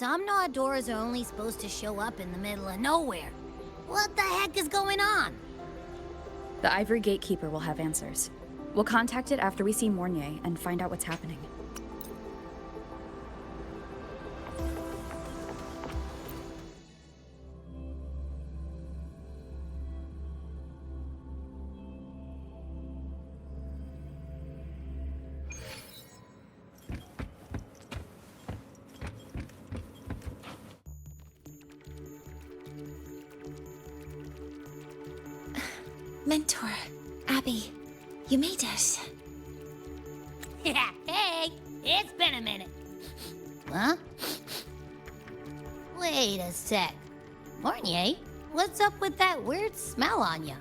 Somnoire doors are only supposed to show up in the middle of nowhere. What the heck is going on? The Ivory Gatekeeper will have answers. We'll contact it after we see Mornye and find out what's happening. Mentor, Abby, you made it. Yeah, hey, it's been a minute. Huh? Wait a sec. Mornye, what's up with that weird smell on you?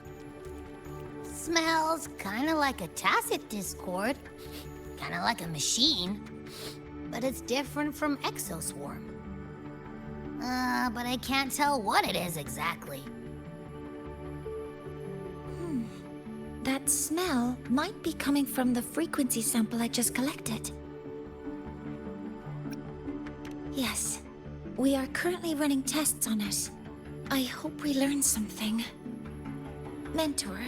Smells kinda like a tacit discord. Kinda like a machine. But it's different from Exoswarm. But I can't tell what it is exactly. That smell might be coming from the frequency sample I just collected. Yes, we are currently running tests on it. I hope we learn something. Mentor,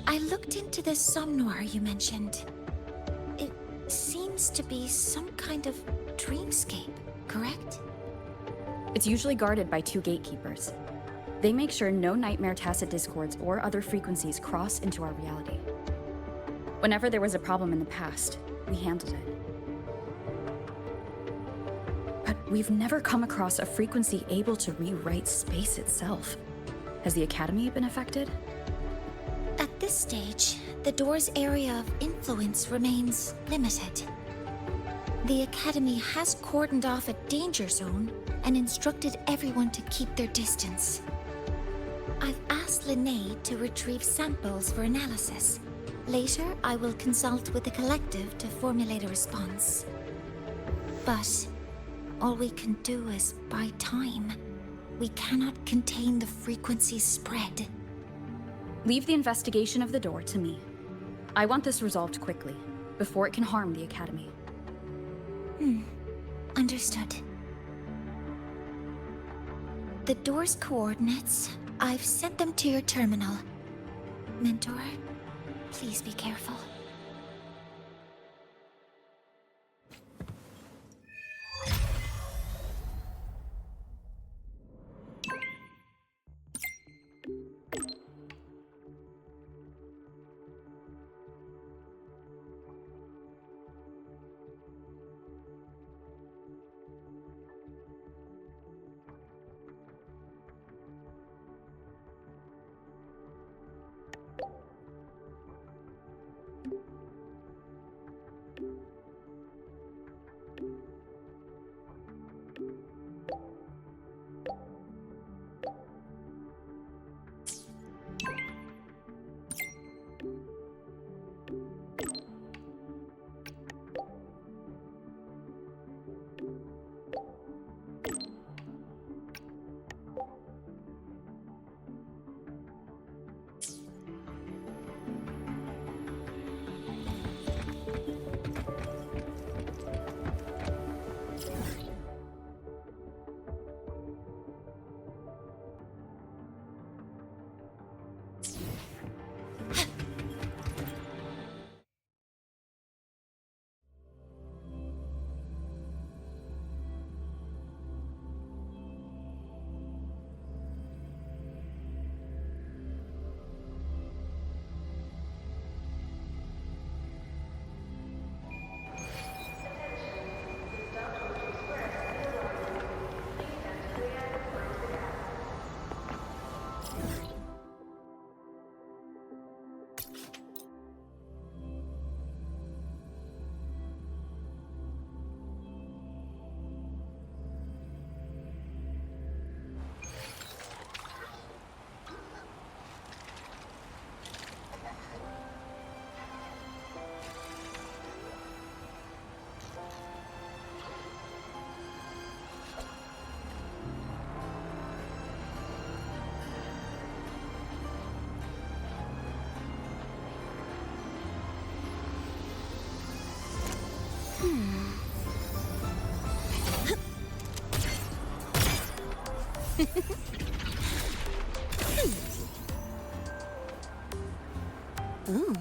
I looked into the Somnoire you mentioned. It seems to be some kind of dreamscape, correct? It's usually guarded by 2 gatekeepers. They make sure no nightmare tacit discords or other frequencies cross into our reality. Whenever there was a problem in the past, we handled it. But we've never come across a frequency able to rewrite space itself. Has the Academy been affected? At this stage, the door's area of influence remains limited. The Academy has cordoned off a danger zone and instructed everyone to keep their distance. I've asked Linnae to retrieve samples for analysis. Later, I will consult with the collective to formulate a response. But all we can do is buy time. We cannot contain the frequency spread. Leave the investigation of the door to me. I want this resolved quickly, before it can harm the Academy. Understood. The door's coordinates, I've sent them to your terminal. Mentor, please be careful. Ooh.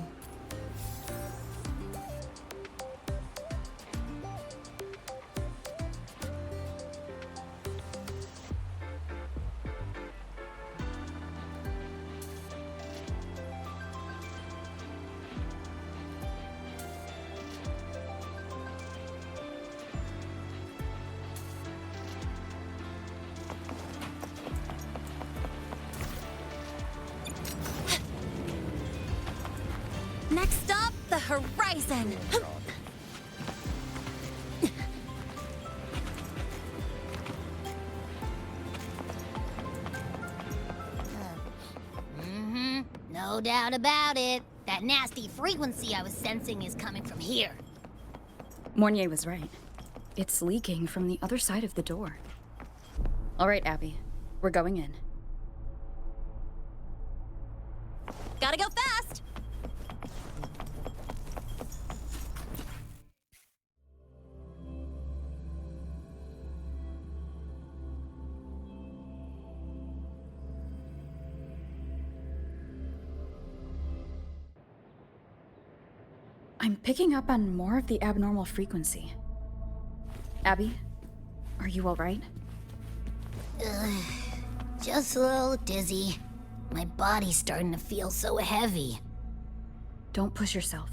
Next up, the horizon. No doubt about it. That nasty frequency I was sensing is coming from here. Mornye was right. It's leaking from the other side of the door. All right, Abby. We're going in. Gotta go fast! I'm picking up on more of the abnormal frequency. Abby, are you all right? Just a little dizzy. My body's starting to feel so heavy. Don't push yourself.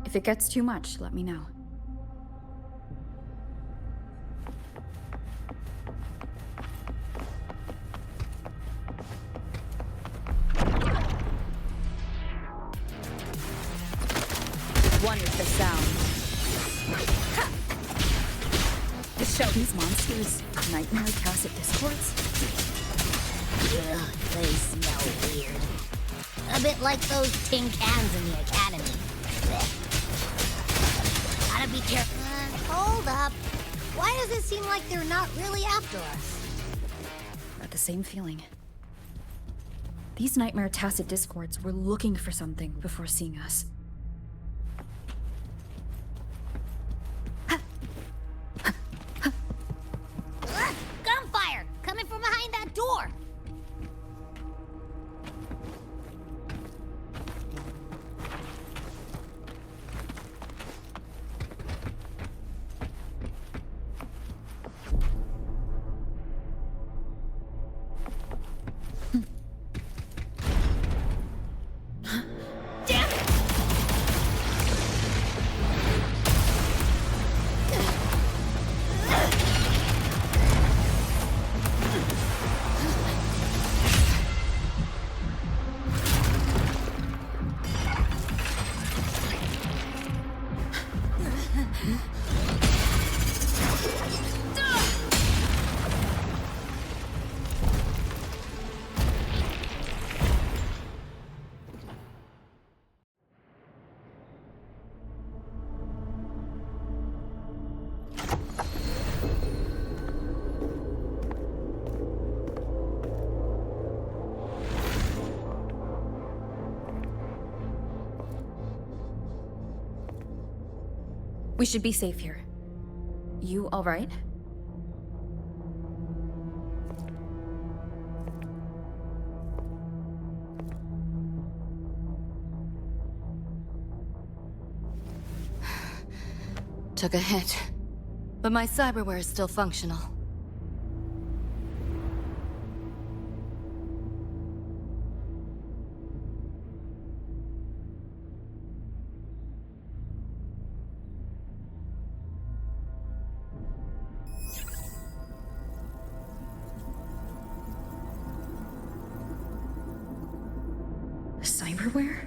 If it gets too much, let me know. One is the sound. Ha! The show. These monsters, nightmare tacit discords? Ugh, they smell weird. A bit like those tin cans in the academy. Blech. Gotta be careful. Hold up. Why does it seem like they're not really after us? Got the same feeling. These nightmare tacit discords were looking for something before seeing us. Gunfire! Coming from behind that door! We should be safe here. You all right? Took a hit, but my cyberware is still functional. Cyberware?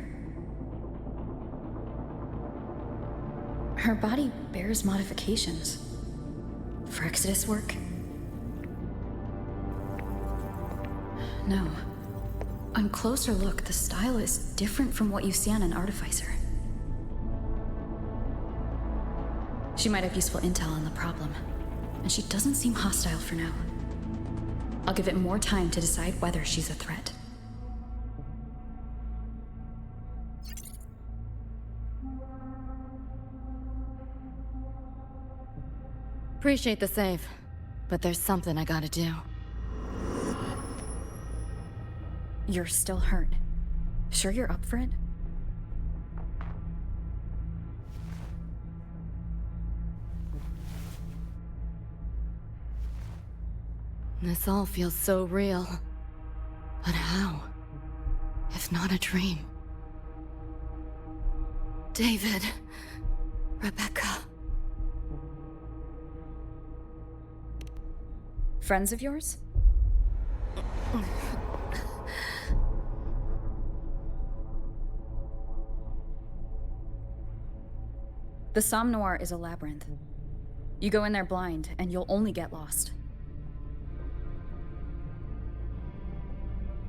Her body bears modifications. For Exodus work? No. On closer look, the style is different from what you see on an artificer. She might have useful intel on the problem, and she doesn't seem hostile for now. I'll give it more time to decide whether she's a threat. Appreciate the save, but there's something I gotta do. You're still hurt. Sure you're up for it? This all feels so real. But how? If not a dream? David. Rebecca. Friends of yours? The Somnoire is a labyrinth. You go in there blind, and you'll only get lost.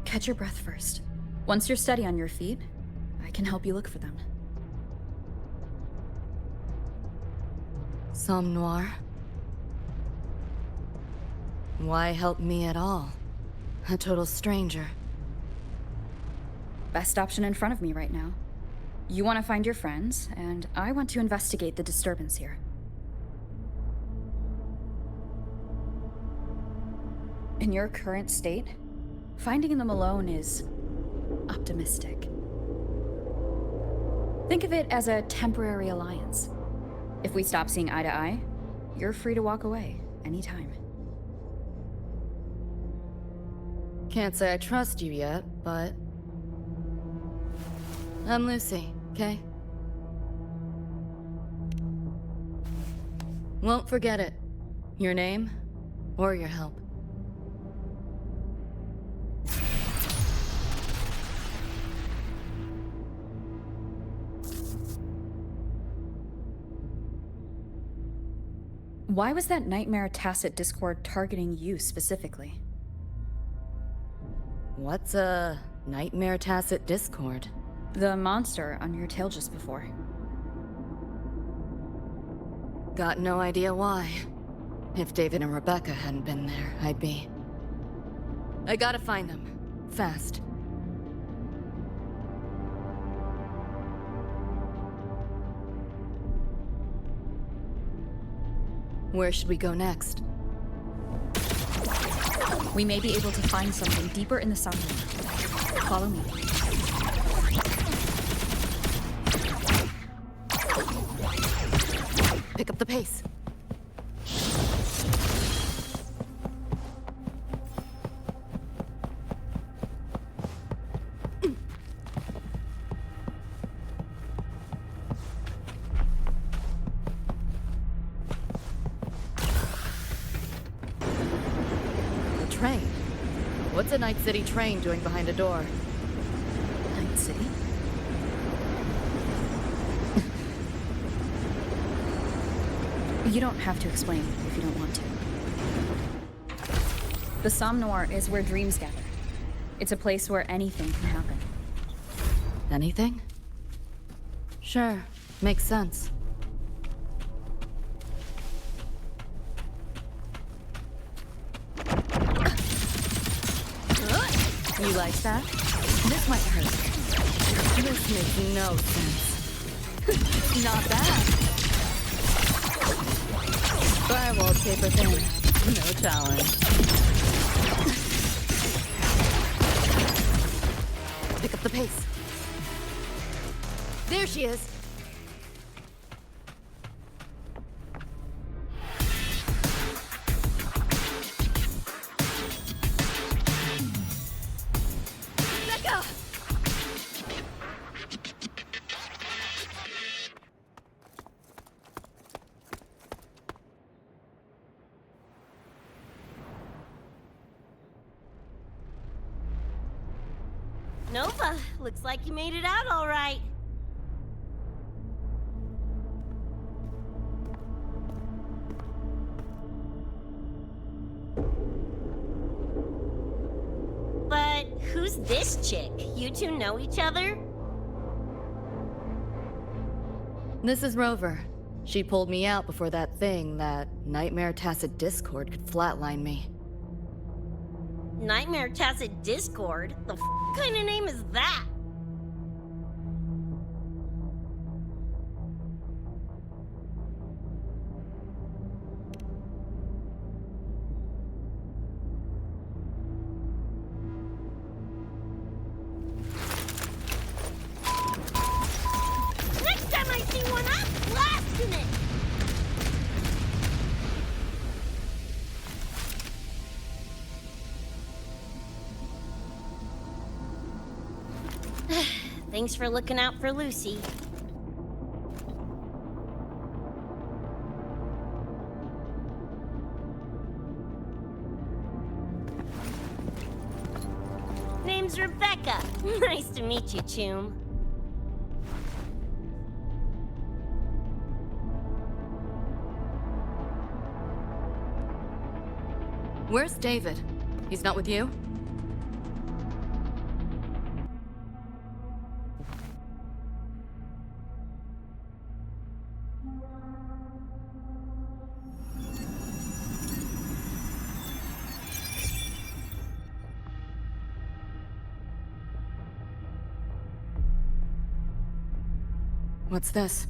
Catch your breath first. Once you're steady on your feet, I can help you look for them. Somnoire? Why help me at all? A total stranger. Best option in front of me right now. You want to find your friends, and I want to investigate the disturbance here. In your current state, finding them alone is optimistic. Think of it as a temporary alliance. If we stop seeing eye to eye, you're free to walk away anytime. Can't say I trust you yet, but... I'm Lucy, okay? Won't forget it. Your name, or your help. Why was that nightmare Tacit Discord targeting you specifically? What's a nightmare Tacit Discord? The monster on your tail just before. Got no idea why. If David and Rebecca hadn't been there, I'd be... I gotta find them. Fast. Where should we go next? We may be able to find something deeper in the Somnoire. Follow me. Pick up the pace. Train? What's a Night City train doing behind a door? Night City? You don't have to explain if you don't want to. The Somnoire is where dreams gather. It's a place where anything can happen. Anything? Sure, makes sense. You like that? This might hurt. This makes no sense. Not bad. Firewall paper thin. No challenge. Pick up the pace. There she is. Nova, looks like you made it out all right. But who's this chick? You two know each other? This is Rover. She pulled me out before that thing, that Nightmare Tacit Discord, could flatline me. Nightmare Tacit Discord? The kind of name is that? Thanks for looking out for Lucy. Name's Rebecca. Nice to meet you, Choom. Where's David? He's not with you? What's this?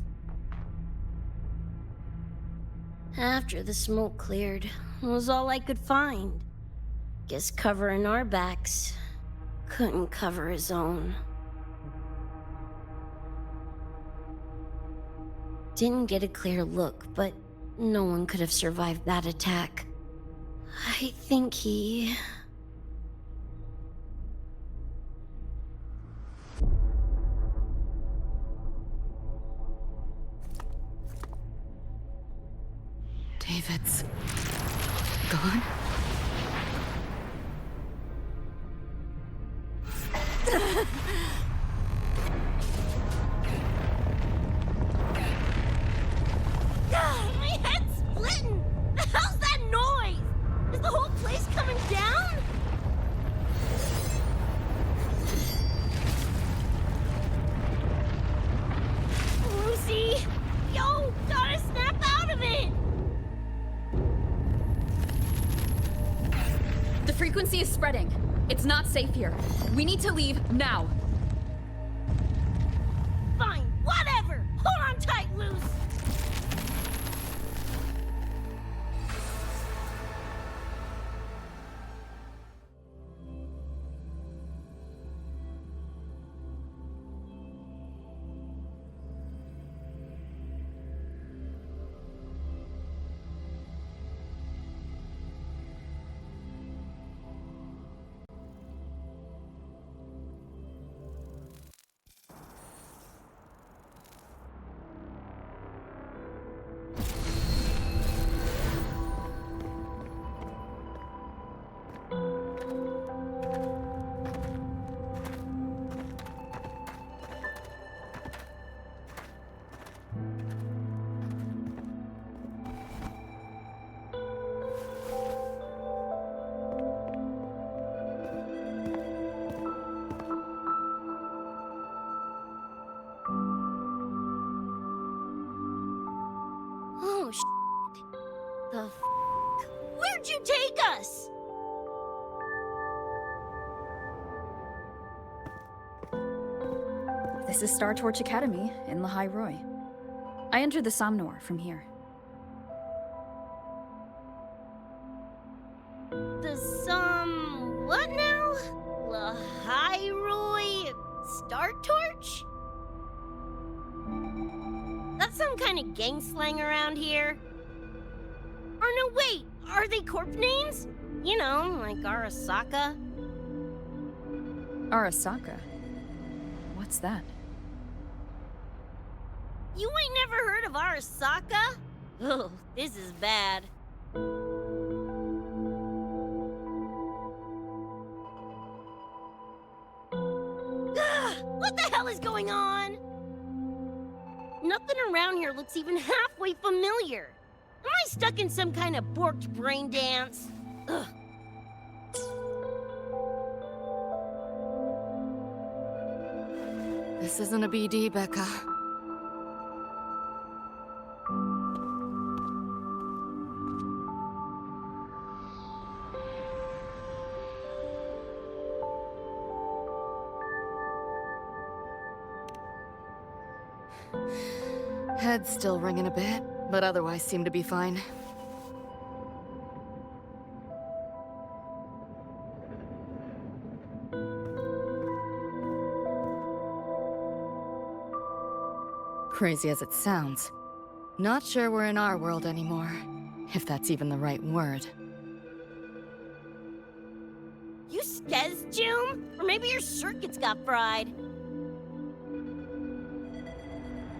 After the smoke cleared, it was all I could find. Guess covering our backs couldn't cover his own. Didn't get a clear look, but no one could have survived that attack. I think he... David's gone? My head's splitting! The hell's that noise? Is the whole place coming down? Lucy! Yo, gotta snap out of it! The frequency is spreading. It's not safe here. We need to leave now. Fine, whatever! Hold on tight, Luce! Oh, shit. The f***? Where'd you take us? This is Star Torch Academy in Lahai-Roi. I entered the Somnoire from here. What now? Lahai-Roi Star Torch? That's some kind of gang slang around here. Or no, wait, are they corp names? You know, like Arasaka. Arasaka? What's that? You ain't never heard of Arasaka? Oh, this is bad. What the hell is going on? Nothing around here looks even halfway familiar. Am I stuck in some kind of borked brain dance? Ugh. This isn't a BD, Becca. Head's still ringing a bit, but otherwise seem to be fine. Crazy as it sounds, not sure we're in our world anymore, if that's even the right word. You skez, June? Or maybe your circuits got fried.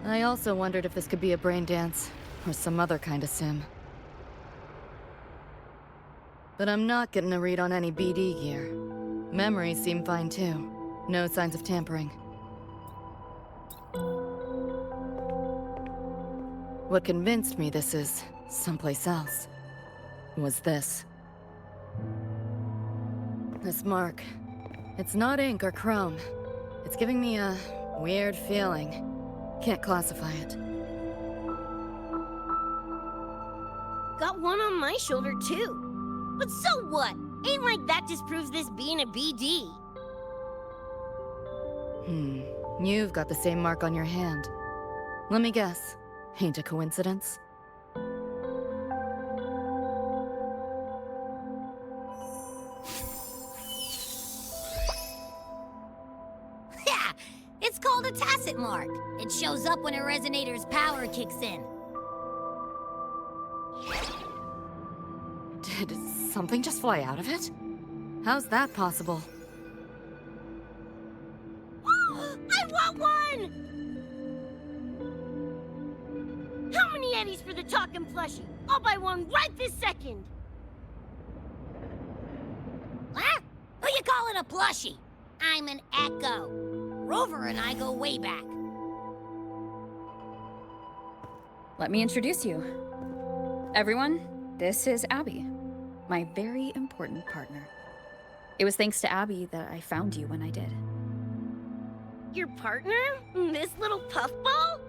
I also wondered if this could be a brain dance, or some other kind of sim. But I'm not getting a read on any BD gear. Memories seem fine too. No signs of tampering. What convinced me this is someplace else was this. This mark. It's not ink or chrome. It's giving me a weird feeling. Can't classify it. Got one on my shoulder, too. But so what? Ain't like that disproves this being a BD. You've got the same mark on your hand. Let me guess. Ain't a coincidence? Yeah, it's called a tacit mark. It shows up when a resonator's power kicks in. Did something just fly out of it? How's that possible? I want one! How many eddies for the talking plushie? I'll buy one right this second! Huh? Who you calling a plushie? I'm an Echo. Rover and I go way back. Let me introduce you. Everyone, this is Abby, my very important partner. It was thanks to Abby that I found you when I did. Your partner? This little puffball?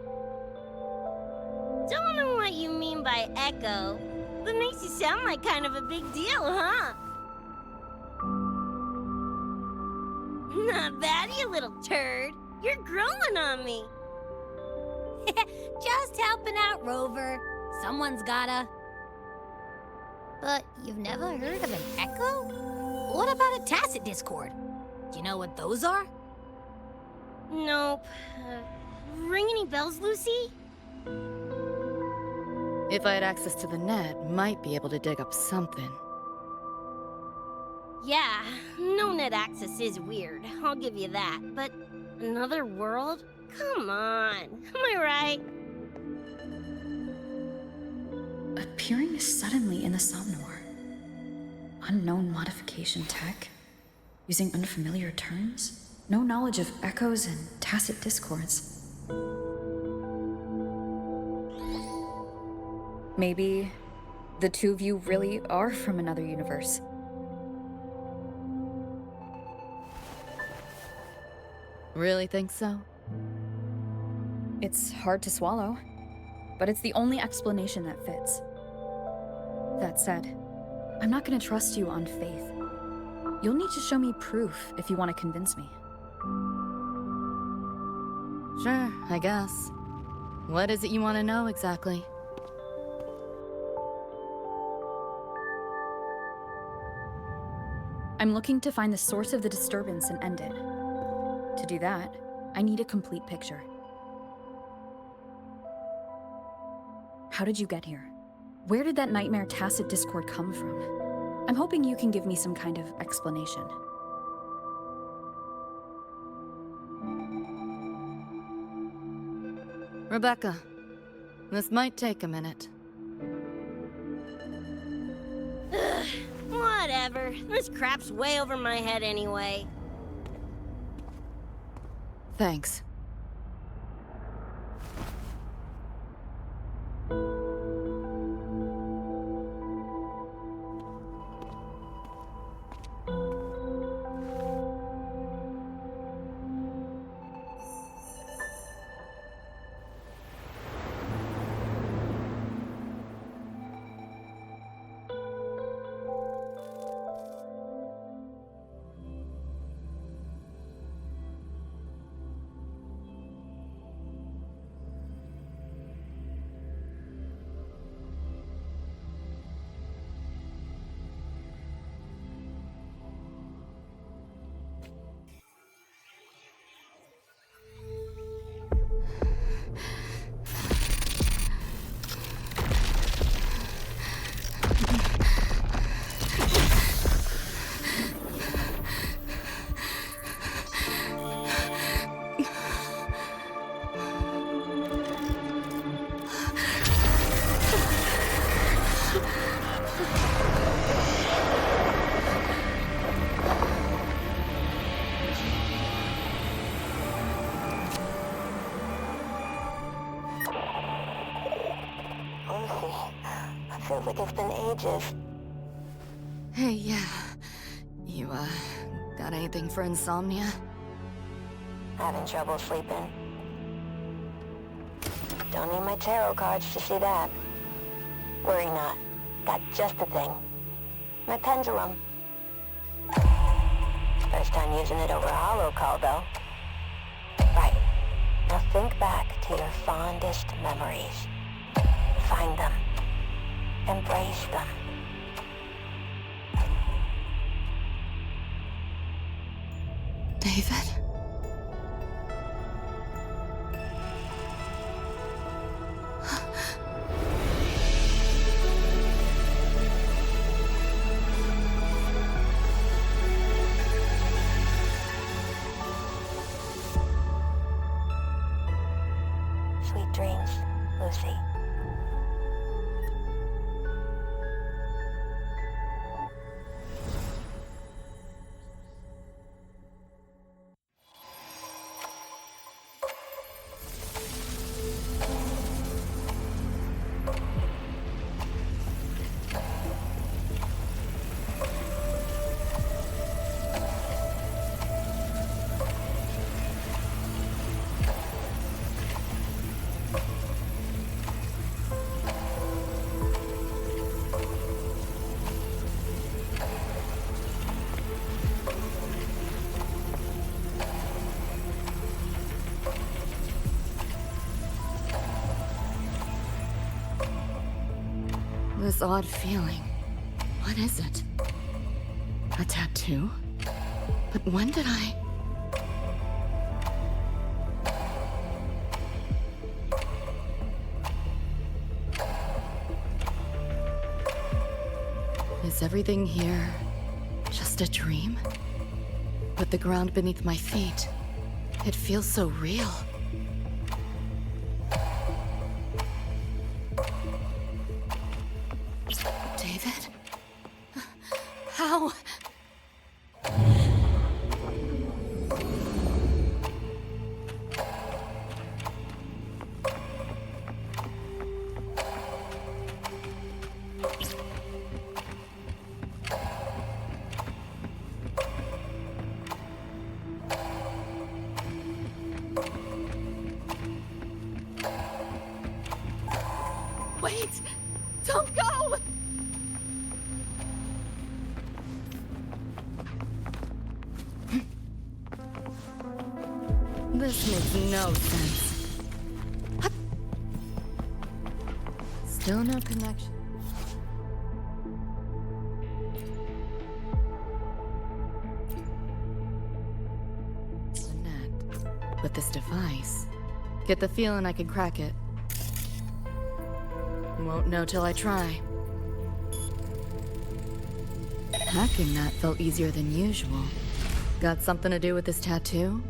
Don't know what you mean by Echo. That makes you sound like kind of a big deal, huh? Not bad, you little turd. You're growing on me. Just helping out, Rover. Someone's gotta. But you've never heard of an Echo? What about a tacit discord? Do you know what those are? Nope. Ring any bells, Lucy? If I had access to the net, might be able to dig up something. Yeah, no net access is weird. I'll give you that. But another world? Come on. Am I right? Appearing suddenly in the Somnoire. Unknown modification tech. Using unfamiliar terms. No knowledge of echoes and tacit discords. Maybe the two of you really are from another universe. Really think so? It's hard to swallow, but it's the only explanation that fits. That said, I'm not gonna trust you on faith. You'll need to show me proof if you want to convince me. Sure, I guess. What is it you want to know exactly? I'm looking to find the source of the disturbance and end it. To do that, I need a complete picture. How did you get here? Where did that nightmare tacit discord come from? I'm hoping you can give me some kind of explanation. Rebecca, this might take a minute. Whatever. This crap's way over my head anyway. Thanks. Feels like it's been ages. Hey, yeah. You, got anything for insomnia? Having trouble sleeping. Don't need my tarot cards to see that. Worry not. Got just the thing. My pendulum. First time using it over holocall, though. Right. Now think back to your fondest memories. Find them. Embrace them. David? Sweet dreams, Lucy. This odd feeling. What is it? A tattoo? But when did I... Is everything here just a dream? But the ground beneath my feet, it feels so real. David? How? Wait! Don't go! This makes no sense. Still no connection. The net. With this device, get the feeling I could crack it. Won't know till I try. Hacking that felt easier than usual. Got something to do with this tattoo?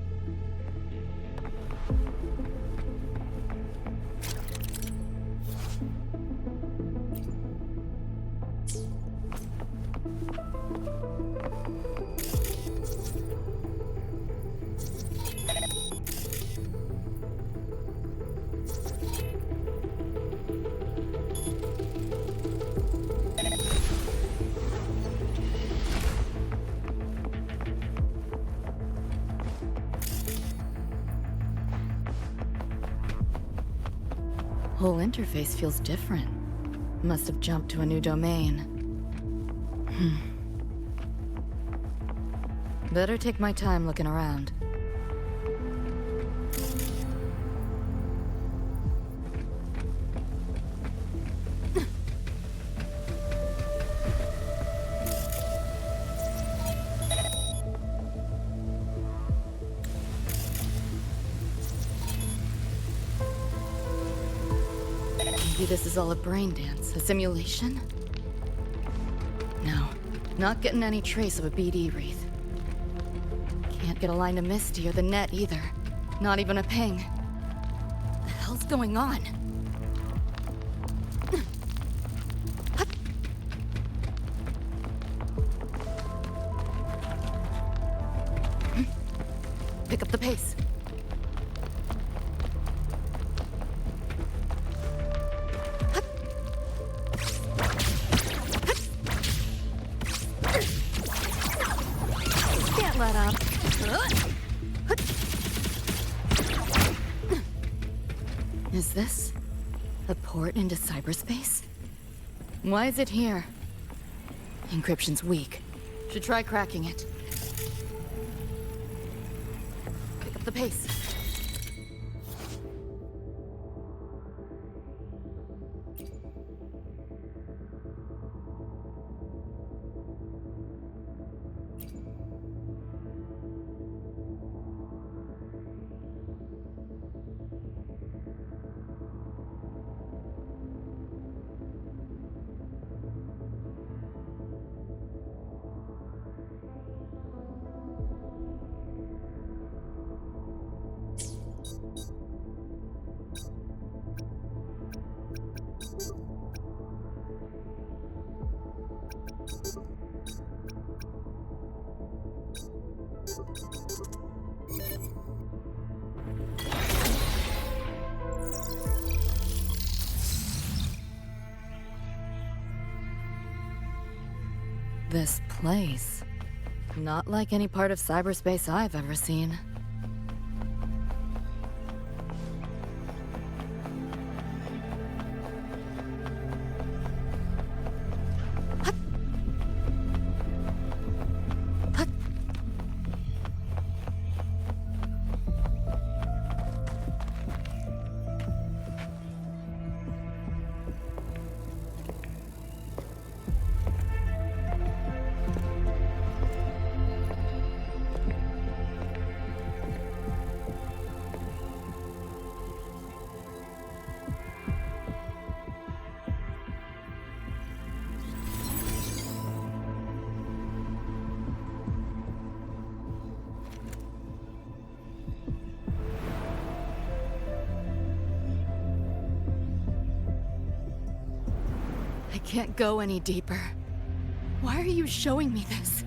Whole interface feels different. Must have jumped to a new domain. Better take my time looking around. Maybe this is all a brain dance, a simulation? No, not getting any trace of a BD wreath. Can't get a line to Misty or the net either. Not even a ping. What the hell's going on? Pick up the pace. let up. Is this a port into cyberspace? Why is it here? Encryption's weak. Should try cracking it. Pick up the pace. This place. Not like any part of cyberspace I've ever seen. I can't go any deeper. Why are you showing me this?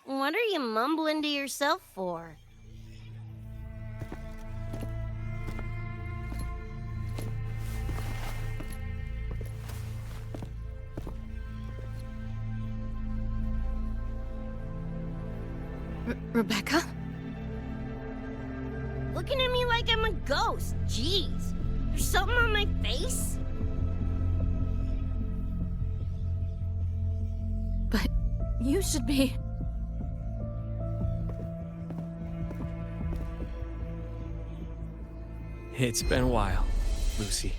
What are you mumbling to yourself for? Rebecca? Looking at me like I'm a ghost. Jeez. There's something on my face? But you should be... It's been a while, Lucy.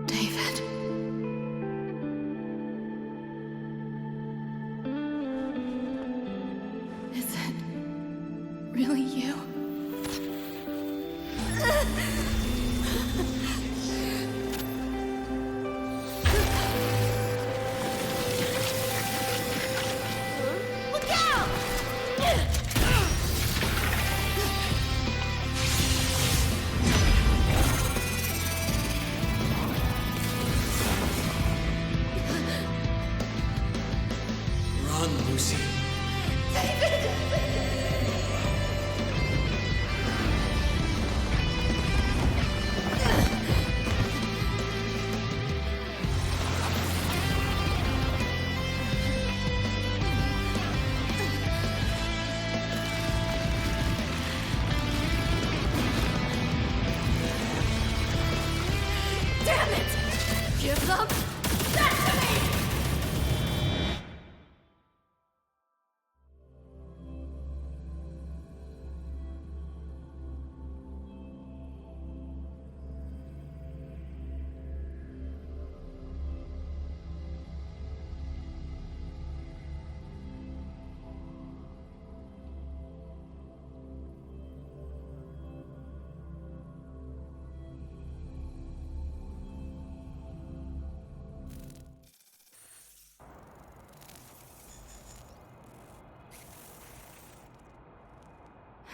David. Is it really you? Look out! Run, Lucy. Damn it! Give them that to me!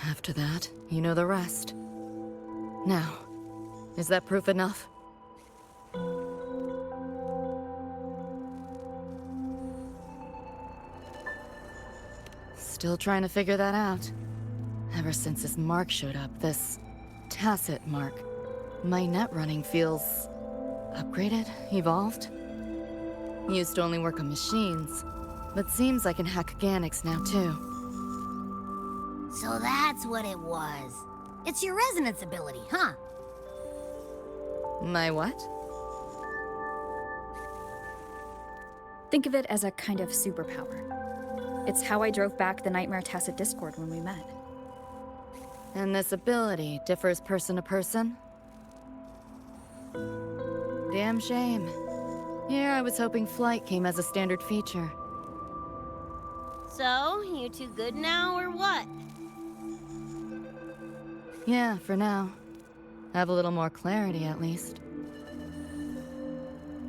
After that, you know the rest. Now, is that proof enough? Still trying to figure that out. Ever since this mark showed up, this tacit mark, my net running feels upgraded, evolved. Used to only work on machines, but seems I can hack organics now too. So that's what it was. It's your resonance ability, huh? My what? Think of it as a kind of superpower. It's how I drove back the Nightmare Tacit Discord when we met. And this ability differs person to person? Damn shame. Here I was hoping flight came as a standard feature. So, you two good now, or what? Yeah, for now. Have a little more clarity, at least.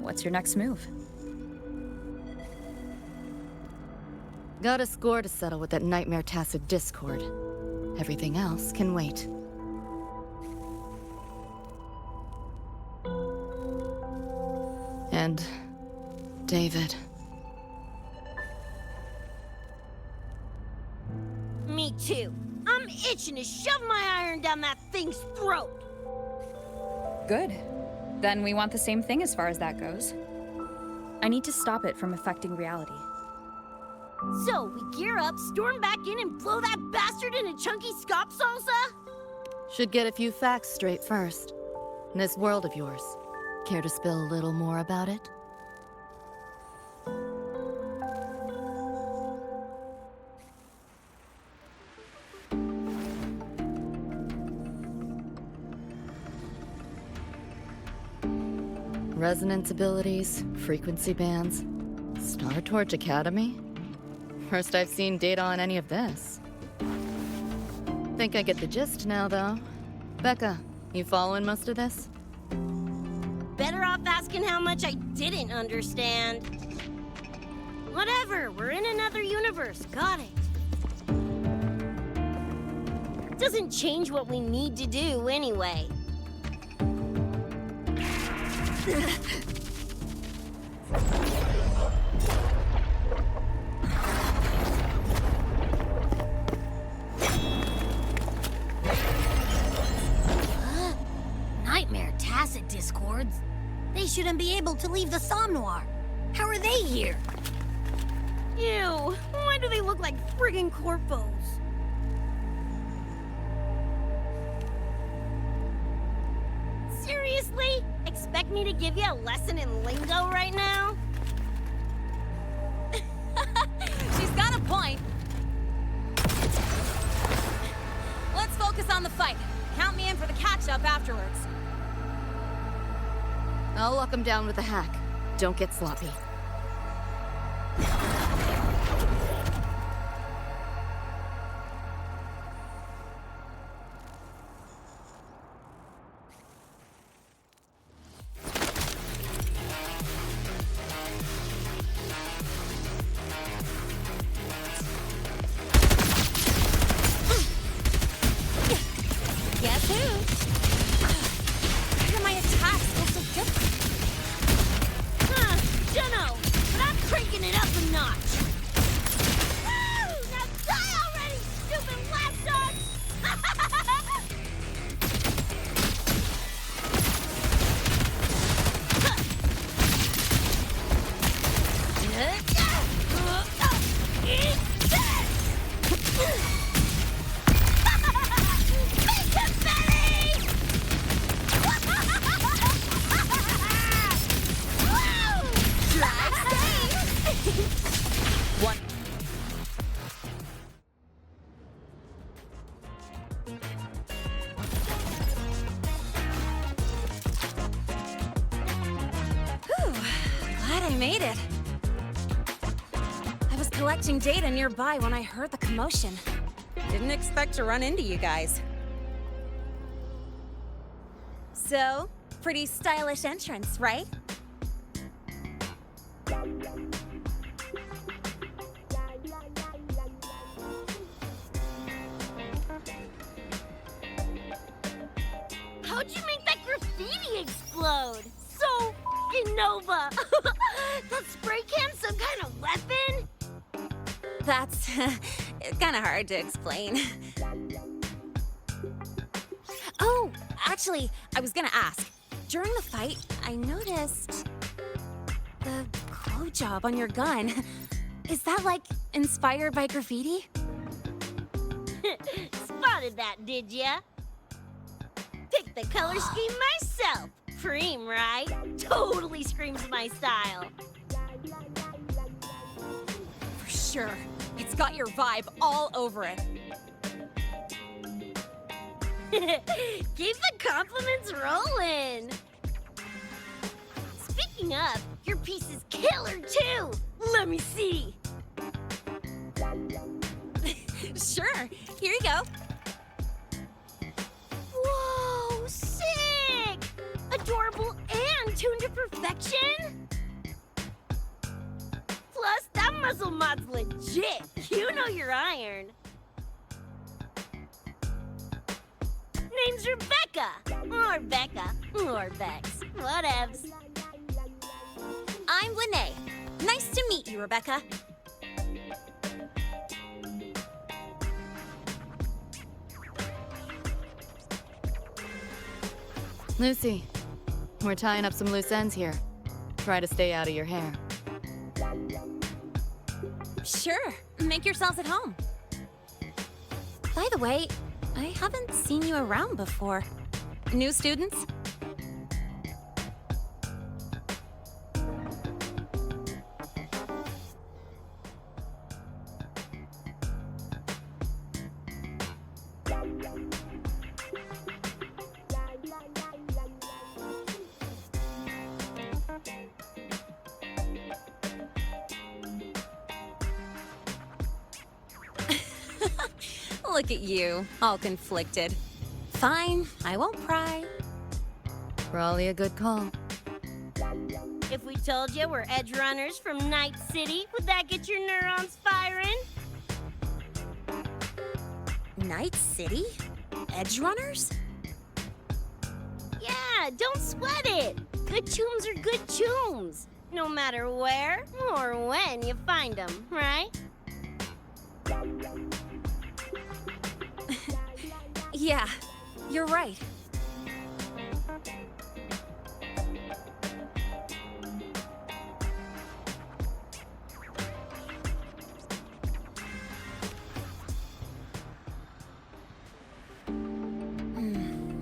What's your next move? Got a score to settle with that Nightmare Tacit Discord. Everything else can wait. And David. Me too. I'm itching to shove my iron down that thing's throat. Good. Then we want the same thing as far as that goes. I need to stop it from affecting reality. So, we gear up, storm back in, and blow that bastard in a chunky scop salsa? Should get a few facts straight first. This world of yours. Care to spill a little more about it? Resonance abilities, frequency bands, Star Torch Academy? First I've seen data on any of this. Think I get the gist now, though. Becca, you following most of this? Better off asking how much I didn't understand. Whatever, we're in another universe, got it. Doesn't change what we need to do anyway. Nightmare Tacit Discords? They shouldn't be able to leave the Somnoire. How are they here? Ew, why do they look like friggin' corpos? Seriously? Expect me to give you a lesson in lingo right now? She's got a point. Let's focus on the fight. Count me in for the catch-up afterwards. I'll lock him down with a hack. Don't get sloppy. Guess who? Why are my attacks feel so different? Dunno, but I'm cranking it up a notch. Woo! Now die already, stupid lapdogs! Eat this! Make him belly! One. Whew, glad I made it. I was collecting data nearby when I heard the commotion. Didn't expect to run into you guys. So, pretty stylish entrance, right? How'd you make that graffiti explode? So f***ing Nova! That spray can some kind of weapon? That's... It's kinda hard to explain. Oh, actually, I was gonna ask. During the fight, I noticed the glow job on your gun. Is that, like, inspired by graffiti? Spotted that, did ya? Picked the color scheme myself. Cream, right? Totally screams my style. For sure. It's got your vibe all over it. Keep the compliments rolling. Speaking of, your piece is killer too. Let me see. Sure. Here you go. Whoa, sick! Adorable and tuned to perfection? Plus, that muzzle mod's legit. You know your iron. Name's Rebecca. Or Becca. Or Bex. Whatevs. I'm Lene. Nice to meet you, Rebecca. Lucy, we're tying up some loose ends here. Try to stay out of your hair. Sure. Make yourselves at home. By the way, I haven't seen you around before. New students? Look at you, all conflicted. Fine, I won't pry. Probably a good call. If we told you we're Edgerunners from Night City, would that get your neurons firing? Night City? Edgerunners? Yeah, don't sweat it. Good tunes are good tunes. No matter where or when you find them, right? Yeah, you're right.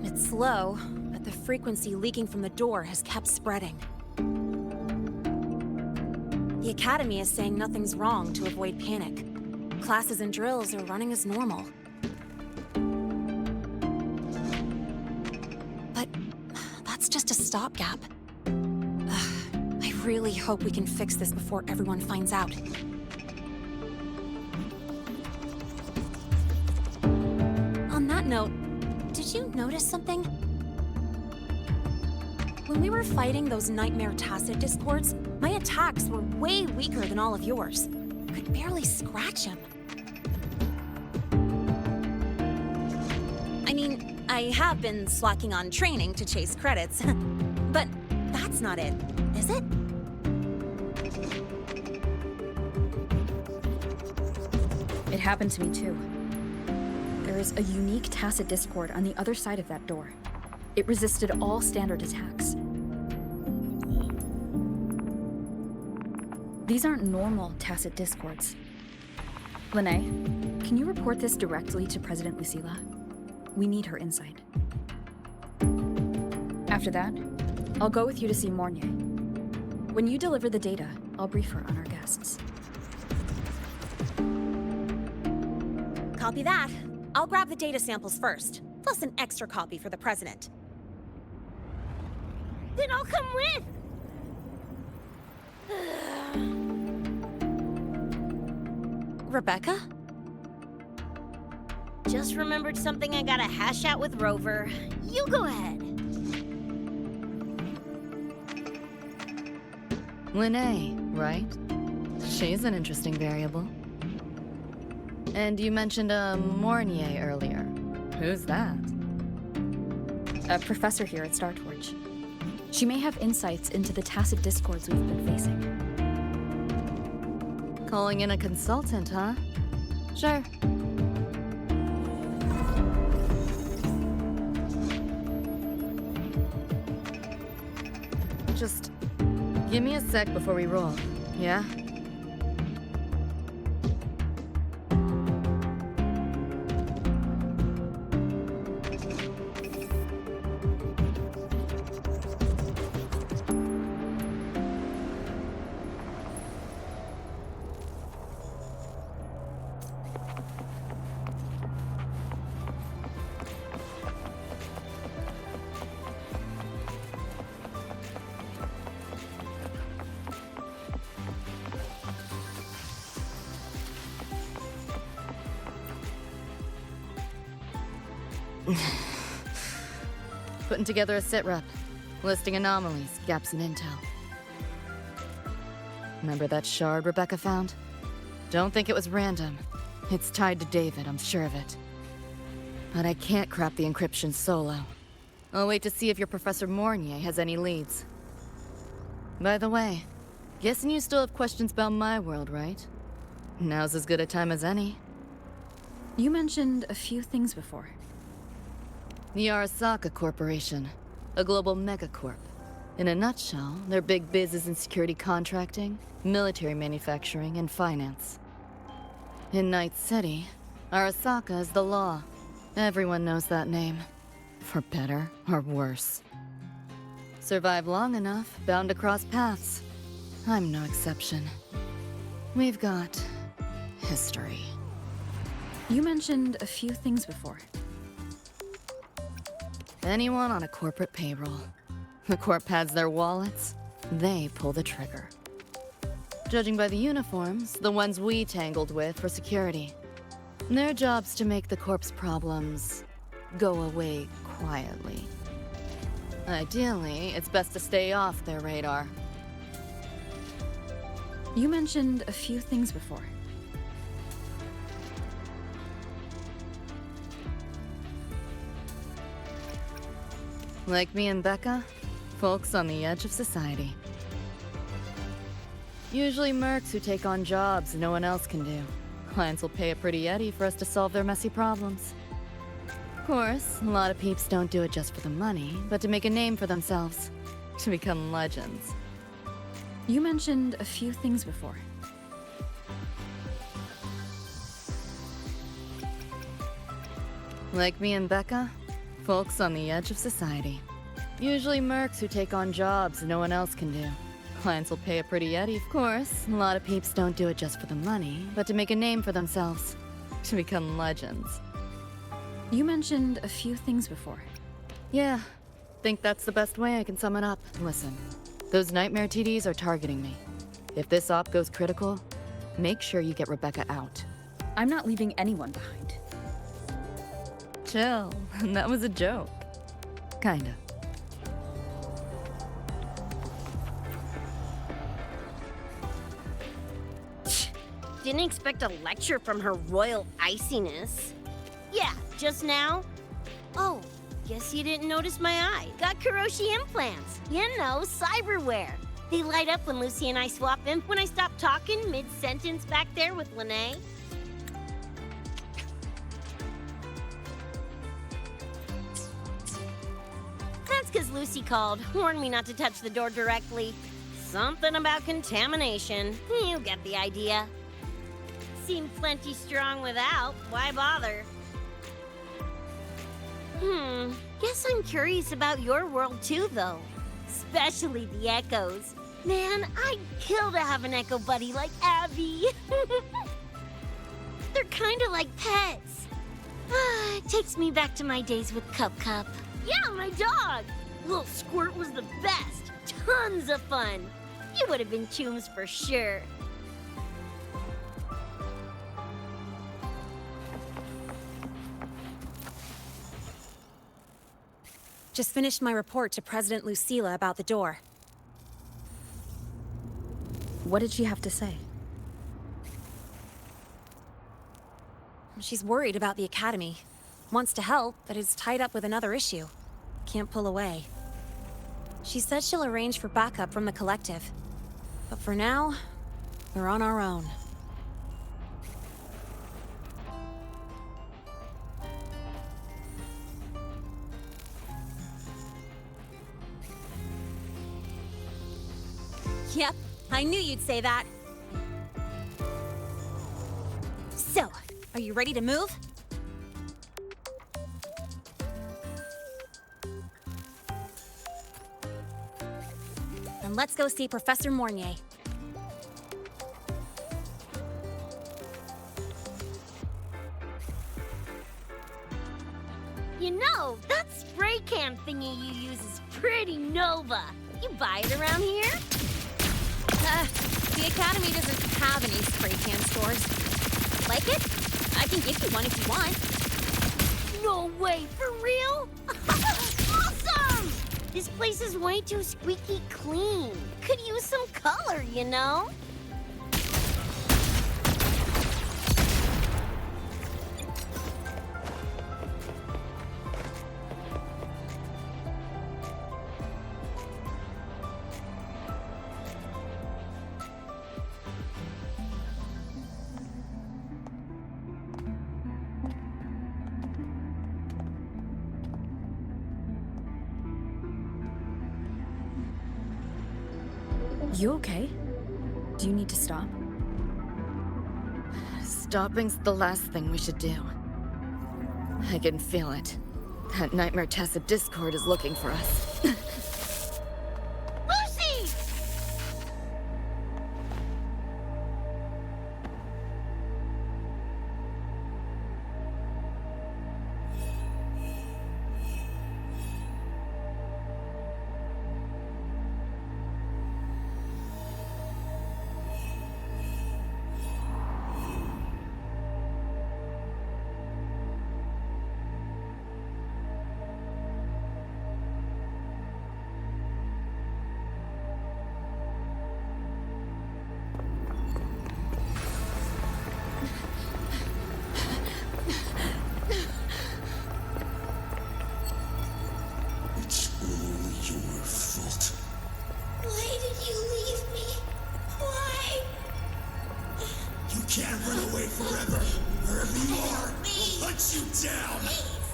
It's slow, but the frequency leaking from the door has kept spreading. The Academy is saying nothing's wrong to avoid panic. Classes and drills are running as normal. But that's just a stopgap. I really hope we can fix this before everyone finds out. On that note, did you notice something? When we were fighting those nightmare tacit discords, my attacks were way weaker than all of yours. Could barely scratch him. I mean, I have been slacking on training to chase credits, but that's not it, is it? It happened to me too. There is a unique tacit discord on the other side of that door. It resisted all standard attacks. These aren't normal tacit discords. Lene, can you report this directly to President Lucilla? We need her insight. After that, I'll go with you to see Mornye. When you deliver the data, I'll brief her on our guests. Copy that. I'll grab the data samples first, plus an extra copy for the president. Then I'll come with. Rebecca? Just remembered something I gotta hash out with Rover. You go ahead. Lene, right? She's an interesting variable. And you mentioned a Mornye earlier. Who's that? A professor here at StarTorch. She may have insights into the tacit discords we've been facing. Calling in a consultant, huh? Sure. Just give me a sec before we roll, yeah? Putting together a sit rep, listing anomalies, gaps in intel. Remember that shard Rebecca found? Don't think it was random. It's tied to David, I'm sure of it. But I can't crack the encryption solo. I'll wait to see if your Professor Mornye has any leads. By the way, guessing you still have questions about my world, right? Now's as good a time as any. You mentioned a few things before. The Arasaka Corporation, a global megacorp. In a nutshell, their big biz is in security contracting, military manufacturing, and finance. In Night City, Arasaka is the law. Everyone knows that name. For better or worse. Survive long enough, bound to cross paths. I'm no exception. We've got history. You mentioned a few things before. Anyone on a corporate payroll. The corp pads their wallets, they pull the trigger. Judging by the uniforms, the ones we tangled with for security. Their job's to make the corp's problems go away quietly. Ideally, it's best to stay off their radar. You mentioned a few things before. Like me and Becca, folks on the edge of society. Usually mercs who take on jobs no one else can do. Clients will pay a pretty eddy for us to solve their messy problems. Of course, a lot of peeps don't do it just for the money, but to make a name for themselves. To become legends. You mentioned a few things before. Like me and Becca, folks on the edge of society. Usually mercs who take on jobs no one else can do. Clients will pay a pretty eddy. Of course, a lot of peeps don't do it just for the money, but to make a name for themselves. To become legends. You mentioned a few things before. Yeah, think that's the best way I can sum it up. Listen, those nightmare TDs are targeting me. If this op goes critical, make sure you get Rebecca out. I'm not leaving anyone behind. Chill, that was a joke. Kinda. Didn't expect a lecture from her royal iciness. Yeah, just now. Oh, guess you didn't notice my eye. Got Kuroshi implants. You know, cyberware. They light up when Lucy and I swap in. When I stop talking mid-sentence back there with Lene. That's because Lucy called, warned me not to touch the door directly. Something about contamination. You get the idea. Seemed plenty strong without. Why bother? Guess I'm curious about your world too, though. Especially the echoes. Man, I'd kill to have an echo buddy like Abby. They're kinda like pets. It takes me back to my days with Cup Cup. Yeah, my dog! Little Squirt was the best. Tons of fun. You would have been chums for sure. Just finished my report to President Lucilla about the door. What did she have to say? She's worried about the Academy. Wants to help, but is tied up with another issue. Can't pull away. She said she'll arrange for backup from the collective. But for now, we're on our own. Yep, I knew you'd say that. So, are you ready to move? Then let's go see Professor Mornye. You know, that spray can thingy you use is pretty Nova. You buy it around here? The Academy doesn't have any spray can stores. Like it? I can give you one if you want. No way, for real? Awesome! This place is way too squeaky clean. Could use some color, you know? You okay? Do you need to stop? Stopping's the last thing we should do. I can feel it. That Nightmare Tacit Discord is looking for us. Lucy! It's all your fault. Why did you leave me? Why? You can't run away forever. Wherever you are, we'll hunt you down. Please,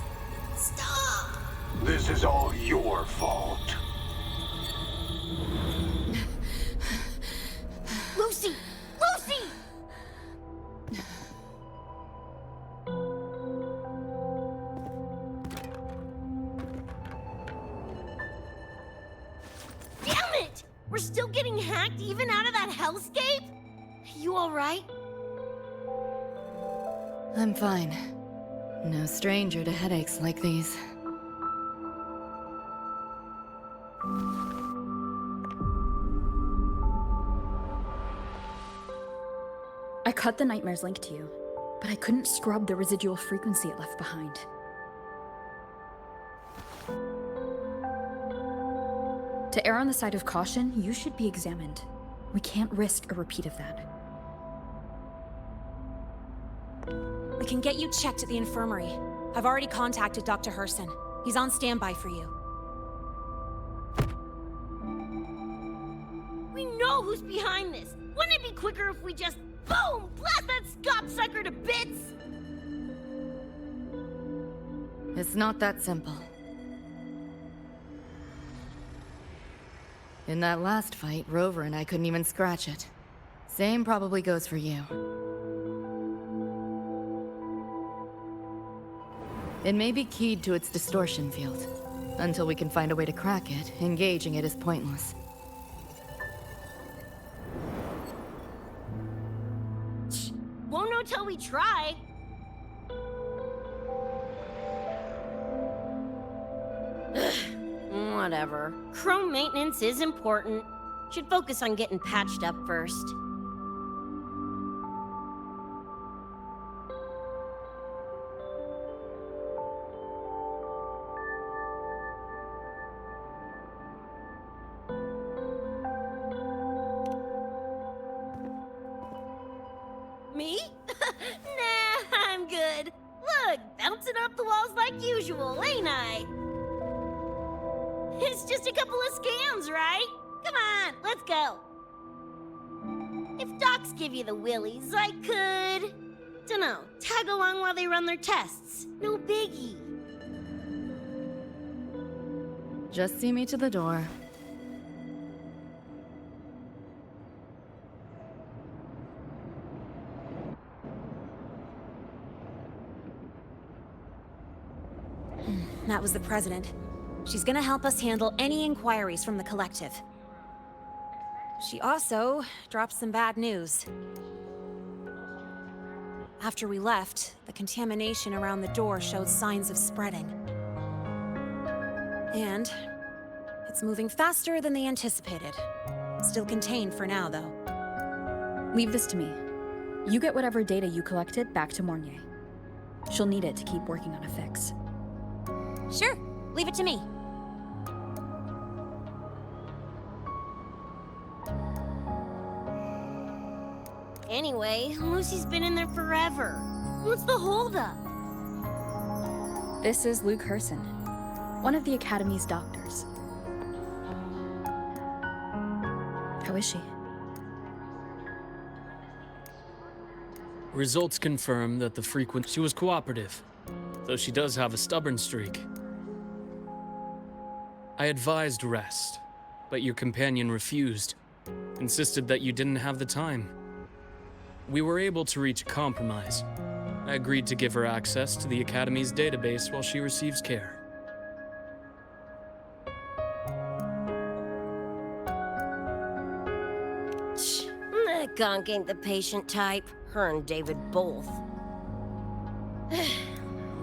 stop! This is all your fault. Lucy! Lucy! Damn it! We're still getting hacked even out of that hellscape? You alright? I'm fine. No stranger to headaches like these. I cut the Nightmare's link to you, but I couldn't scrub the residual frequency it left behind. To err on the side of caution, you should be examined. We can't risk a repeat of that. We can get you checked at the infirmary. I've already contacted Dr. Herson. He's on standby for you. We know who's behind this. Wouldn't it be quicker if we just, boom, blast that Scott sucker to bits? It's not that simple. In that last fight, Rover and I couldn't even scratch it. Same probably goes for you. It may be keyed to its distortion field. Until we can find a way to crack it, engaging it is pointless. Won't know till we try. Whatever. Chrome maintenance is important. Should focus on getting patched up first. Me? Nah, I'm good. Look, bouncing off the walls like usual, ain't I? It's just a couple of scans, right? Come on, let's go. If docs give you the willies, I could... dunno, tag along while they run their tests. No biggie. Just see me to the door. that was the president. She's gonna help us handle any inquiries from the collective. She also dropped some bad news. After we left, the contamination around the door showed signs of spreading. And it's moving faster than they anticipated. Still contained for now, though. Leave this to me. You get whatever data you collected back to Mornye. She'll need it to keep working on a fix. Sure, leave it to me. Anyway, Lucy's been in there forever. What's the holdup? This is Luke Herson, one of the Academy's doctors. How is she? Results confirm that the frequency was cooperative, though she does have a stubborn streak. I advised rest, but your companion refused, insisted that you didn't have the time. We were able to reach a compromise. I agreed to give her access to the Academy's database while she receives care. That gonk ain't the patient type. Her and David both.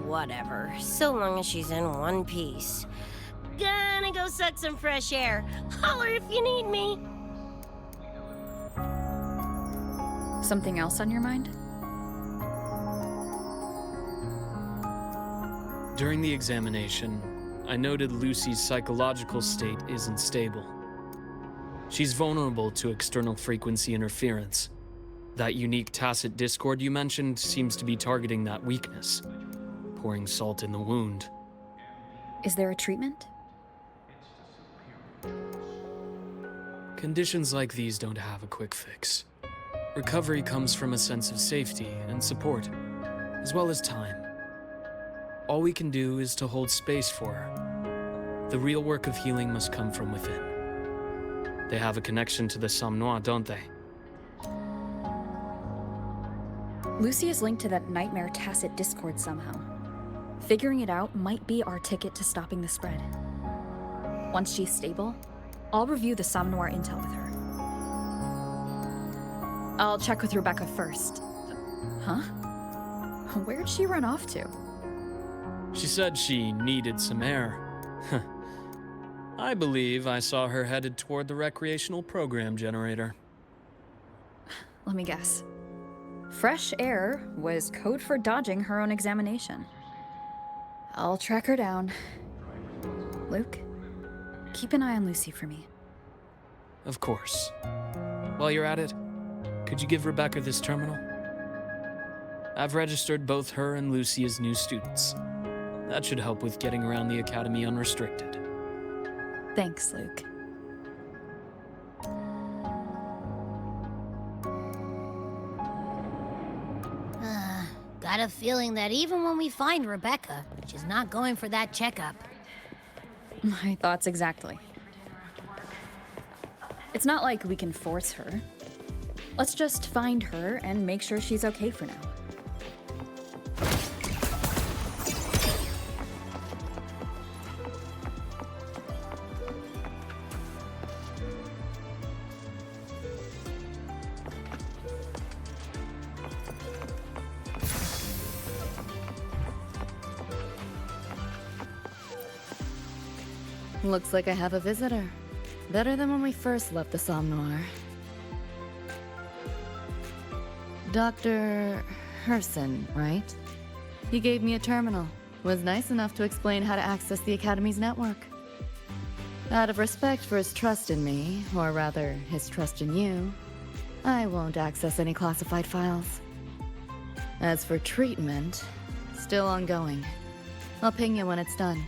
Whatever, so long as she's in one piece. Gonna go suck some fresh air. Holler if you need me. Something else on your mind? During the examination, I noted Lucy's psychological state isn't stable. She's vulnerable to external frequency interference. That unique tacit discord you mentioned seems to be targeting that weakness, pouring salt in the wound. Is there a treatment? Conditions like these don't have a quick fix. Recovery comes from a sense of safety and support, as well as time. All we can do is to hold space for her. The real work of healing must come from within. They have a connection to the Somnoire, don't they? Lucy is linked to that nightmare tacit discord somehow. Figuring it out might be our ticket to stopping the spread. Once she's stable, I'll review the Somnoire intel with her. I'll check with Rebecca first. Huh? Where'd she run off to? She said she needed some air. I believe I saw her headed toward the recreational program generator. Let me guess. Fresh air was code for dodging her own examination. I'll track her down. Luke, keep an eye on Lucy for me. Of course. While you're at it, could you give Rebecca this terminal? I've registered both her and Lucy as new students. That should help with getting around the Academy unrestricted. Thanks, Luke. Got a feeling that even when we find Rebecca, she's not going for that checkup. My thoughts exactly. It's not like we can force her. Let's just find her and make sure she's okay for now. Looks like I have a visitor. Better than when we first left the Somnoire. Dr. Herson, right? He gave me a terminal. Was nice enough to explain how to access the Academy's network. Out of respect for his trust in me, or rather, his trust in you, I won't access any classified files. As for treatment, still ongoing. I'll ping you when it's done.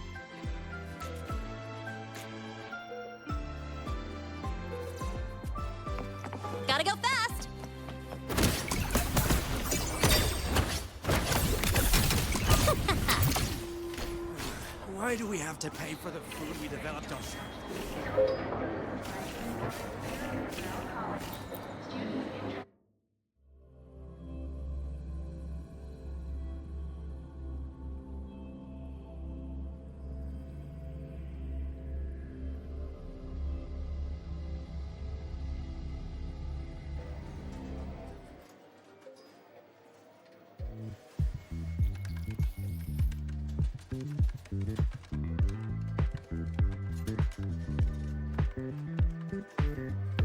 Gotta go fast! Why do we have to pay for the food we developed ourselves?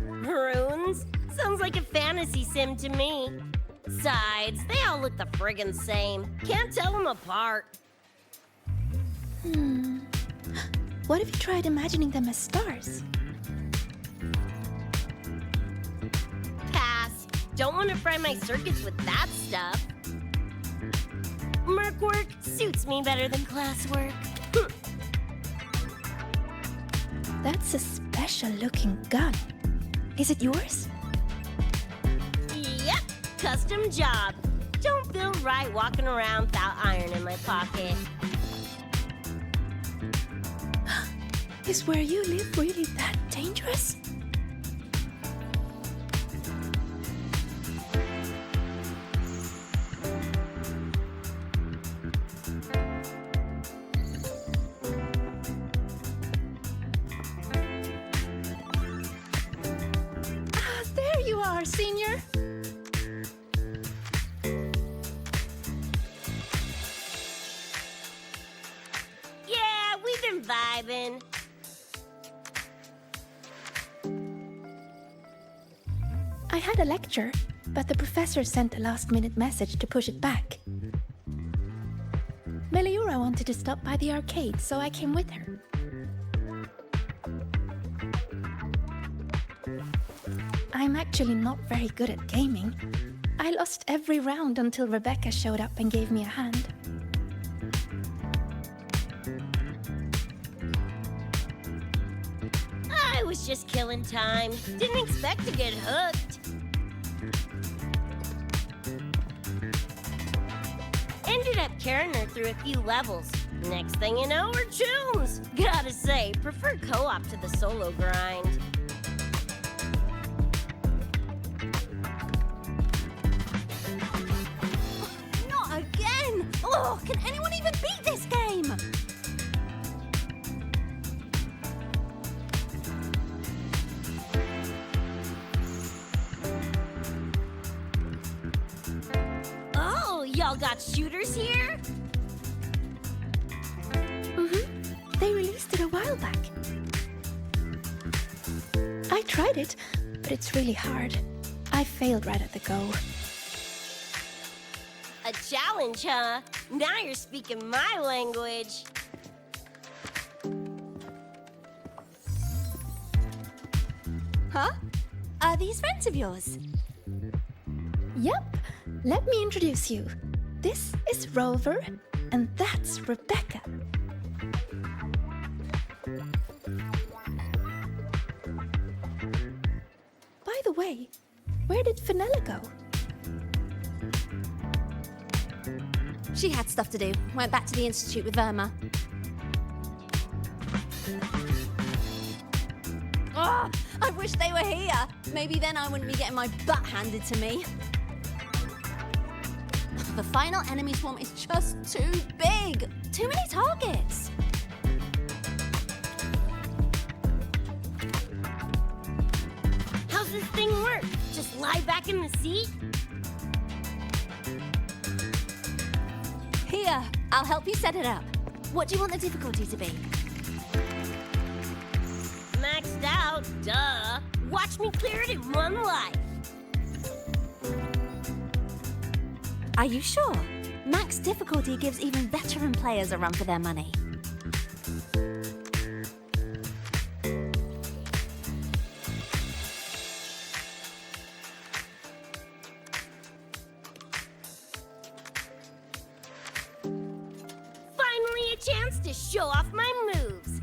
Runes? Sounds like a fantasy sim to me. Besides, they all look the friggin' same. Can't tell them apart. What if you tried imagining them as stars? Pass. Don't want to fry my circuits with that stuff. Merc work suits me better than classwork. That's a special looking gun. Is it yours? Yep, custom job. Don't feel right walking around without iron in my pocket. Is where you live really that dangerous? Ah, there you are, Senior. Yeah, we've been vibing. I had a lecture, but the professor sent a last-minute message to push it back. Meliora wanted to stop by the arcade, so I came with her. I'm actually not very good at gaming. I lost every round until Rebecca showed up and gave me a hand. I was just killing time. Didn't expect to get hooked. Ended up carrying her through a few levels. Next thing you know, we're chums. Gotta say, prefer co-op to the solo grind. Not again! Oh, can anyone even beat this game? Oh, y'all got shooters here? They released it a while back. I tried it, but it's really hard. I failed right at the go. A challenge, huh? Now you're speaking my language. Huh? Are these friends of yours? Yep, let me introduce you. This is Rover, and that's Rebecca. By the way, where did Fenella go? She had stuff to do. Went back to the Institute with Verma. Oh, I wish they were here. Maybe then I wouldn't be getting my butt handed to me. The final enemy swarm is just too big. Too many targets. How's this thing work? Just lie back in the seat? Here, I'll help you set it up. What do you want the difficulty to be? Maxed out, duh. Watch me clear it in one life. Are you sure? Max difficulty gives even veteran players a run for their money. Finally a chance to show off my moves.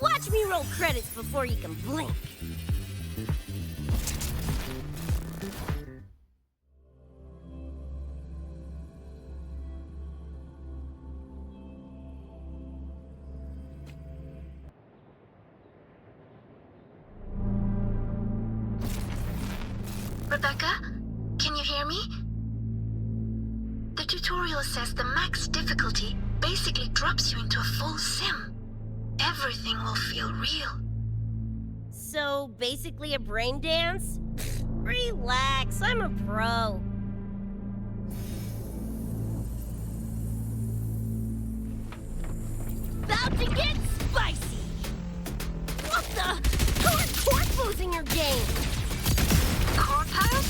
Watch me roll credits before you can blink. Rebecca, can you hear me? The tutorial says the max difficulty basically drops you into a full sim. Everything will feel real. So, basically a brain dance? Relax, I'm a pro. About to get spicy! What the? Who are corpos in your game? Corpos?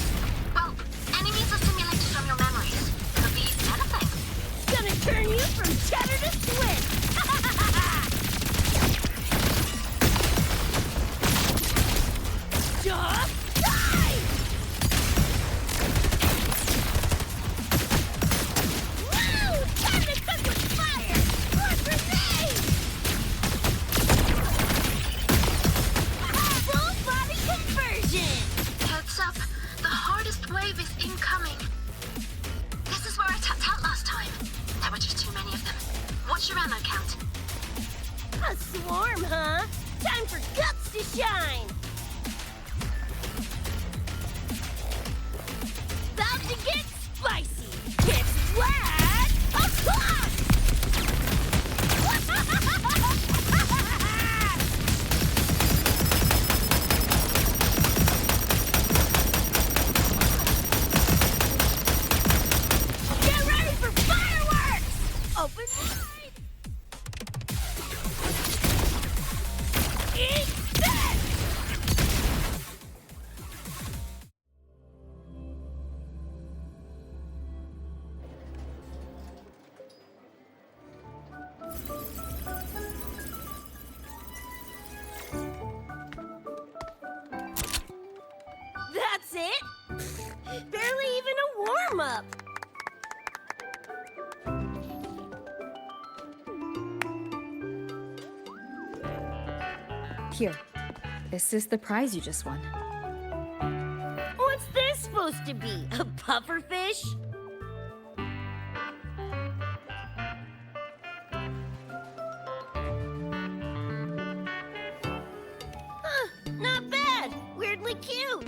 Well, enemies are simulated from your memories. Could be anything. Gonna turn you from cheddar to Swiss! Just die! Woo! Time to cook with fire! Or grenade! Full body conversion! Heads up, the hardest wave is incoming. This is where I tapped out last time. There were just too many of them. What's your ammo count? A swarm, huh? Time for guts to shine! About to get spicy! It's Vlad o'clock! Get ready for fireworks! Open wide! Eat this! That's it? Barely even a warm-up. Here. This is the prize you just won. What's this supposed to be? A pufferfish? Huh, not bad. Weirdly cute.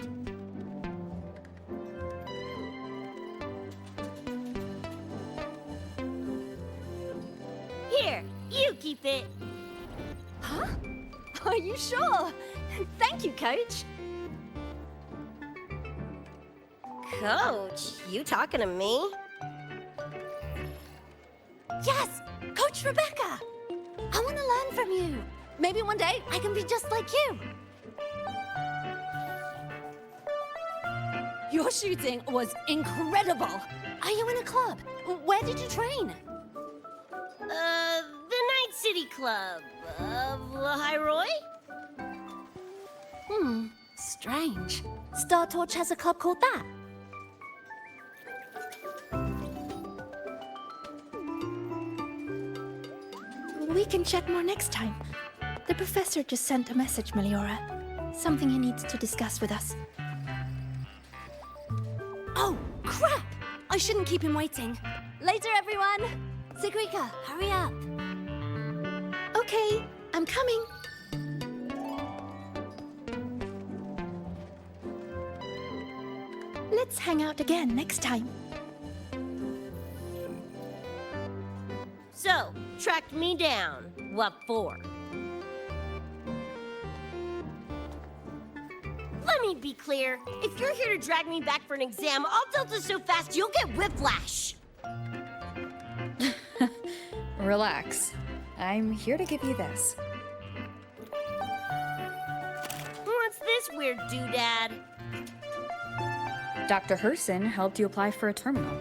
Here, you keep it. Huh? Are you sure? Thank you, Coach. Coach, you talking to me? Yes, Coach Rebecca. I want to learn from you. Maybe one day I can be just like you. Your shooting was incredible. Are you in a club? Where did you train? The Night City Club of Lahai-Roi? Strange. Star Torch has a club called that. We can chat more next time. The professor just sent a message, Meliora. Something he needs to discuss with us. Oh, crap! I shouldn't keep him waiting. Later, everyone. Sigrika, hurry up. Okay, I'm coming. Let's hang out again next time. So, tracked me down. What for? Let me be clear. If you're here to drag me back for an exam, I'll delta so fast you'll get whiplash. Relax. I'm here to give you this. What's this weird doodad? Dr. Herson helped you apply for a terminal.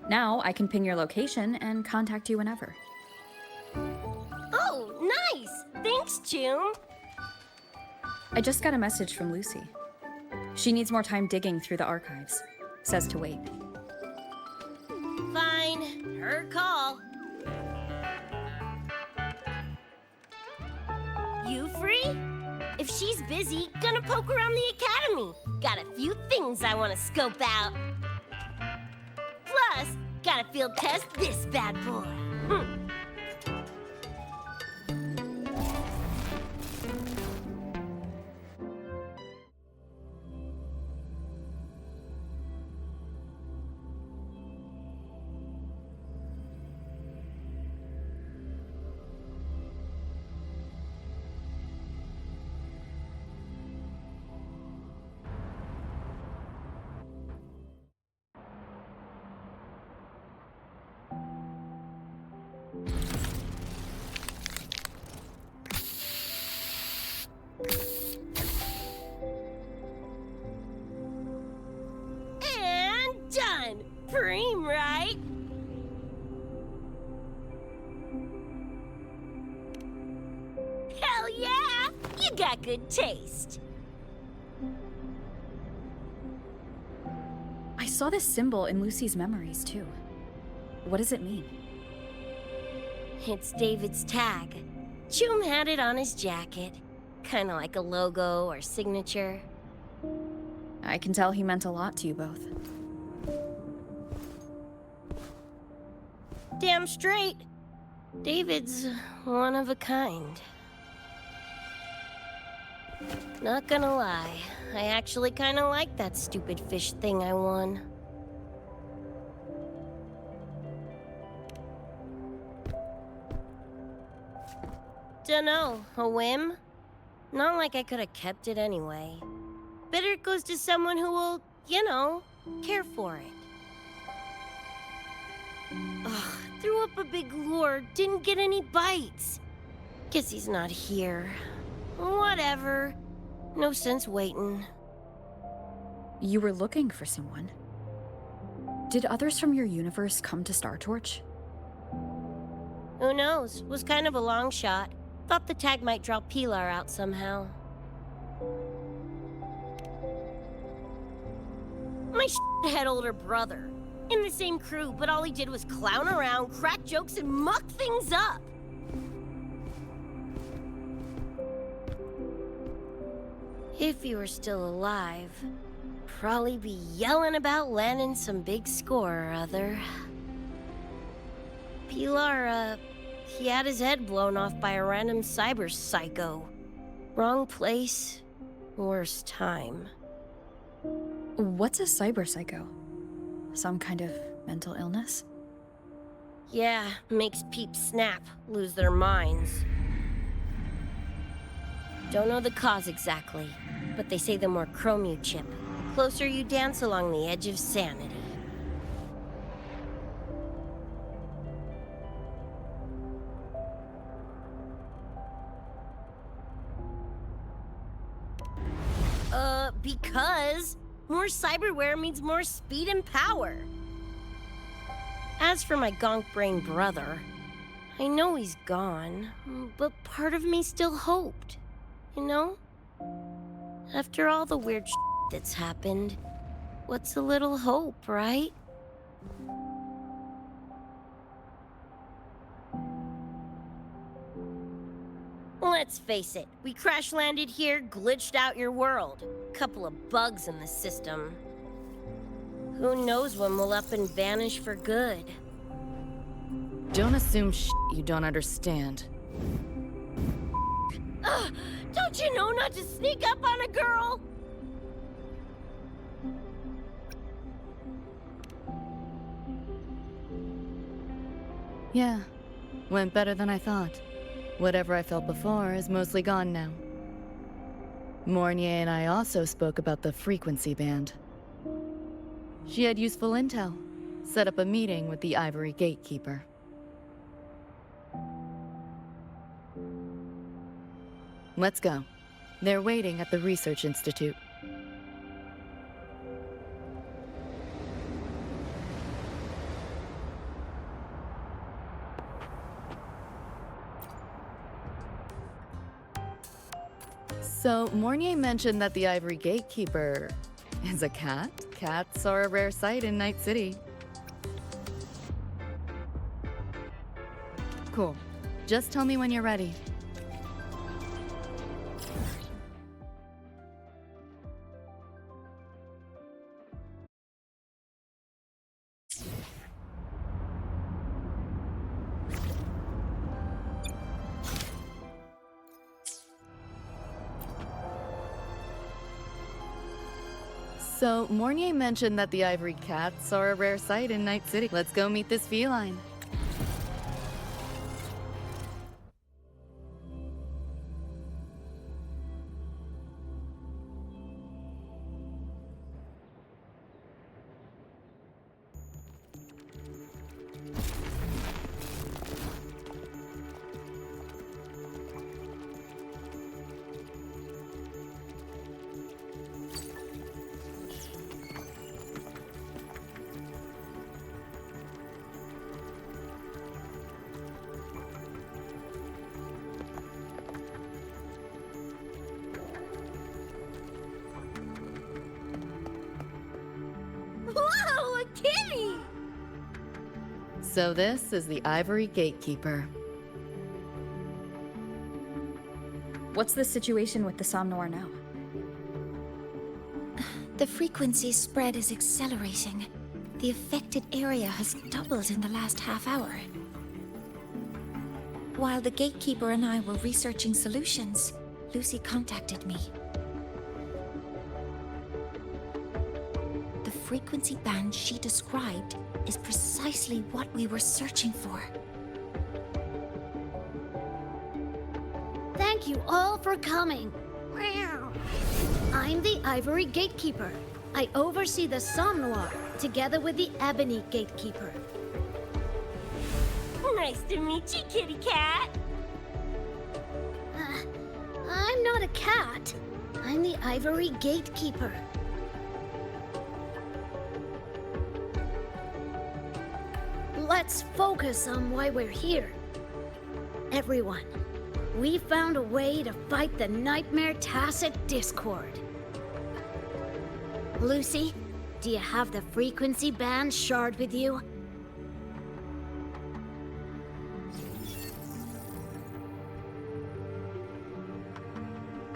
Now I can ping your location and contact you whenever. Oh, nice! Thanks, Chum. I just got a message from Lucy. She needs more time digging through the archives. Says to wait. Fine. Her call. You free? If she's busy, gonna poke around the academy. Got a few things I want to scope out. Plus, gotta field test this bad boy. supreme, right? Hell yeah! You got good taste. I saw this symbol in Lucy's memories, too. What does it mean? It's David's tag. Choom had it on his jacket. Kinda like a logo or signature. I can tell he meant a lot to you both. Damn straight. David's one of a kind. Not gonna lie, I actually kinda like that stupid fish thing I won. Dunno, a whim? Not like I could have kept it anyway. Better it goes to someone who will, you know, care for it. Ugh, threw up a big lure, didn't get any bites. Guess he's not here. Whatever. No sense waiting. You were looking for someone. Did others from your universe come to Star Torch? Who knows? Was kind of a long shot. Thought the tag might draw Pilar out somehow. My shithead older brother. In the same crew, but all he did was clown around, crack jokes, and muck things up. If he were still alive, probably be yelling about landing some big score or other. Pilar, he had his head blown off by a random cyber psycho. Wrong place, worst time. What's a cyber psycho? Some kind of mental illness? Yeah, makes peeps snap, lose their minds. Don't know the cause exactly, but they say the more chrome you chip, the closer you dance along the edge of sanity. Because more cyberware means more speed and power. As for my gonk brain brother, I know he's gone, but part of me still hoped, you know? After all the weird that's happened, what's a little hope, right? Let's face it, we crash-landed here, glitched out your world. Couple of bugs in the system. Who knows when we'll up and vanish for good? Don't assume you don't understand. Don't you know not to sneak up on a girl? Yeah, went better than I thought. Whatever I felt before is mostly gone now. Mornye and I also spoke about the frequency band. She had useful intel. Set up a meeting with the Ivory Gatekeeper. Let's go. They're waiting at the Research Institute. So, Mornye mentioned that the Ivory Gatekeeper is a cat. Cats are a rare sight in Night City. Cool. Just tell me when you're ready. So, Mornye mentioned that the ivory cats are a rare sight in Night City. Let's go meet this feline. Kitty! So this is the Ivory Gatekeeper. What's the situation with the Somnoire now? The frequency spread is accelerating. The affected area has doubled in the last half hour. While the Gatekeeper and I were researching solutions, Lucy contacted me. The frequency band she described is precisely what we were searching for. Thank you all for coming. I'm the Ivory Gatekeeper. I oversee the Somnoire, together with the Ebony Gatekeeper. Nice to meet you, kitty cat. I'm not a cat. I'm the Ivory Gatekeeper. Let's focus on why we're here. Everyone, we found a way to fight the Nightmare Tacit Discord. Lucy, do you have the frequency band shard with you?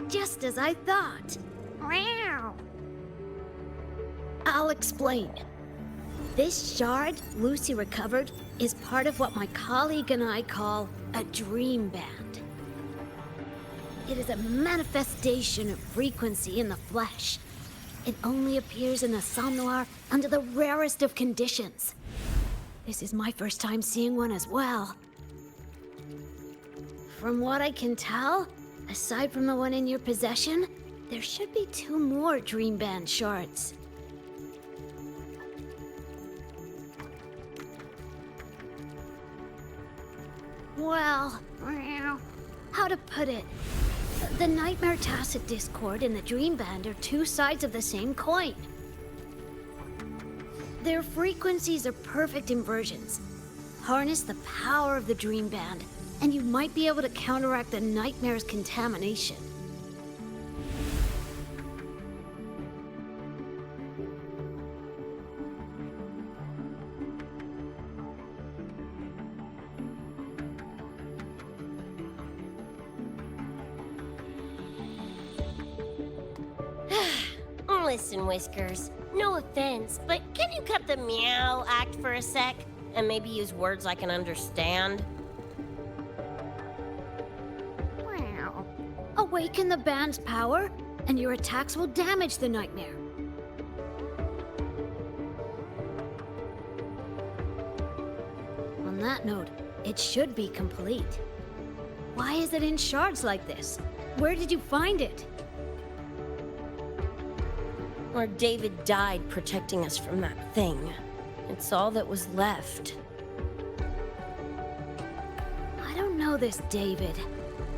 Just as I thought. I'll explain. This shard Lucy recovered is part of what my colleague and I call a dream band. It is a manifestation of frequency in the flesh. It only appears in the Somnoire under the rarest of conditions. This is my first time seeing one as well. From what I can tell, aside from the one in your possession, there should be 2 more Dream Band shards. Well, how to put it? The Nightmare Tacit Discord and the Dream Band are 2 sides of the same coin. Their frequencies are perfect inversions. Harness the power of the Dream Band, and you might be able to counteract the Nightmare's contamination. Listen, Whiskers, no offense, but can you cut the meow act for a sec? And maybe use words I can understand? Awaken the band's power, and your attacks will damage the Nightmare. On that note, it should be complete. Why is it in shards like this? Where did you find it? Or David died protecting us from that thing. It's all that was left. I don't know this David,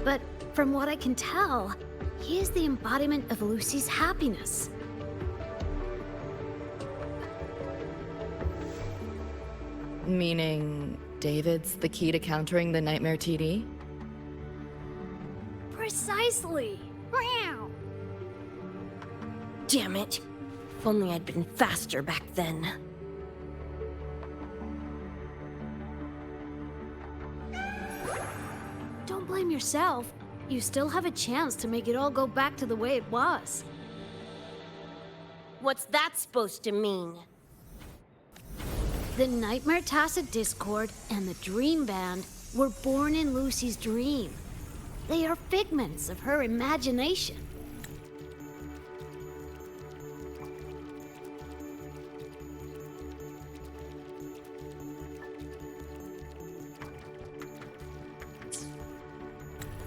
but from what I can tell, he is the embodiment of Lucy's happiness. Meaning, David's the key to countering the Nightmare TD? Precisely! Damn it. If only I'd been faster back then. Don't blame yourself. You still have a chance to make it all go back to the way it was. What's that supposed to mean? The Nightmare Tacit Discord and the Dream Band were born in Lucy's dream. They are figments of her imagination.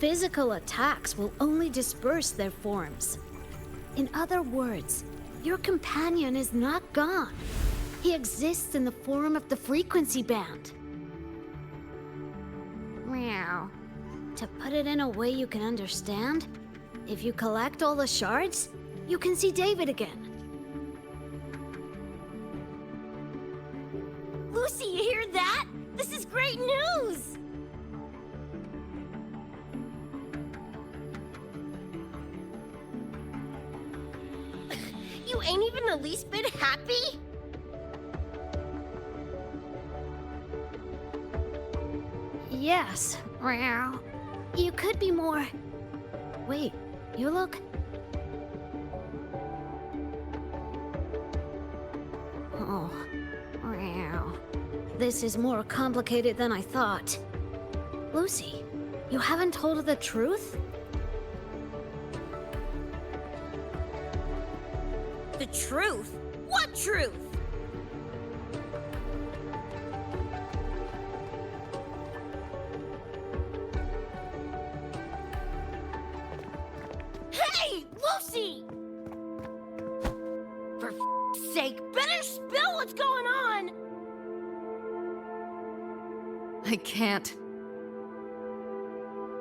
Physical attacks will only disperse their forms. In other words, your companion is not gone. He exists in the form of the frequency band. Meow. To put it in a way you can understand, if you collect all the shards, you can see David again. Lucy, you hear that? This is great news! You ain't even the least bit happy? yes. You could be more... Wait, you look... Oh. This is more complicated than I thought. Lucy, you haven't told her the truth? The truth? What truth? Hey, Lucy! For f***'s sake, better spill what's going on! I can't.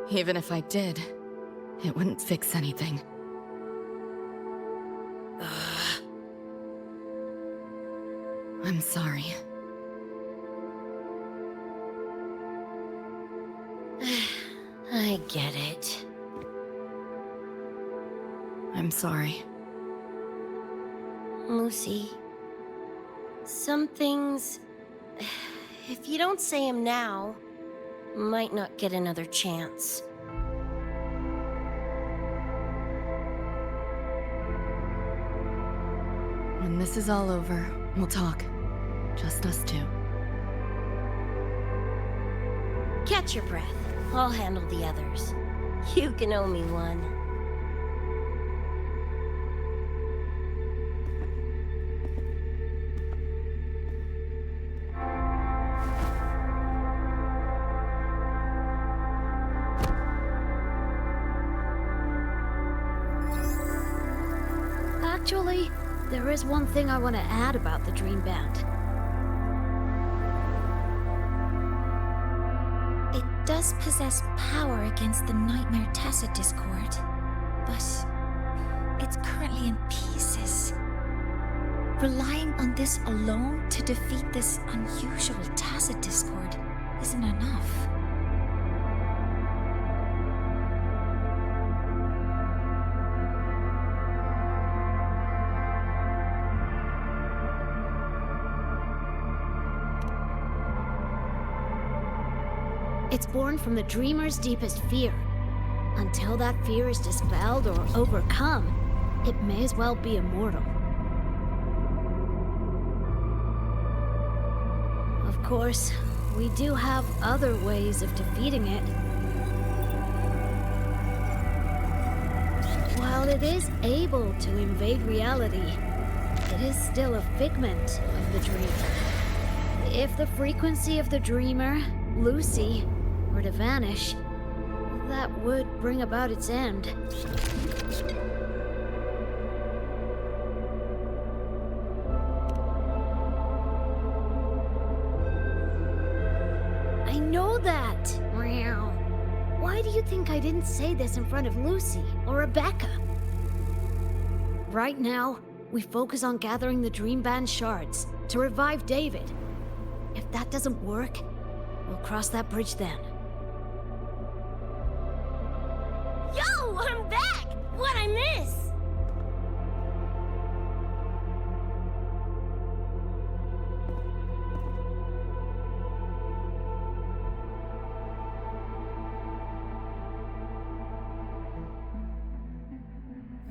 Even if I did, it wouldn't fix anything. I'm sorry. I get it. I'm sorry. Lucy, some things, if you don't say them now, might not get another chance. When this is all over, we'll talk. Just us two. Catch your breath. I'll handle the others. You can owe me one. Actually, there is one thing I want to add about the Dream Band. It does possess power against the Nightmare Tacit Discord, but it's currently in pieces. Relying on this alone to defeat this unusual Tacit Discord isn't enough. It's born from the dreamer's deepest fear. Until that fear is dispelled or overcome, it may as well be immortal. Of course, we do have other ways of defeating it. While it is able to invade reality, it is still a figment of the dreamer. If the frequency of the dreamer, Lucy, were to vanish, that would bring about its end. I know that! Why do you think I didn't say this in front of Lucy or Rebecca? Right now, we focus on gathering the Dream Band shards to revive David. If that doesn't work, we'll cross that bridge then. Yo, I'm back! What'd I miss?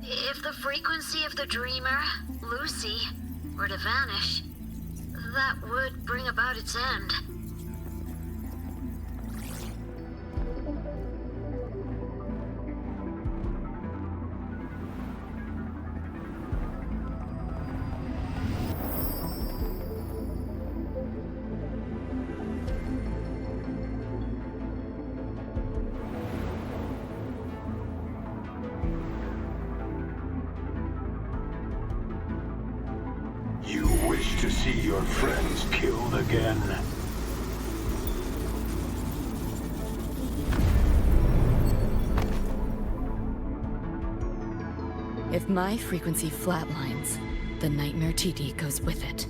If the frequency of the dreamer, Lucy, were to vanish, that would bring about its end. You wish to see your friends killed again? If my frequency flatlines, the Nightmare TD goes with it.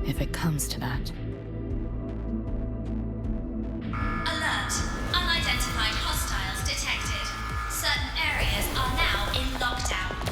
If it comes to that. Alert! Unidentified hostiles detected. Certain areas are now in lockdown.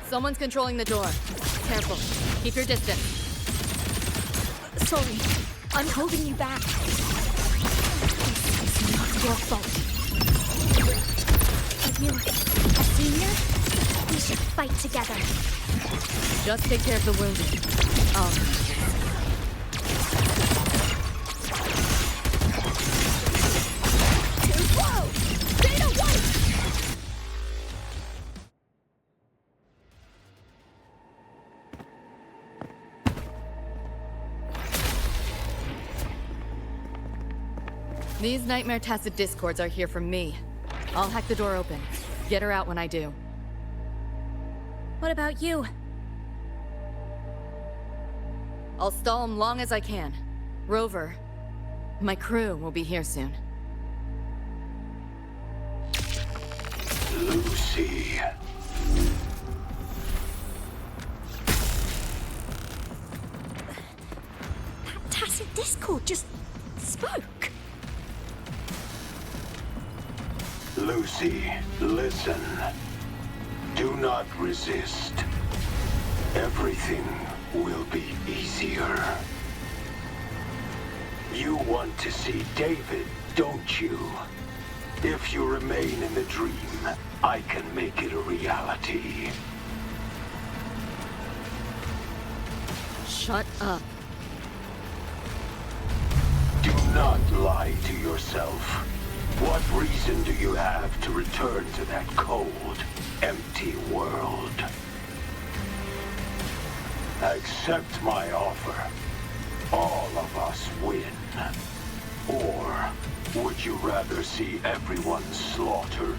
Someone's controlling the door. Careful. Keep your distance. Sorry, I'm holding you back. It's not your fault. But you're a senior? We should fight together. Just take care of the wounded. Whoa! Data White! These Nightmare Tacit Discords are here from me. I'll hack the door open. Get her out when I do. What about you? I'll stall them long as I can. Rover, my crew will be here soon. Lucy. That Tacit Discord just spoke. Lucy, listen. Do not resist. Everything will be easier. You want to see David, don't you? If you remain in the dream, I can make it a reality. Shut up. Do not lie to yourself. What reason do you have to return to that cold, empty world? Accept my offer. All of us win. Or would you rather see everyone slaughtered?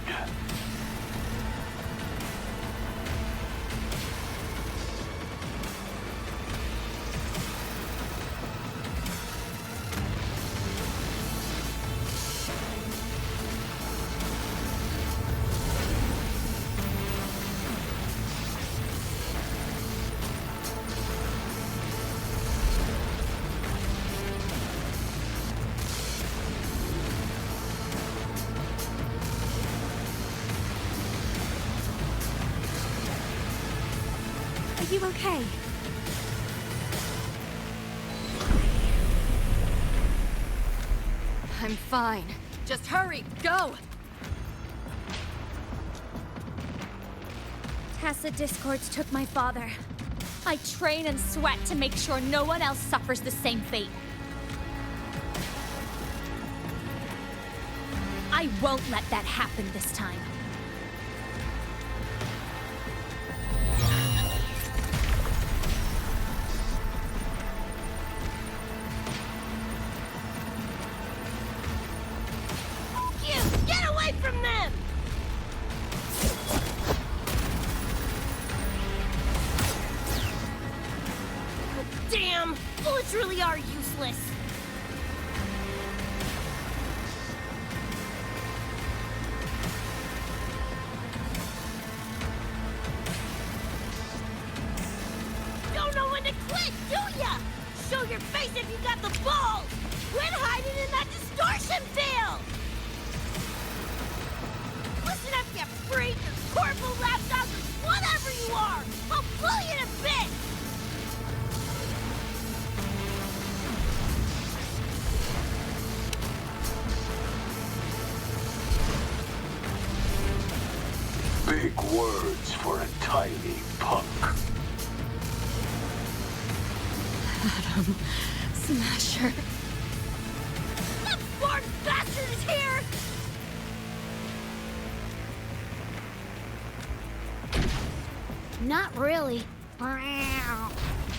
Are you okay? I'm fine. Just hurry, go! Tacit Discords took my father. I train and sweat to make sure no one else suffers the same fate. I won't let that happen this time. Get away from them! Damn! Bullets really are useless. Don't know when to quit, do ya? Show your face if you got the balls! Quit hiding in that distortion field! Listen up, you freak, or corporal lapdog, or whatever you are! I'll pull you to bits! Big words for a tiny punk. Adam Smasher. That born bastard is here! Not really.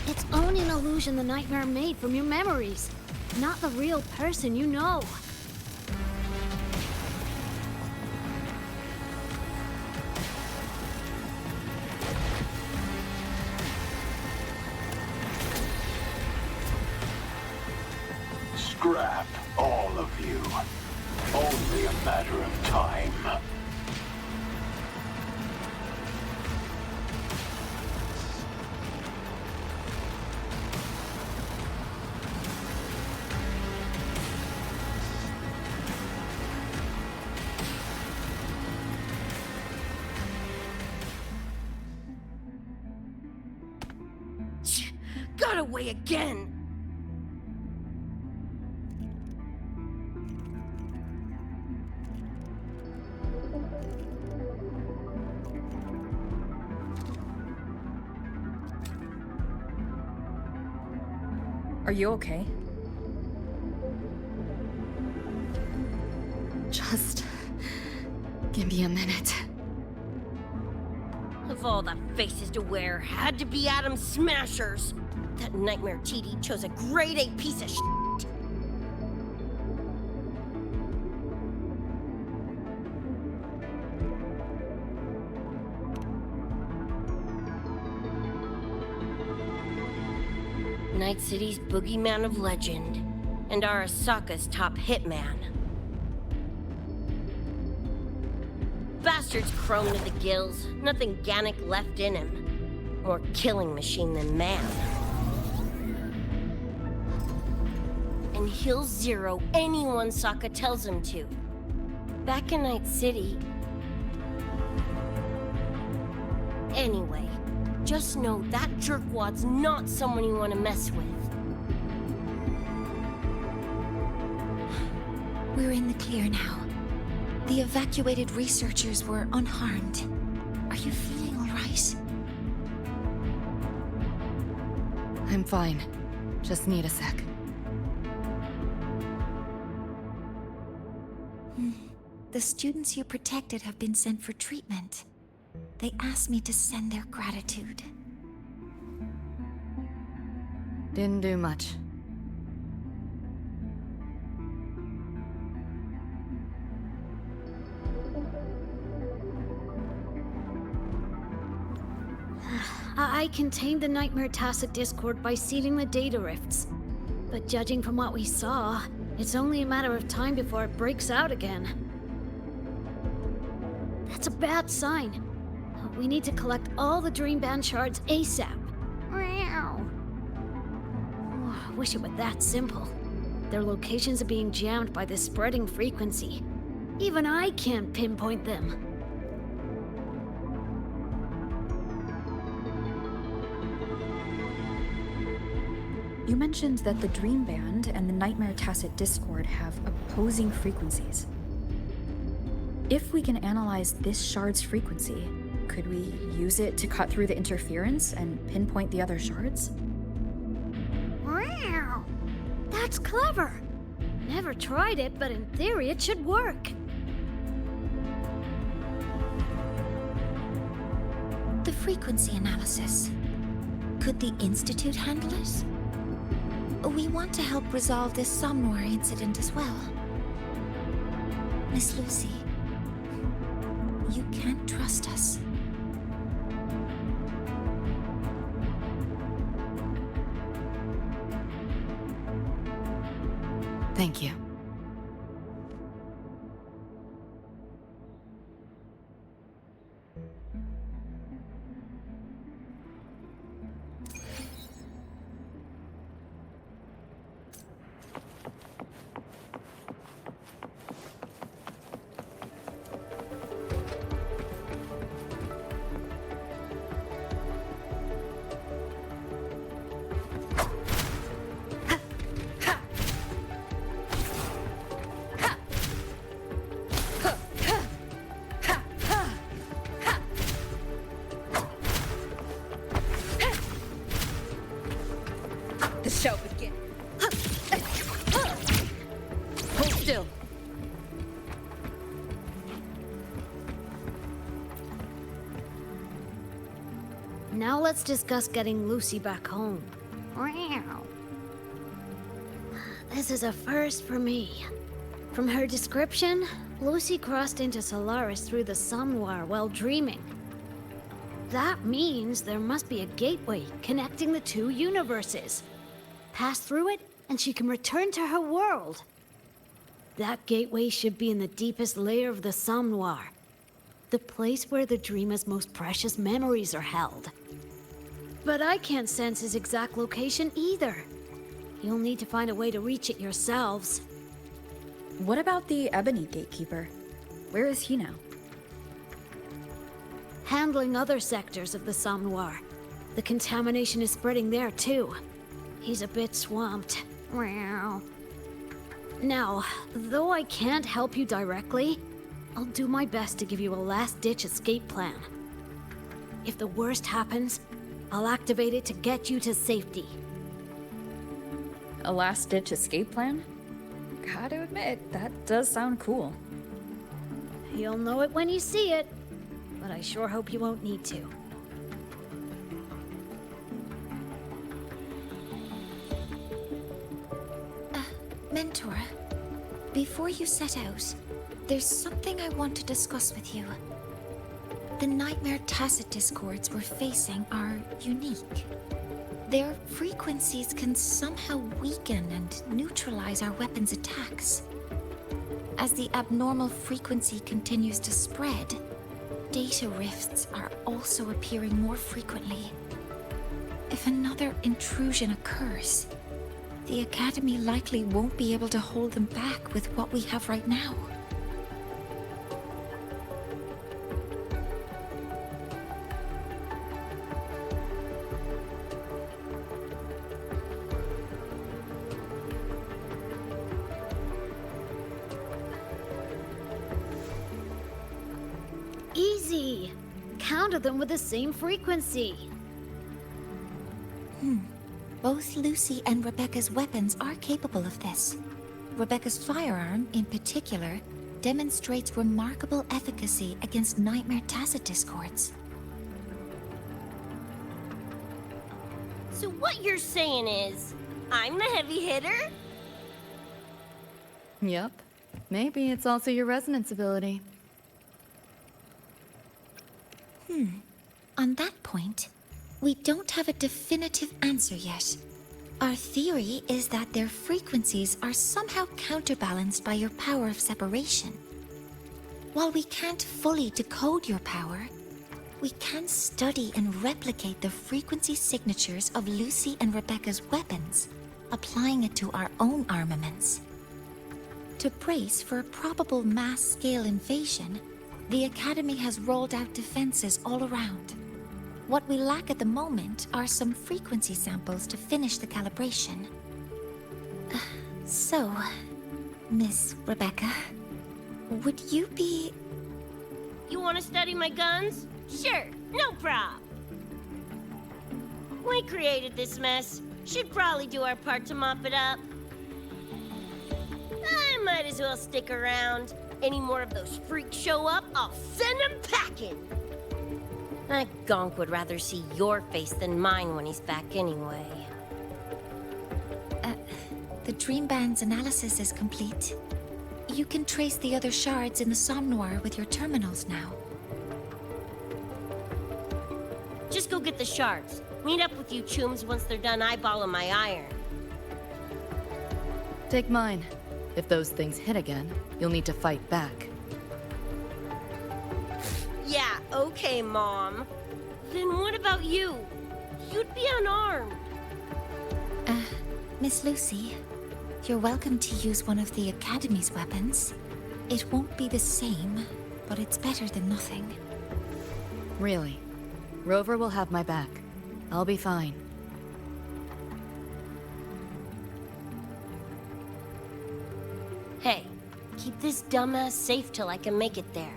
Its own an illusion the nightmare made from your memories. Not the real person you know. Scrap, all of you. Only a matter of time. got away again! Are you okay? Just give me a minute. Of all the faces to wear, had to be Atom Smashers. That nightmare TD chose a grade A piece of shit. Night City's boogeyman of legend, and Arasaka's top hitman. Bastard's chrome to the gills, nothing Gannic left in him. More killing machine than man. And he'll zero anyone Sokka tells him to. Back in Night City... Anyway, just know that jerkwad's not someone you want to mess with. We're in the clear now. The evacuated researchers were unharmed. Are you feeling all right? I'm fine. Just need a sec. The students you protected have been sent for treatment. They asked me to send their gratitude. Didn't do much. I contained the Nightmare Tacit Discord by sealing the data rifts. But judging from what we saw, it's only a matter of time before it breaks out again. That's a bad sign. We need to collect all the Dream Band shards ASAP. I wish it were that simple. Their locations are being jammed by this spreading frequency. Even I can't pinpoint them. You mentioned that the Dream Band and the Nightmare Tacit Discord have opposing frequencies. If we can analyze this shard's frequency, could we use it to cut through the interference and pinpoint the other shards? Wow! That's clever! Never tried it, but in theory it should work. The frequency analysis. Could the Institute handle it? We want to help resolve this Somnoire incident as well. Miss Lucy, you can trust us. Thank you. The show begins. Hold still. Now let's discuss getting Lucy back home. This is a first for me. From her description, Lucy crossed into Solaris through the Somnoire while dreaming. That means there must be a gateway connecting the two universes. Pass through it, and she can return to her world. That gateway should be in the deepest layer of the Somnoire, the place where the dreamer's most precious memories are held. But I can't sense his exact location either. You'll need to find a way to reach it yourselves. What about the Ebony Gatekeeper? Where is he now? Handling other sectors of the Somnoire. The contamination is spreading there too. He's a bit swamped. Now, though I can't help you directly, I'll do my best to give you a last-ditch escape plan. If the worst happens, I'll activate it to get you to safety. A last-ditch escape plan? Gotta admit, that does sound cool. You'll know it when you see it, but I sure hope you won't need to. Mentor, before you set out, there's something I want to discuss with you. The nightmare tacit discords we're facing are unique. Their frequencies can somehow weaken and neutralize our weapons' attacks. As the abnormal frequency continues to spread, data rifts are also appearing more frequently. If another intrusion occurs, the Academy likely won't be able to hold them back with what we have right now. Easy! Counter them with the same frequency. Both Lucy and Rebecca's weapons are capable of this. Rebecca's firearm, in particular, demonstrates remarkable efficacy against nightmare tacit discords. So what you're saying is, I'm the heavy hitter? Yup. Maybe it's also your resonance ability. On that point, we don't have a definitive answer yet. Our theory is that their frequencies are somehow counterbalanced by your power of separation. While we can't fully decode your power, we can study and replicate the frequency signatures of Lucy and Rebecca's weapons, applying it to our own armaments. To brace for a probable mass-scale invasion, the Academy has rolled out defenses all around. What we lack at the moment are some frequency samples to finish the calibration. So, Miss Rebecca, would you be... You want to study my guns? Sure, no prob. We created this mess. Should probably do our part to mop it up. I might as well stick around. Any more of those freaks show up, I'll send them packing. That gonk would rather see your face than mine when he's back anyway. The Dream Band's analysis is complete. You can trace the other shards in the Somnoire with your terminals now. Just go get the shards. Meet up with you chooms once they're done eyeballing my iron. Take mine. If those things hit again, you'll need to fight back. Yeah, okay, Mom. Then what about you? You'd be unarmed. Miss Lucy, you're welcome to use one of the Academy's weapons. It won't be the same, but it's better than nothing. Really? Rover will have my back. I'll be fine. Hey, keep this dumbass safe till I can make it there.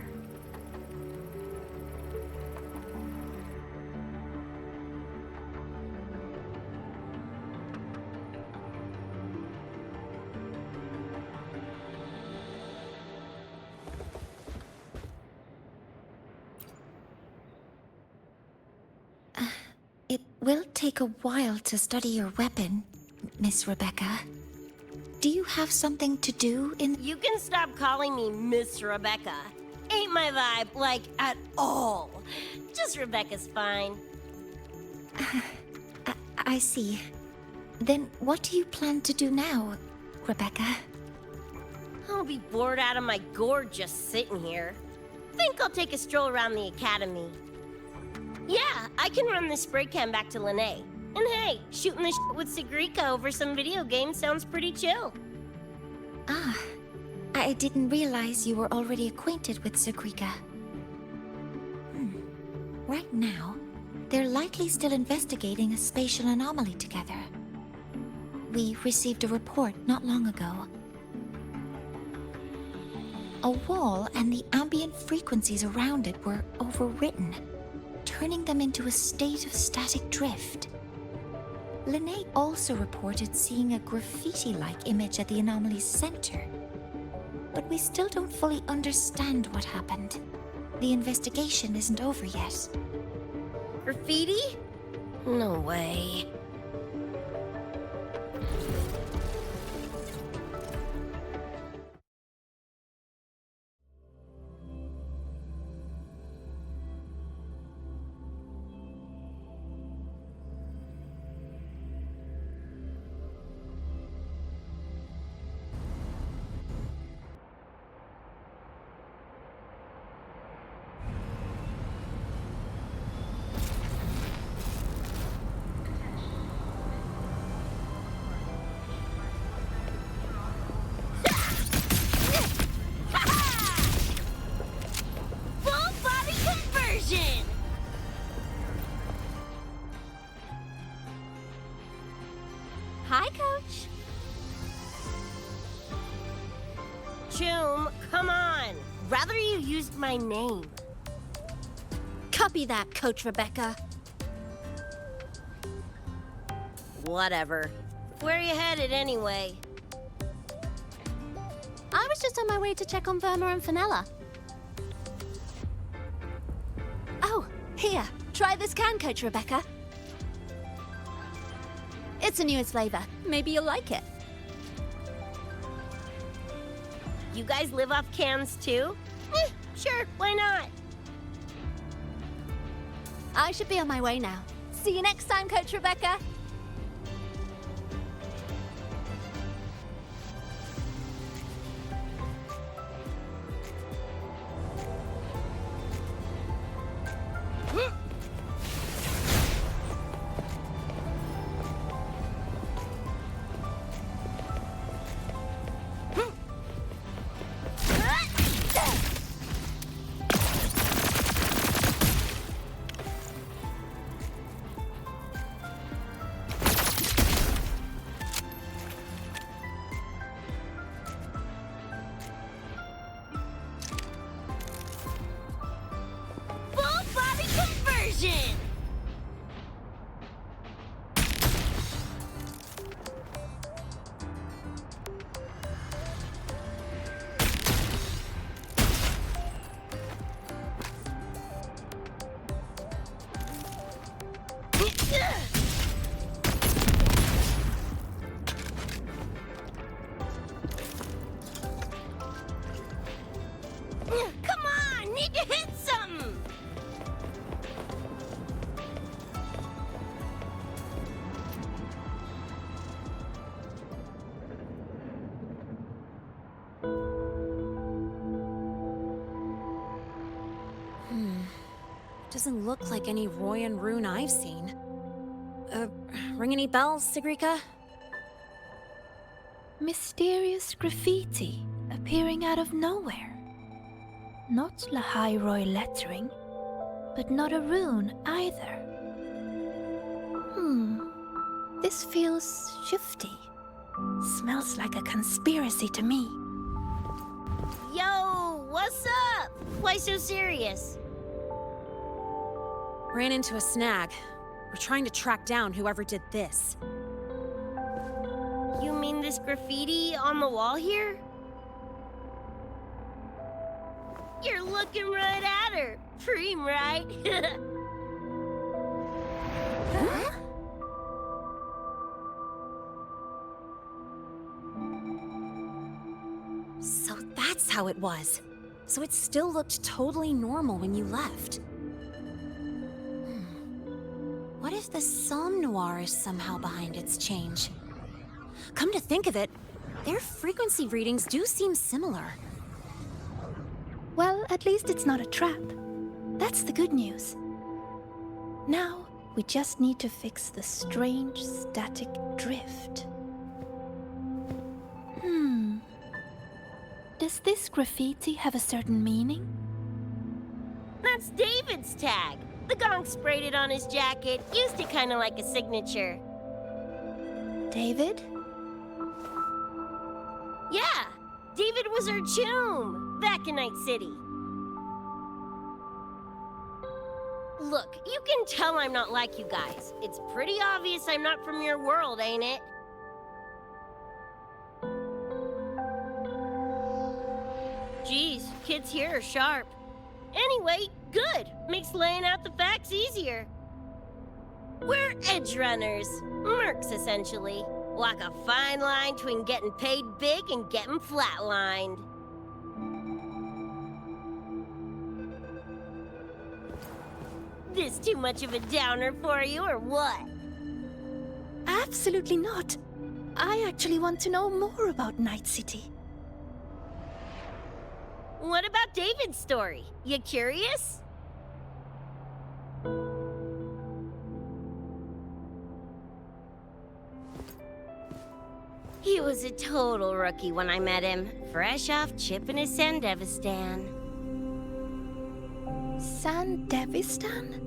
It will take a while to study your weapon, Miss Rebecca. Do you have something to do in... You can stop calling me Miss Rebecca. Ain't my vibe, like, at all. Just Rebecca's fine. I see. Then what do you plan to do now, Rebecca? I'll be bored out of my gourd just sitting here. Think I'll take a stroll around the Academy. Yeah, I can run this spray can back to Lahai. And hey, shooting the shit with Sigrika over some video games sounds pretty chill. Ah, I didn't realize you were already acquainted with Sigrika. Right now, they're likely still investigating a spatial anomaly together. We received a report not long ago. A wall and the ambient frequencies around it were overwritten, turning them into a state of static drift. Linnae also reported seeing a graffiti-like image at the anomaly's center. But we still don't fully understand what happened. The investigation isn't over yet. Graffiti? No way. Hi, Coach. Choom, come on. Rather you used my name. Copy that, Coach Rebecca. Whatever. Where are you headed anyway? I was just on my way to check on Verma and Fenella. Oh, here. Try this can, Coach Rebecca. It's the newest flavor. Maybe you'll like it. You guys live off cans too? Sure, why not? I should be on my way now. See you next time, Coach Rebecca. Come on, need to hit something. Doesn't look like any Roy and Rune I've seen. Ring any bells, Sigrika? Mysterious graffiti appearing out of nowhere. Not Lahai-Roi lettering, but not a rune either. This feels shifty. Smells like a conspiracy to me. Yo, what's up? Why so serious? Ran into a snag. We're trying to track down whoever did this. You mean this graffiti on the wall here? You're looking right at her. Preem, right? Huh? So that's how it was. So it still looked totally normal when you left. What if the Somnoire is somehow behind its change? Come to think of it, their frequency readings do seem similar. Well, at least it's not a trap. That's the good news. Now, we just need to fix the strange static drift. Does this graffiti have a certain meaning? That's David's tag. The gonk sprayed it on his jacket, used it kind of like a signature. David? was our Choom, back in Night City. Look, you can tell I'm not like you guys. It's pretty obvious I'm not from your world, ain't it? Geez, kids here are sharp. Anyway, good. Makes laying out the facts easier. We're Edgerunners. Mercs, essentially. Walk a fine line between getting paid big and getting flatlined. This too much of a downer for you, or what? Absolutely not. I actually want to know more about Night City. What about David's story? You curious? He was a total rookie when I met him, fresh off chipping his Sandevistan. Sandevistan?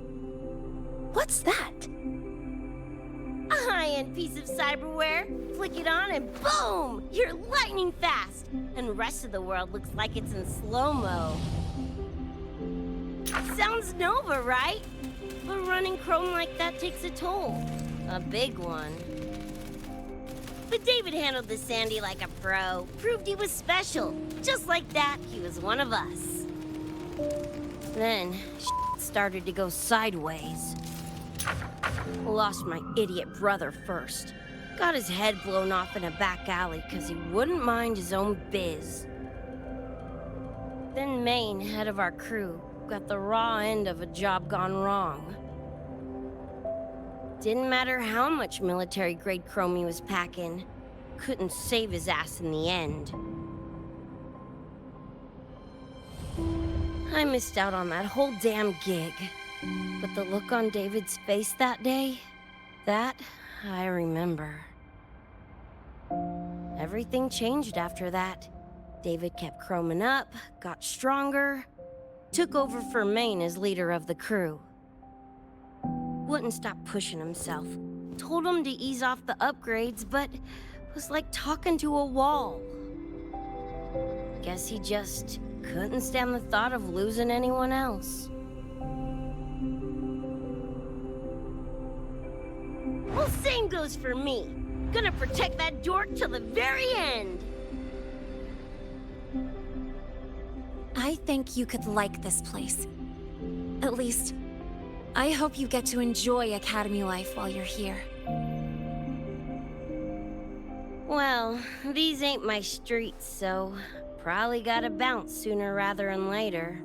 What's that? A high-end piece of cyberware. Flick it on and boom! You're lightning fast! And the rest of the world looks like it's in slow-mo. Sounds Nova, right? But running Chrome like that takes a toll. A big one. But David handled the Sandy like a pro. Proved he was special. Just like that, he was one of us. Then, shit started to go sideways. Lost my idiot brother first. Got his head blown off in a back alley because he wouldn't mind his own biz. Then Maine, head of our crew, got the raw end of a job gone wrong. Didn't matter how much military-grade chrome he was packing. Couldn't save his ass in the end. I missed out on that whole damn gig. But the look on David's face that day, that I remember. Everything changed after that. David kept chroming up, got stronger, took over for Maine as leader of the crew. Wouldn't stop pushing himself. Told him to ease off the upgrades, but was like talking to a wall. Guess he just couldn't stand the thought of losing anyone else. Well, same goes for me. Gonna protect that dork till the very end. I think you could like this place. At least, I hope you get to enjoy Academy life while you're here. Well, these ain't my streets, so probably gotta bounce sooner rather than later.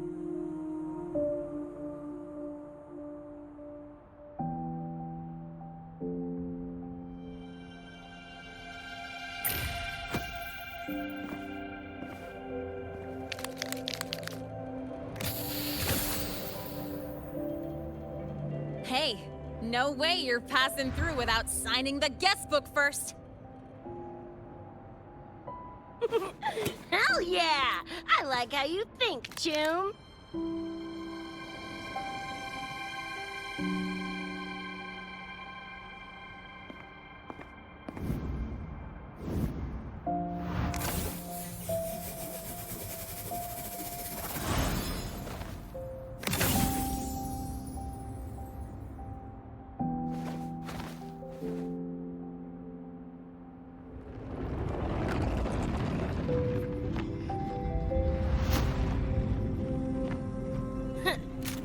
Hey, no way you're passing through without signing the guest book first. Hell yeah! I like how you think, Choom.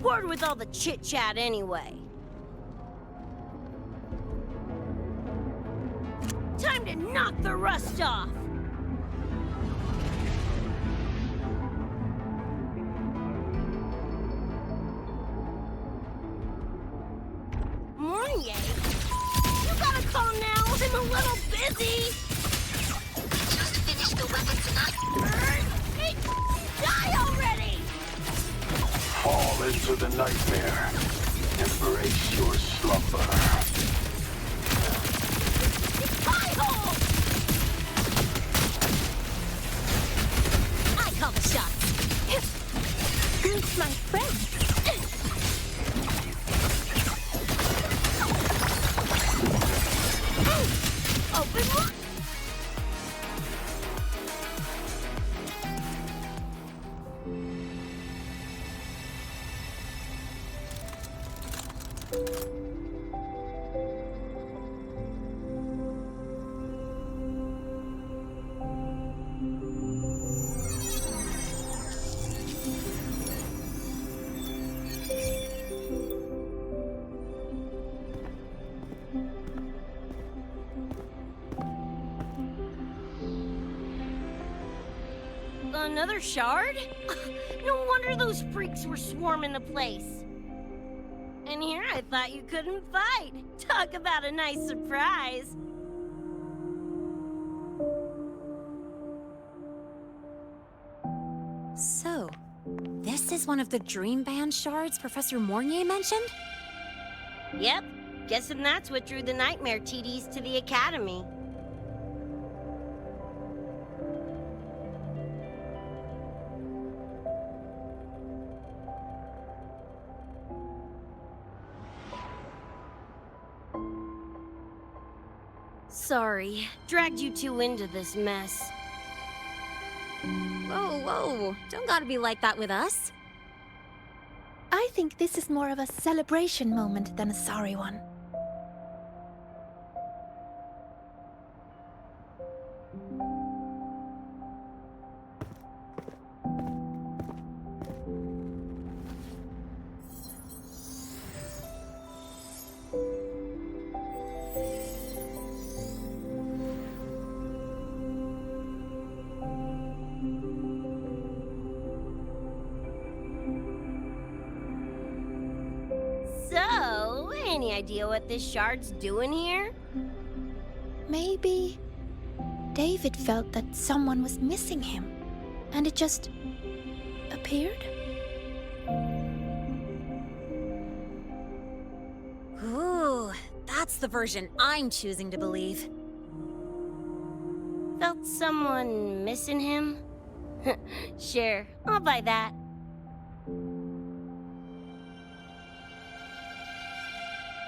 Bored with all the chit-chat anyway. Time to knock the rust off! Mornye? You gotta calm now, I'm a little busy! Just finished the weapons and Hey, die already! Fall into the nightmare. Embrace your slumber. Hi-ho! I call the shots. Meet my friend. Open one! Another shard? No wonder those freaks were swarming the place. And here I thought you couldn't fight. Talk about a nice surprise. So, this is one of the Dream Band shards Professor Mornye mentioned? Yep. Guessing that's what drew the Nightmare TDs to the Academy. Sorry, dragged you two into this mess. Whoa, whoa, don't gotta be like that with us. I think this is more of a celebration moment than a sorry one. So, any idea what this shard's doing here? Maybe David felt that someone was missing him, and it just appeared? Ooh, that's the version I'm choosing to believe. Felt someone missing him? Sure, I'll buy that.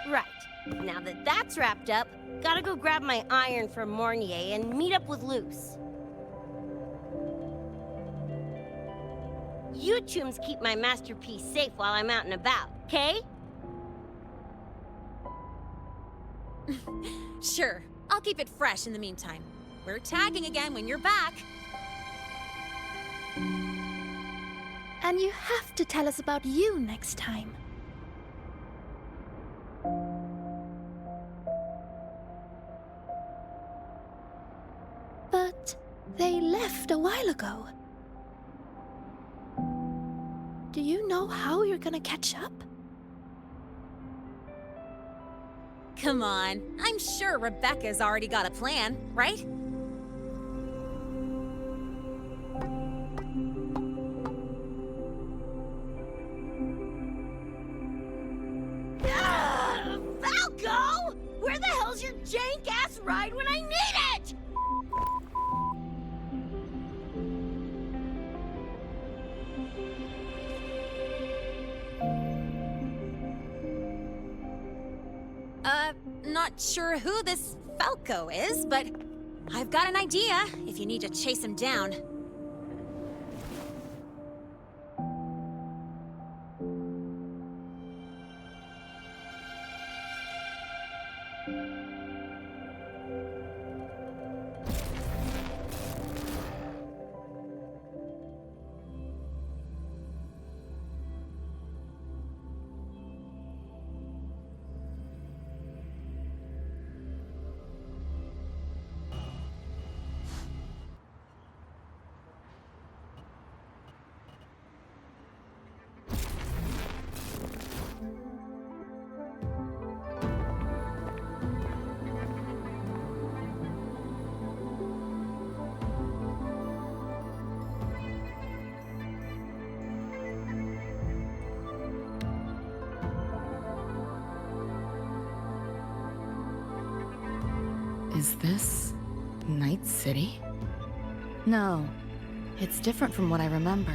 Right, now that that's wrapped up, gotta go grab my iron from Mornye and meet up with Luce. You chums keep my masterpiece safe while I'm out and about, okay? Sure, I'll keep it fresh in the meantime. We're tagging again when you're back. And you have to tell us about you next time. But they left a while ago. Do you know how you're gonna catch up? Come on, I'm sure Rebecca's already got a plan, right? Falco! Where the hell's your jank-ass ride when I need it? Not sure who this Falco is, but I've got an idea if you need to chase him down. Is this Night City? No, it's different from what I remember.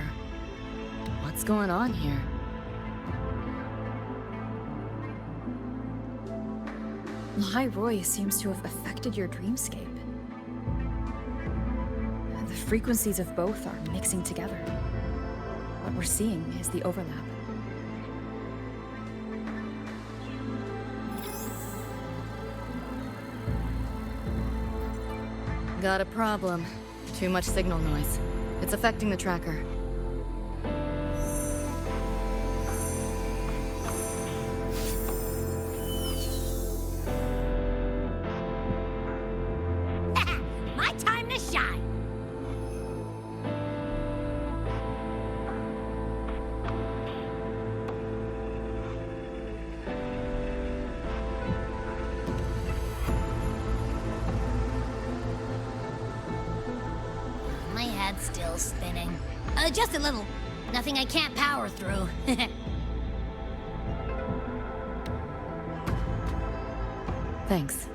What's going on here? Lahai-Roi seems to have affected your dreamscape. The frequencies of both are mixing together. What we're seeing is the overlap. Got a problem. Too much signal noise. It's affecting the tracker. My time to shine! My head's still spinning. Just a little. Nothing I can't power through. Thanks.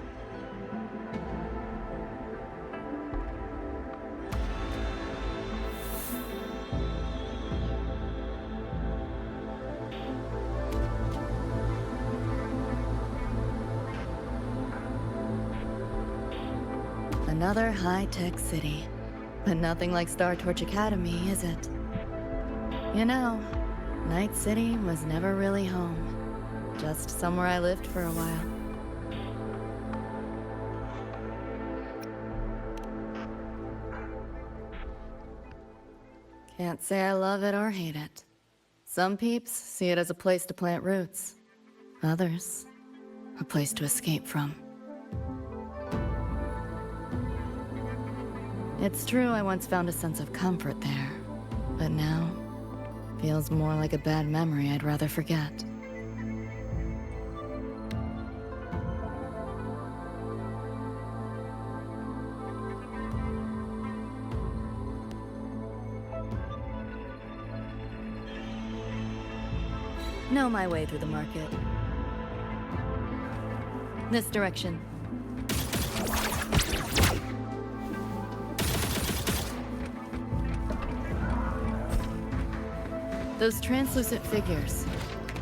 Another high-tech city. But nothing like Star Torch Academy, is it? You know, Night City was never really home. Just somewhere I lived for a while. Can't say I love it or hate it. Some peeps see it as a place to plant roots. Others, a place to escape from. It's true I once found a sense of comfort there, but now, feels more like a bad memory I'd rather forget. Know my way through the market. This direction. Those translucent figures.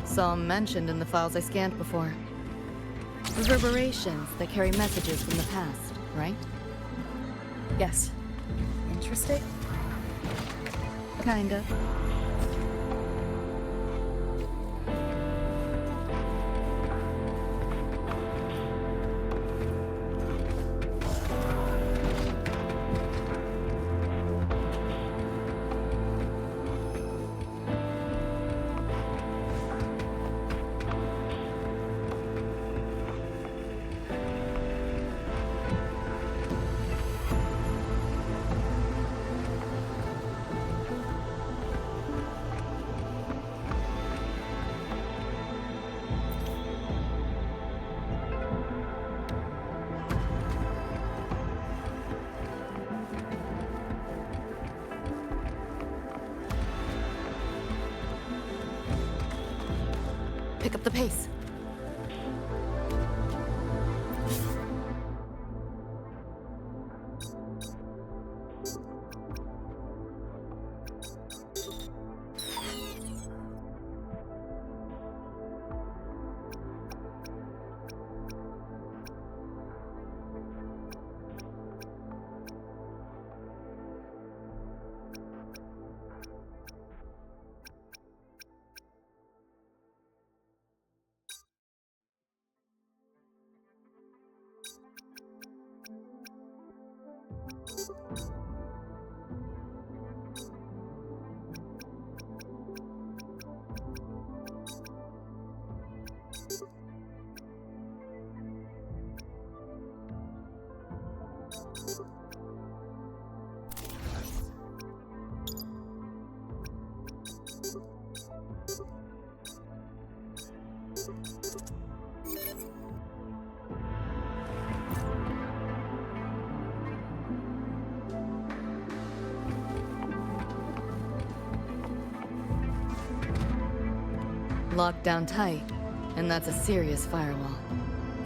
Saw them mentioned in the files I scanned before. Reverberations that carry messages from the past, right? Yes. Interesting? Kinda. Pick up the pace. Locked down tight, and that's a serious firewall.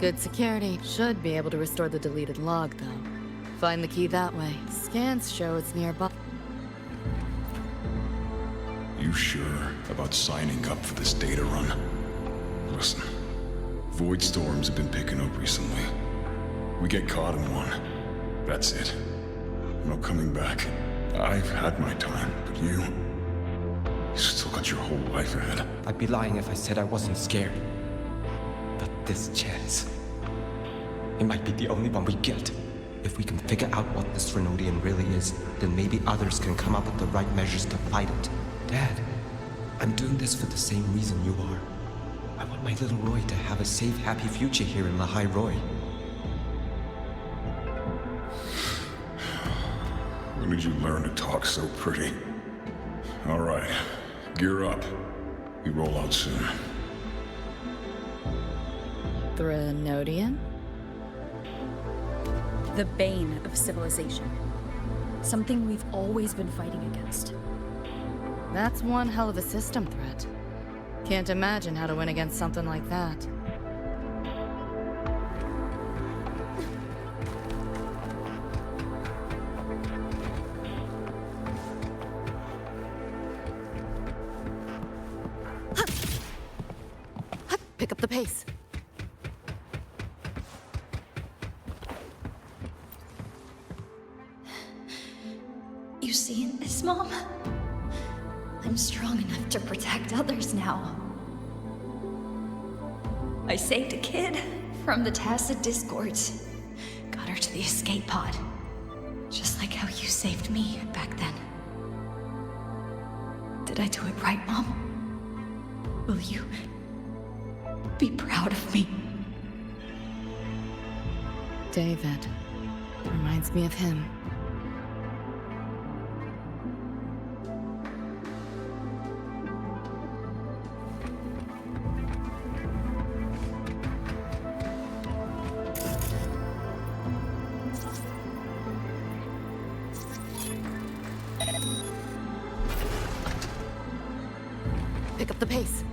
Good security should be able to restore the deleted log, though. Find the key that way. Scans show it's nearby. You sure about signing up for this data run? Listen, void storms have been picking up recently. We get caught in one. That's it. No coming back. I've had my time, but you still got your whole life ahead. I'd be lying if I said I wasn't scared. But this chance, it might be the only one we get. If we can figure out what this Renodian really is, then maybe others can come up with the right measures to fight it. Dad, I'm doing this for the same reason you are. I want my little Roy to have a safe, happy future here in Lahai-Roi. When did you learn to talk so pretty? All right, gear up. We roll out soon. Renodian? The bane of civilization. Something we've always been fighting against. That's one hell of a system threat. Can't imagine how to win against something like that. Pick up the pace. You seeing this, Mom? I'm strong enough to protect others now. I saved a kid from the Tacit Discords. Got her to the escape pod. Just like how you saved me back then. Did I do it right, Mom? Will you be proud of me? David. Reminds me of him. Pick up the pace.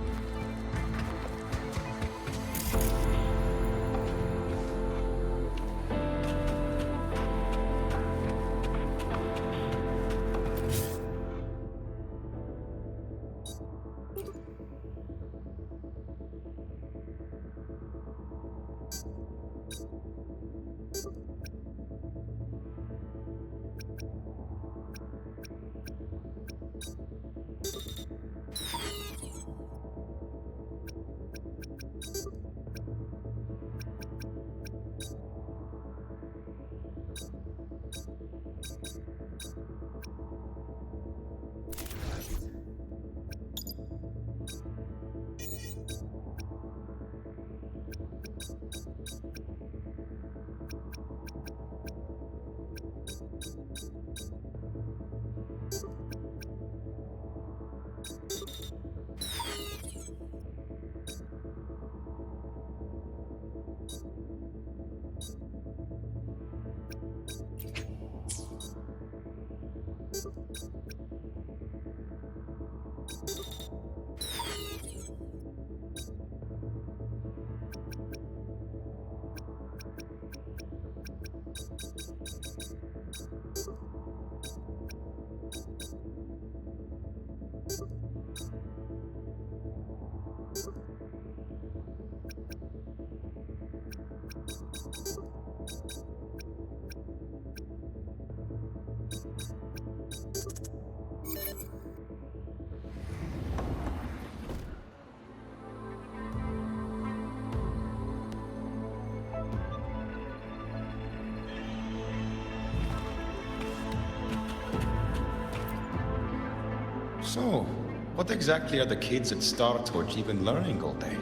So, what exactly are the kids at Star Torch even learning all day?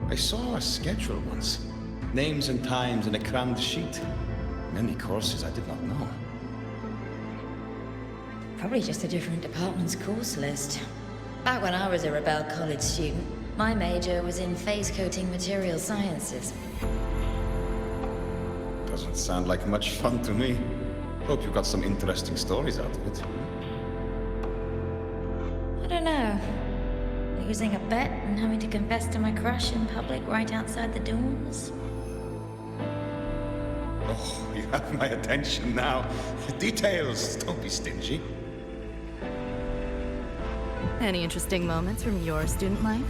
I saw a schedule once. Names and times in a crammed sheet. Many courses I did not know. Probably just a different department's course list. Back when I was a Rebel College student, my major was in phase coating material sciences. Doesn't sound like much fun to me. Hope you got some interesting stories out of it. I don't know. Losing a bet and having to confess to my crush in public right outside the dorms. Oh, you have my attention now. Details, don't be stingy. Any interesting moments from your student life?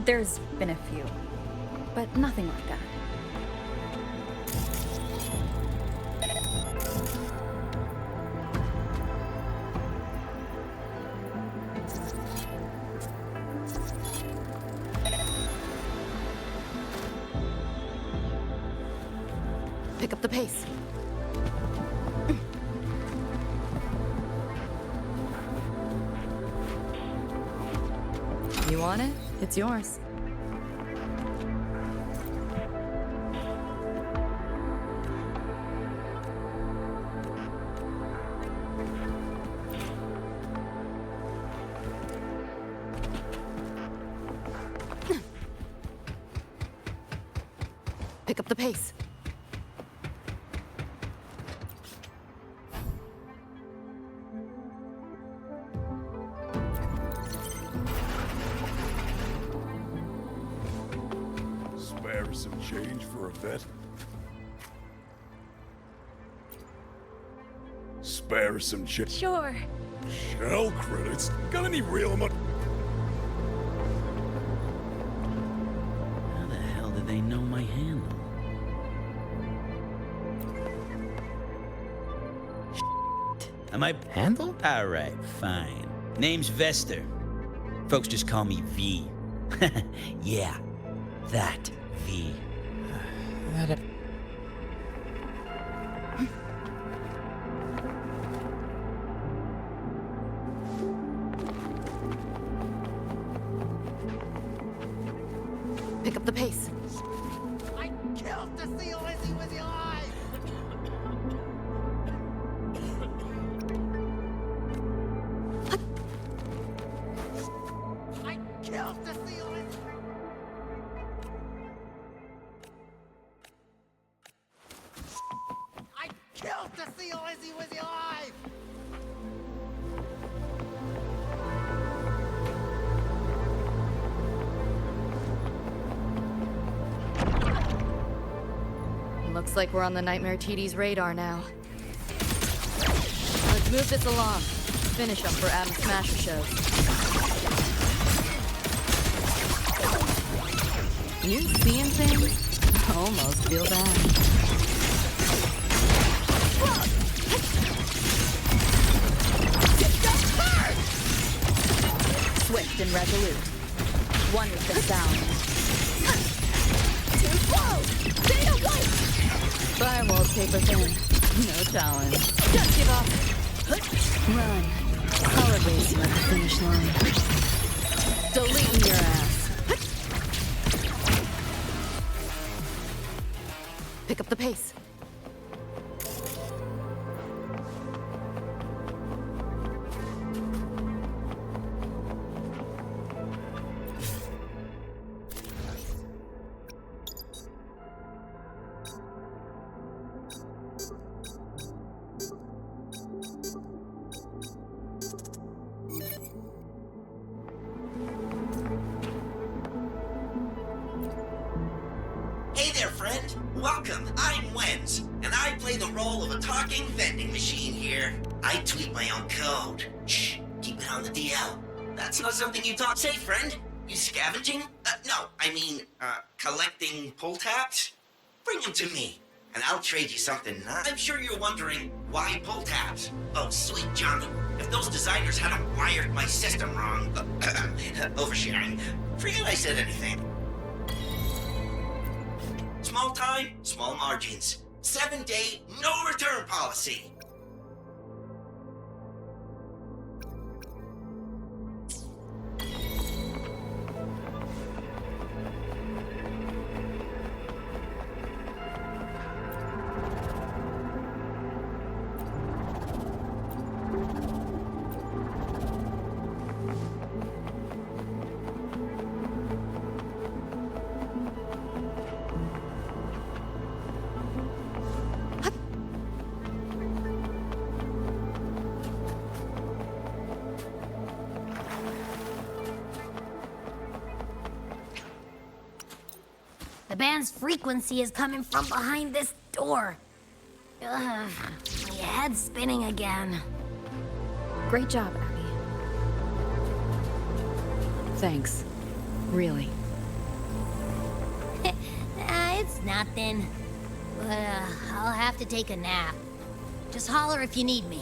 There's been a few, but nothing like that. Pick up the pace. You want it? It's yours. Pick up the pace. Spare some change for a vet? Spare some change. Sure. Shell credits? Got any real money? How the hell did they know my handle? Am I handle? Alright, fine. Name's Vester. Folks just call me V. Yeah, that V. Pick up the pace. I killed the seal Lizzie with your eye! I killed the seal Lizzie! I killed the seal Lizzie with your eye! Looks like we're on the Nightmare TD's radar now. Let's move this along. Finish up for Adam Smasher shows. You seeing things? Almost feel bad. Swift and resolute. One with the sound. Too slow! Data white! Firewall's paper thin. No challenge. Don't give up. Run. Solid racing at the finish line. Deleting your ass. Pick up the pace. Hey there, friend. Welcome. I'm Wenz, and I play the role of a talking vending machine here. I tweet my own code. Shh, keep it on the DL. That's not something you talk. Say, friend, you scavenging? No, I mean, collecting pull tabs? Bring them to me, and I'll trade you something. I'm sure you're wondering, why pull tabs? Oh, sweet Johnny. If those designers hadn't wired my system wrong, oversharing, forget I said anything. Small time, small margins. 7-day, no return policy. The band's frequency is coming from behind this door. Ugh, my head's spinning again. Great job, Abby. Thanks. Really. It's nothing. But I'll have to take a nap. Just holler if you need me.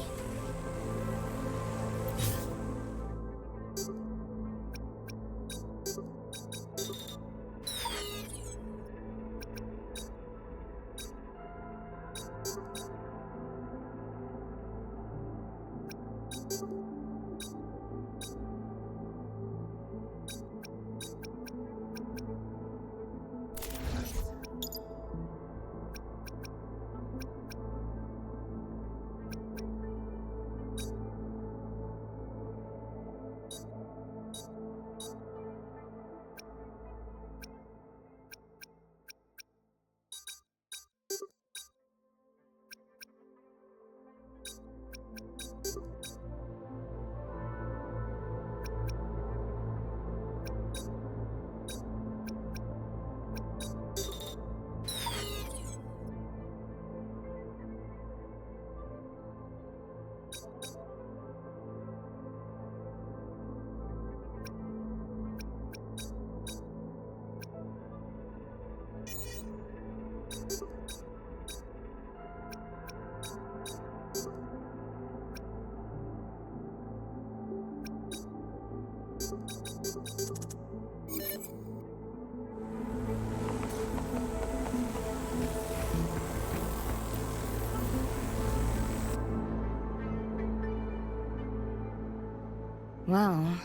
Well,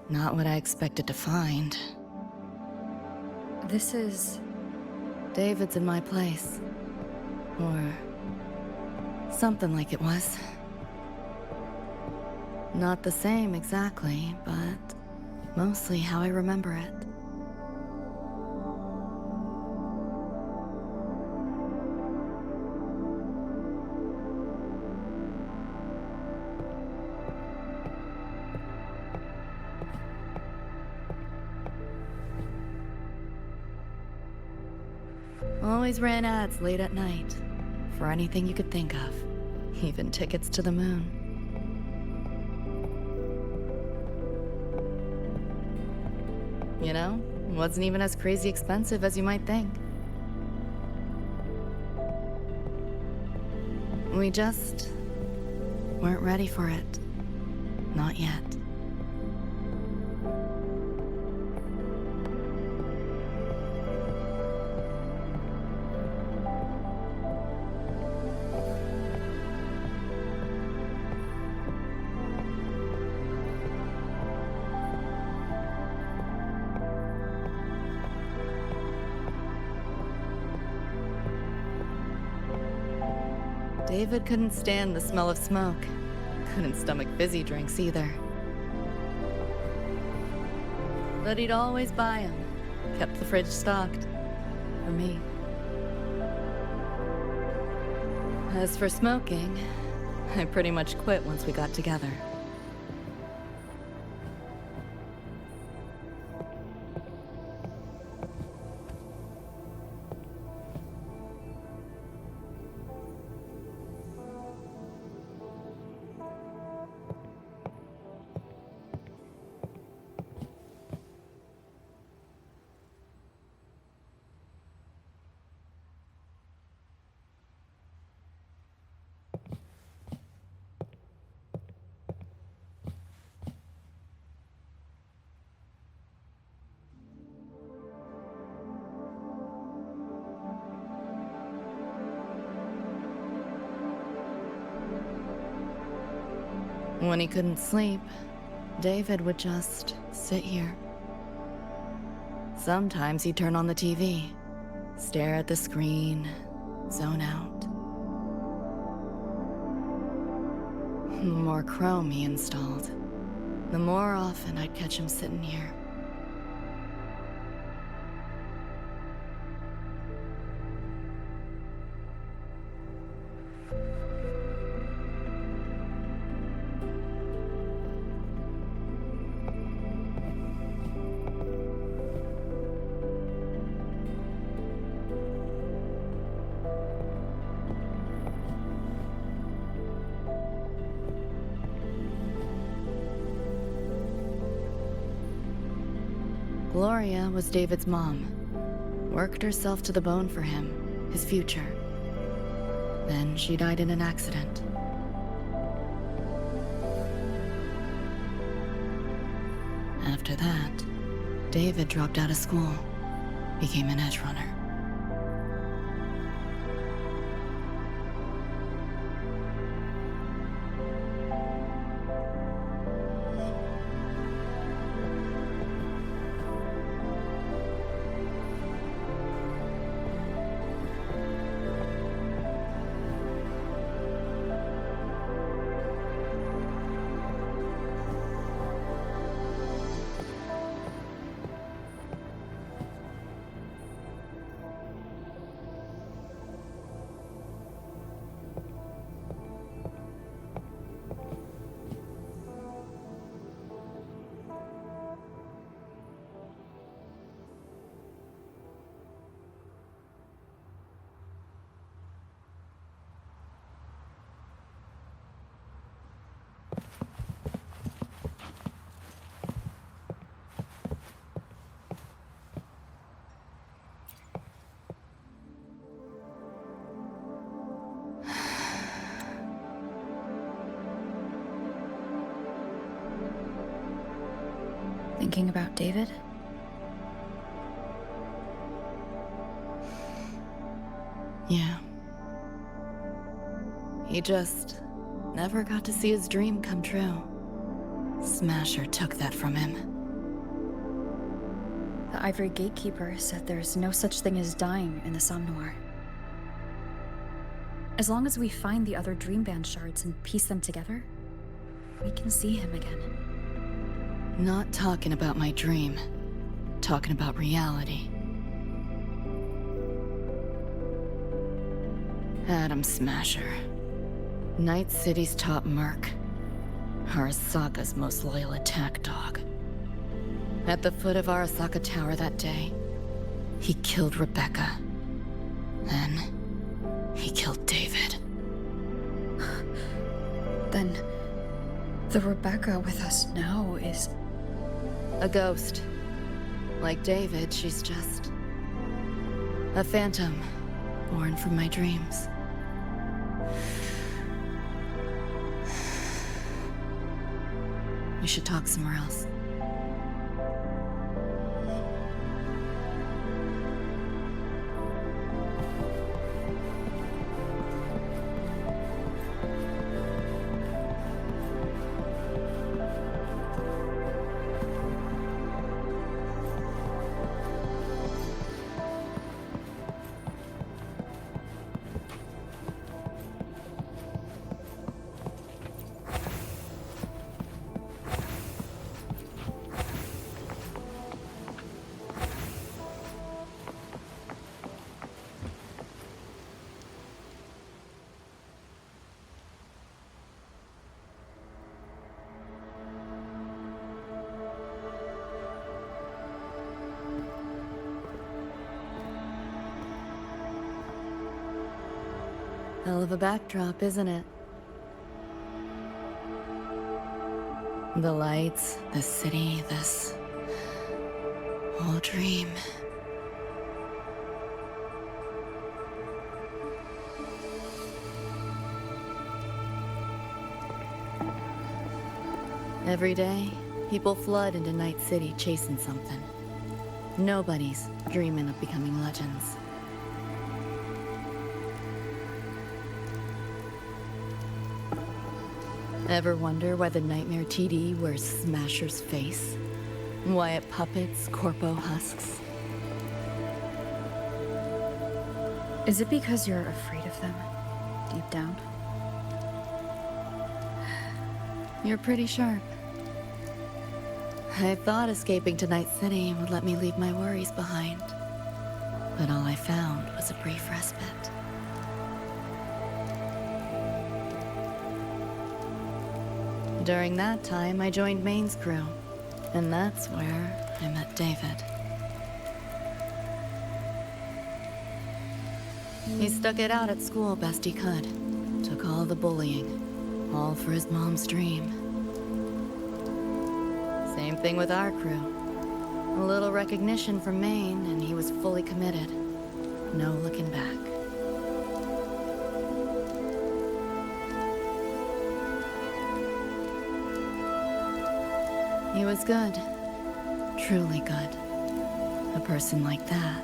not what I expected to find. This is... David's in my place. Or... something like it was. Not the same exactly, but mostly how I remember it. Always ran ads late at night, for anything you could think of, even tickets to the moon. You know, it wasn't even as crazy expensive as you might think. We just weren't ready for it. Not yet. David couldn't stand the smell of smoke. Couldn't stomach fizzy drinks either. But he'd always buy them. Kept the fridge stocked. For me. As for smoking, I pretty much quit once we got together. When he couldn't sleep, David would just sit here. Sometimes he'd turn on the TV, stare at the screen, zone out. The more Chrome he installed, the more often I'd catch him sitting here. Gloria was David's mom. Worked herself to the bone for him, his future. Then she died in an accident. After that, David dropped out of school, became an Edgerunner. Thinking about David? Yeah. He just never got to see his dream come true. Smasher took that from him. The Ivory Gatekeeper said there's no such thing as dying in the Somnoire. As long as we find the other Dreamband shards and piece them together, we can see him again. Not talking about my dream. Talking about reality. Adam Smasher. Night City's top merc. Arasaka's most loyal attack dog. At the foot of Arasaka Tower that day, he killed Rebecca. Then, he killed David. Then, the Rebecca with us now is... a ghost. Like David, she's just... a phantom, born from my dreams. We should talk somewhere else. Hell of a backdrop, isn't it? The lights, the city, this whole dream. Every day, people flood into Night City chasing something. Nobody's dreaming of becoming legends. Ever wonder why the Nightmare TD wears Smasher's face? Why it puppets Corpo husks? Is it because you're afraid of them, deep down? You're pretty sharp. I thought escaping to Night City would let me leave my worries behind. But all I found was a brief respite. During that time, I joined Maine's crew, and that's where I met David. He stuck it out at school best he could. Took all the bullying, all for his mom's dream. Same thing with our crew. A little recognition from Maine, and he was fully committed. No looking back. He was good. Truly good. A person like that.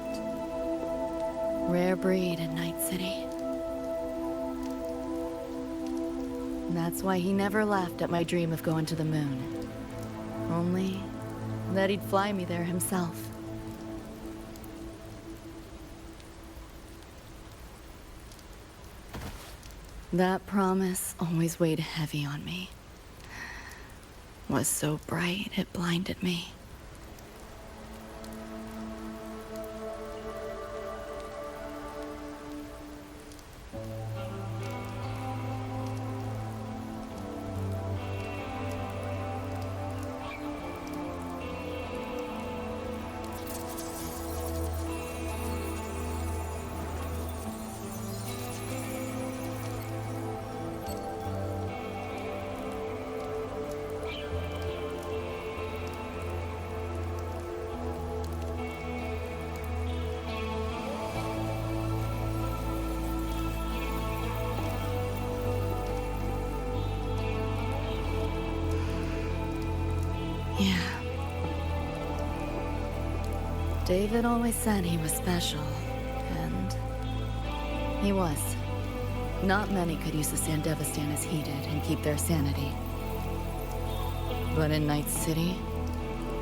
Rare breed in Night City. That's why he never laughed at my dream of going to the moon. Only that he'd fly me there himself. That promise always weighed heavy on me. Was so bright it blinded me. Yeah. David always said he was special, and he was. Not many could use the Sandevistan as he did and keep their sanity. But in Night City,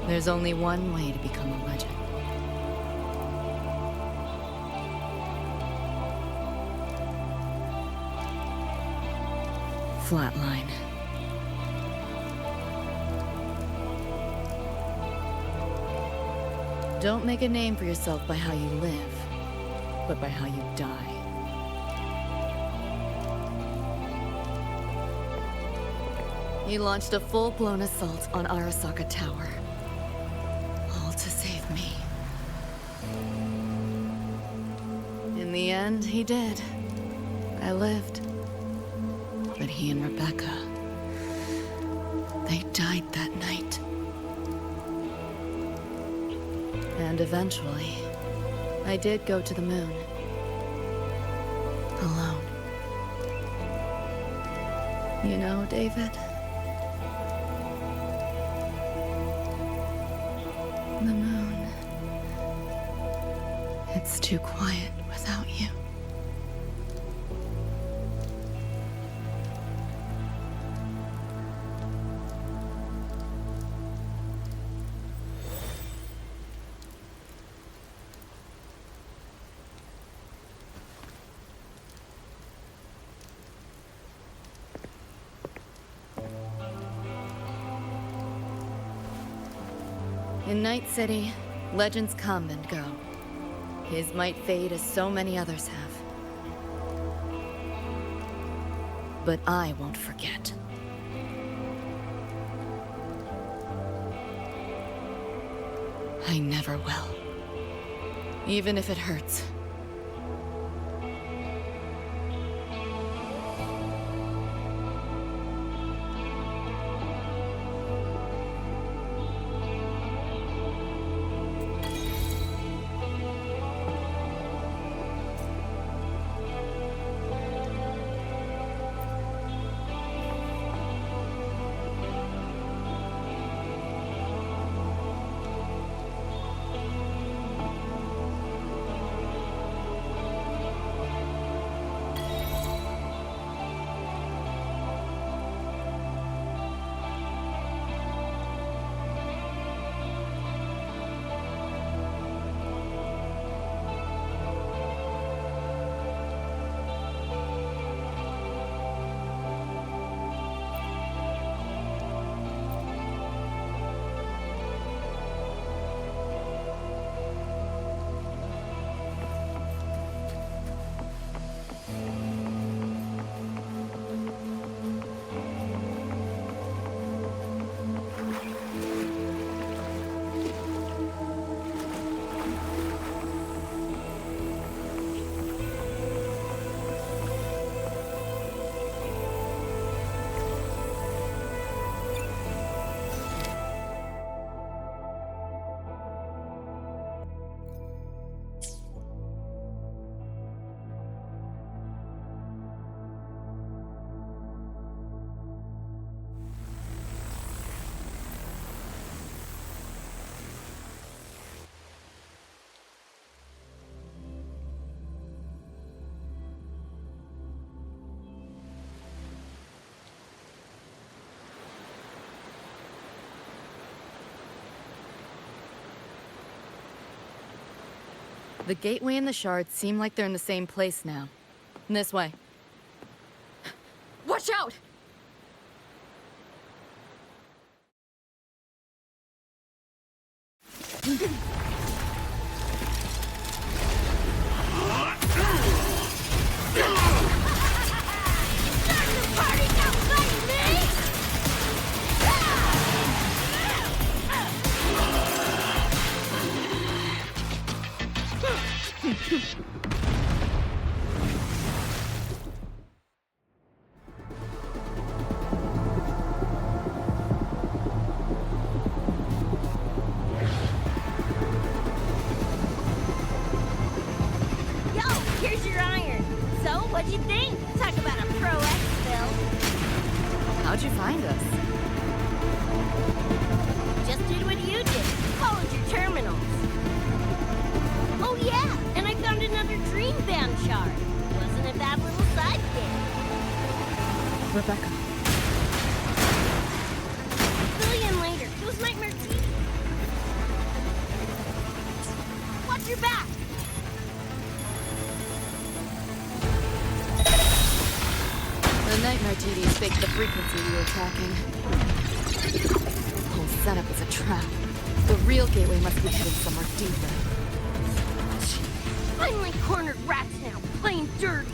there's only one way to become a legend. Flatline. Don't make a name for yourself by how you live, but by how you die. He launched a full-blown assault on Arasaka Tower. All to save me. In the end, he did. I lived. But he and Rebecca, they died that night. And eventually, I did go to the moon. Alone. You know, David? The moon. It's too quiet without you. In Night City, legends come and go. His might fade as so many others have. But I won't forget. I never will. Even if it hurts. The gateway and the shards seem like they're in the same place now. This way. Watch out! What'd you think? Talk about a pro exfil. How'd you find us? Just did what you did. Followed your terminals. Oh yeah, and I found another dream band shard. Wasn't a bad little sidekick. Rebecca. Billion faked the frequency we were tracking. The whole setup is a trap. The real gateway must be hidden somewhere deeper. Finally cornered rats now, playing dirty.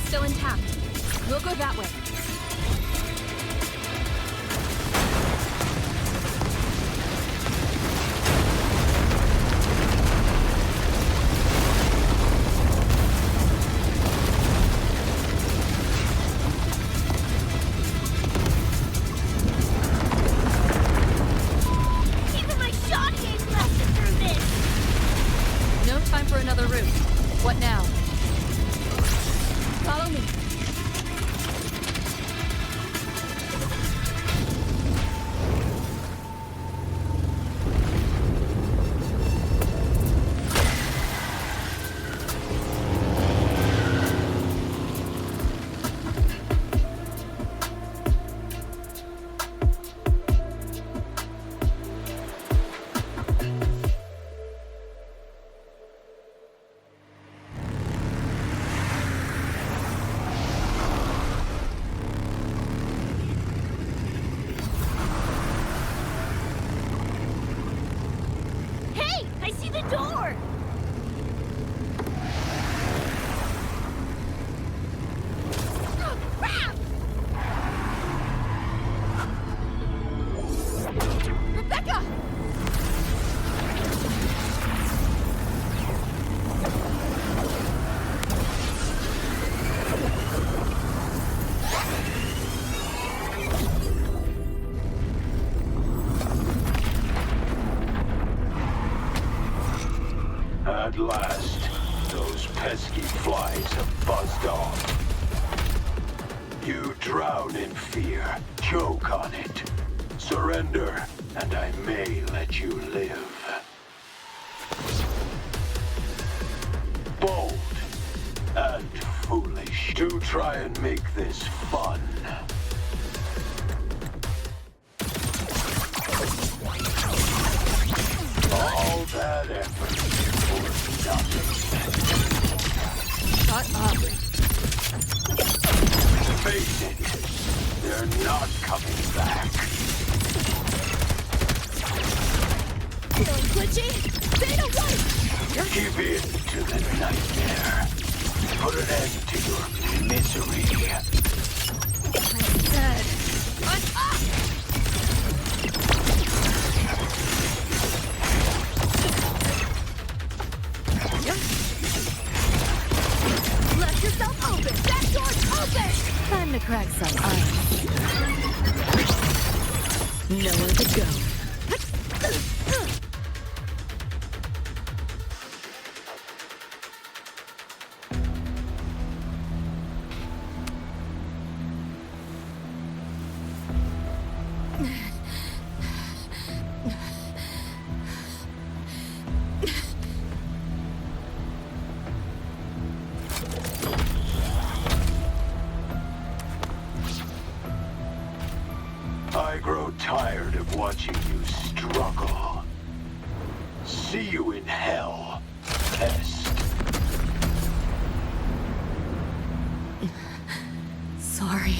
Still intact. We'll go that way. Even my shot gauge lasted through this. No time for another route. What now? Follow me. Door! Oh, crap! Rebecca! At last, those pesky flies have buzzed off. You drown in fear, choke on it. Surrender, and I may let you live. Bold and foolish. Do try and make this fun. All that effort for nothing. Shut up. Face it, they're not coming back. Feeling glitchy? Data 1! Give in to the nightmare. Put an end to your misery. I said, Left yourself open! That door's open! Time to crack some ice. Nowhere to go. I grow tired of watching you struggle. See you in hell, pest. Sorry.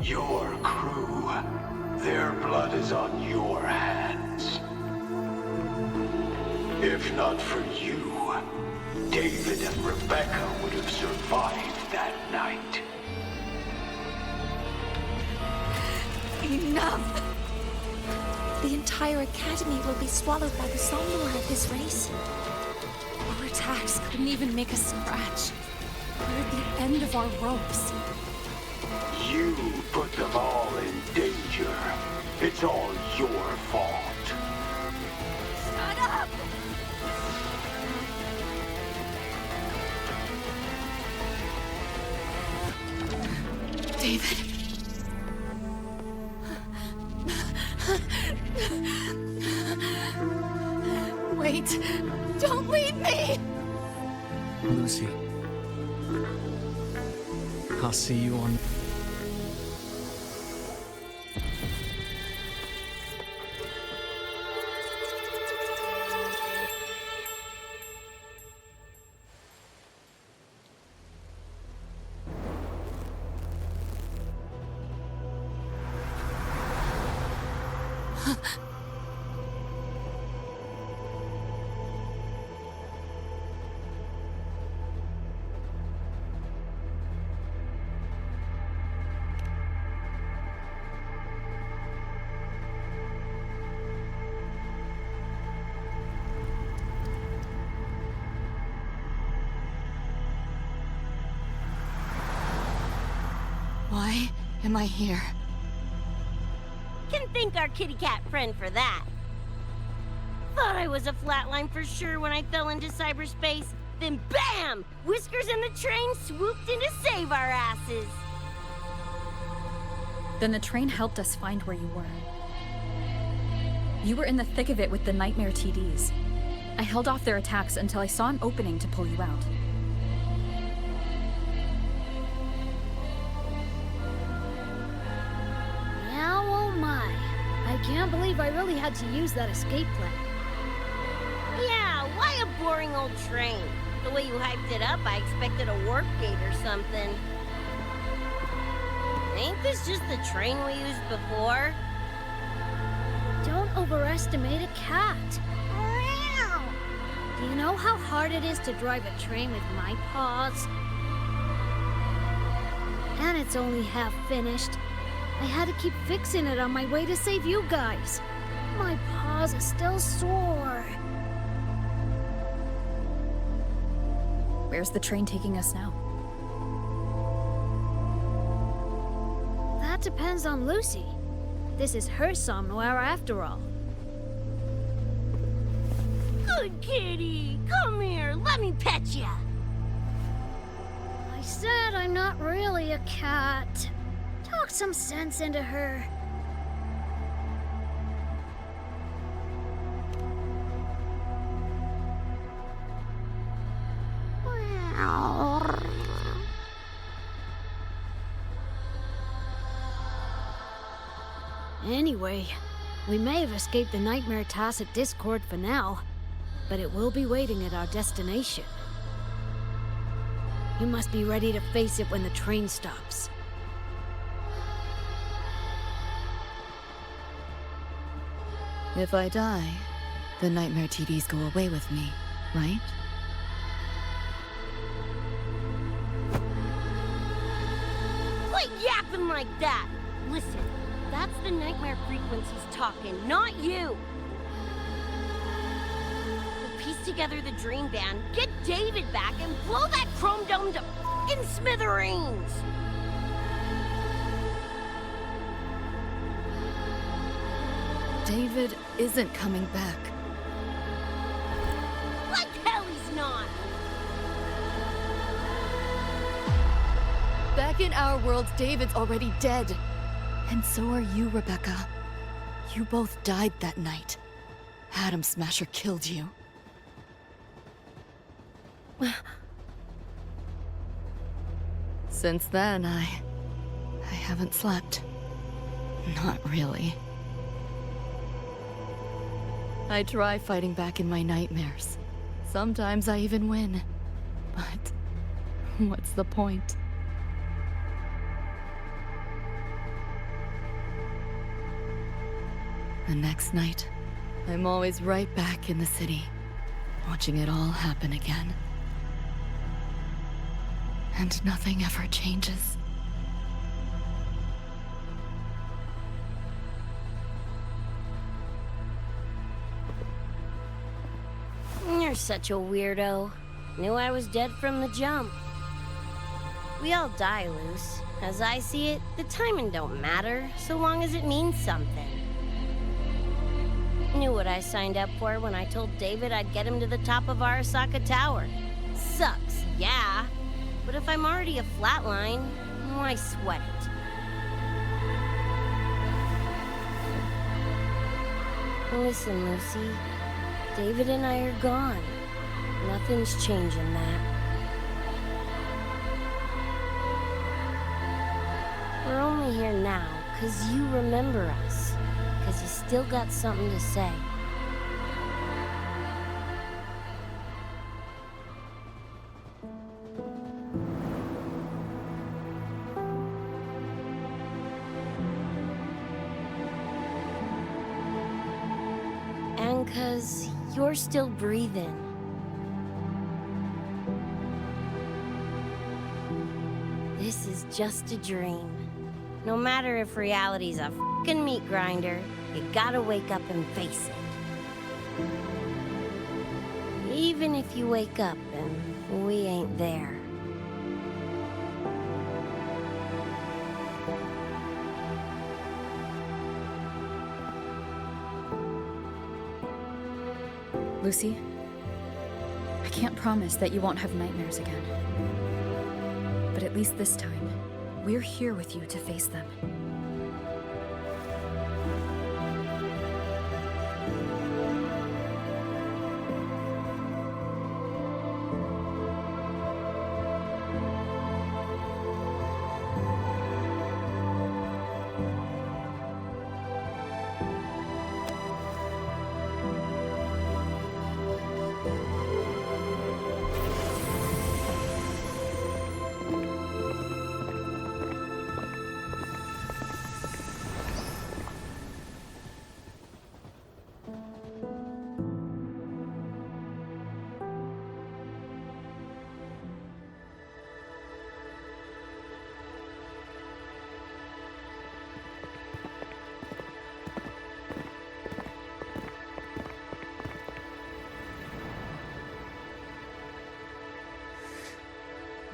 Your crew. Their blood is on your hands. If not for you, David and Rebecca would have survived that night. Enough! The entire academy will be swallowed by the Somnoire at this race. Our attacks couldn't even make a scratch. We're at the end of our ropes. You put them all in danger. It's all your fault. Shut up! David. Wait. Don't leave me! Lucy. I'll see you on... Why am I here? Can thank our kitty cat friend for that. Thought I was a flatline for sure when I fell into cyberspace. Then BAM! Whiskers and the train swooped in to save our asses. Then the train helped us find where you were. You were in the thick of it with the Nightmare TDs. I held off their attacks until I saw an opening to pull you out. Now, oh my. I can't believe I really had to use that escape plan. Yeah, why a boring old train? The way you hyped it up, I expected a warp gate or something. Ain't this just the train we used before? Don't overestimate a cat. Do you know how hard it is to drive a train with my paws? And it's only half finished. I had to keep fixing it on my way to save you guys. My paws are still sore. Where's the train taking us now? That depends on Lucy. This is her Somnoire after all. Good kitty! Come here, let me pet ya! I said I'm not really a cat. Talk some sense into her. Anyway, we may have escaped the Nightmare Tacit Discord for now, but it will be waiting at our destination. You must be ready to face it when the train stops. If I die, the Nightmare TDs go away with me, right? Quit yapping like that! Listen, that's the nightmare frequencies talking, not you! We'll piece together the dream band, get David back, and blow that chrome dome to f***ing smithereens! David isn't coming back. Like hell he's not! Back in our world, David's already dead. And so are you, Rebecca. You both died that night. Atom Smasher killed you. Since then, I haven't slept. Not really. I try fighting back in my nightmares. Sometimes I even win. But what's the point? The next night, I'm always right back in the city, watching it all happen again. And nothing ever changes. You're such a weirdo. Knew I was dead from the jump. We all die, Luce. As I see it, the timing don't matter, so long as it means something. Knew what I signed up for when I told David I'd get him to the top of Arasaka Tower. Sucks, yeah. But if I'm already a flatline, why sweat it? Listen, Lucy. David and I are gone. Nothing's changing that. We're only here now because you remember us. Because you still got something to say. And because you're still breathing. This is just a dream. No matter if reality's a f***ing meat grinder, you gotta wake up and face it. Even if you wake up and we ain't there. Lucy, I can't promise that you won't have nightmares again. But at least this time, we're here with you to face them.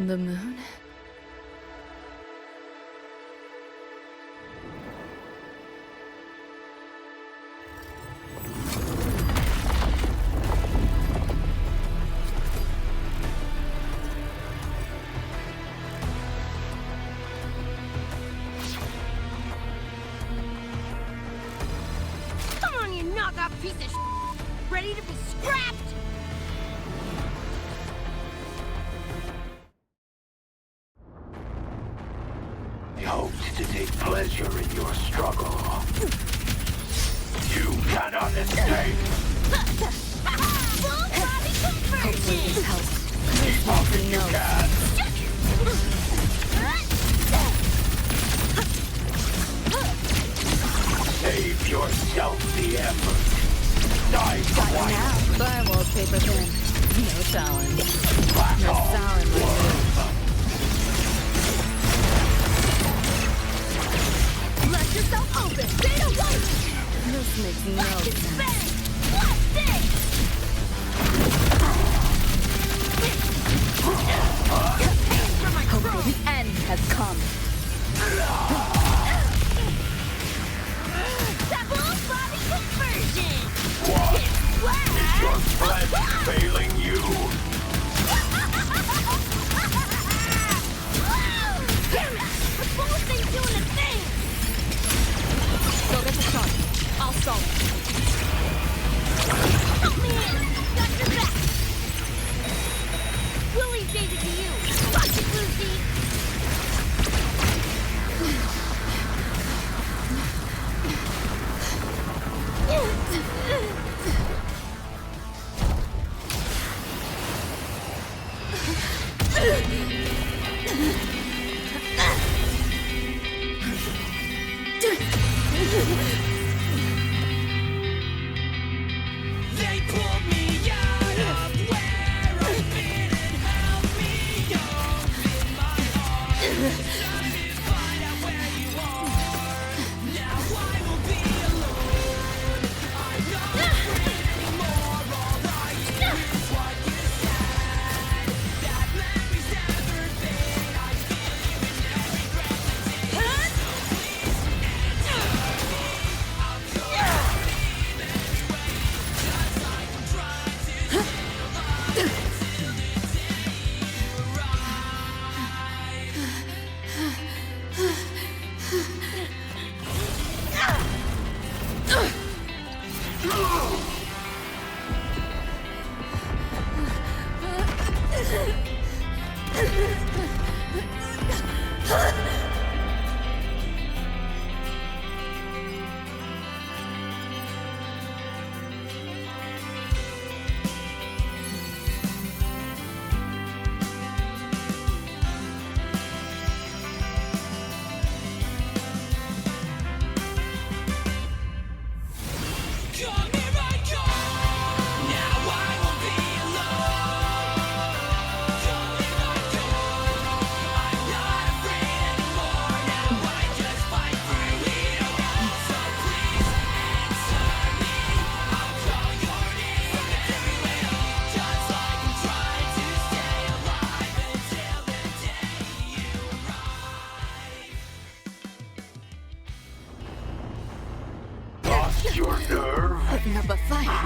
The moon? Come on, you knockoff piece of shit! Ready to be scrapped? Hopes to take pleasure in your struggle. You cannot escape! Hopefully this helps. Keep up if you can! Save yourself the effort. Die for one. Firewall paper thin. No challenge. Back No off. sour in my mood. Let yourself open! Data wait! This makes no sense. What's this? Hopefully the end has come. Double body conversion! What? Is your flesh failing you? Damn it! The bullet thing's doing a thing! Go get the shot. I'll solve it. Help me in! Got your back! We'll leave David to you! Watch it, Lucy!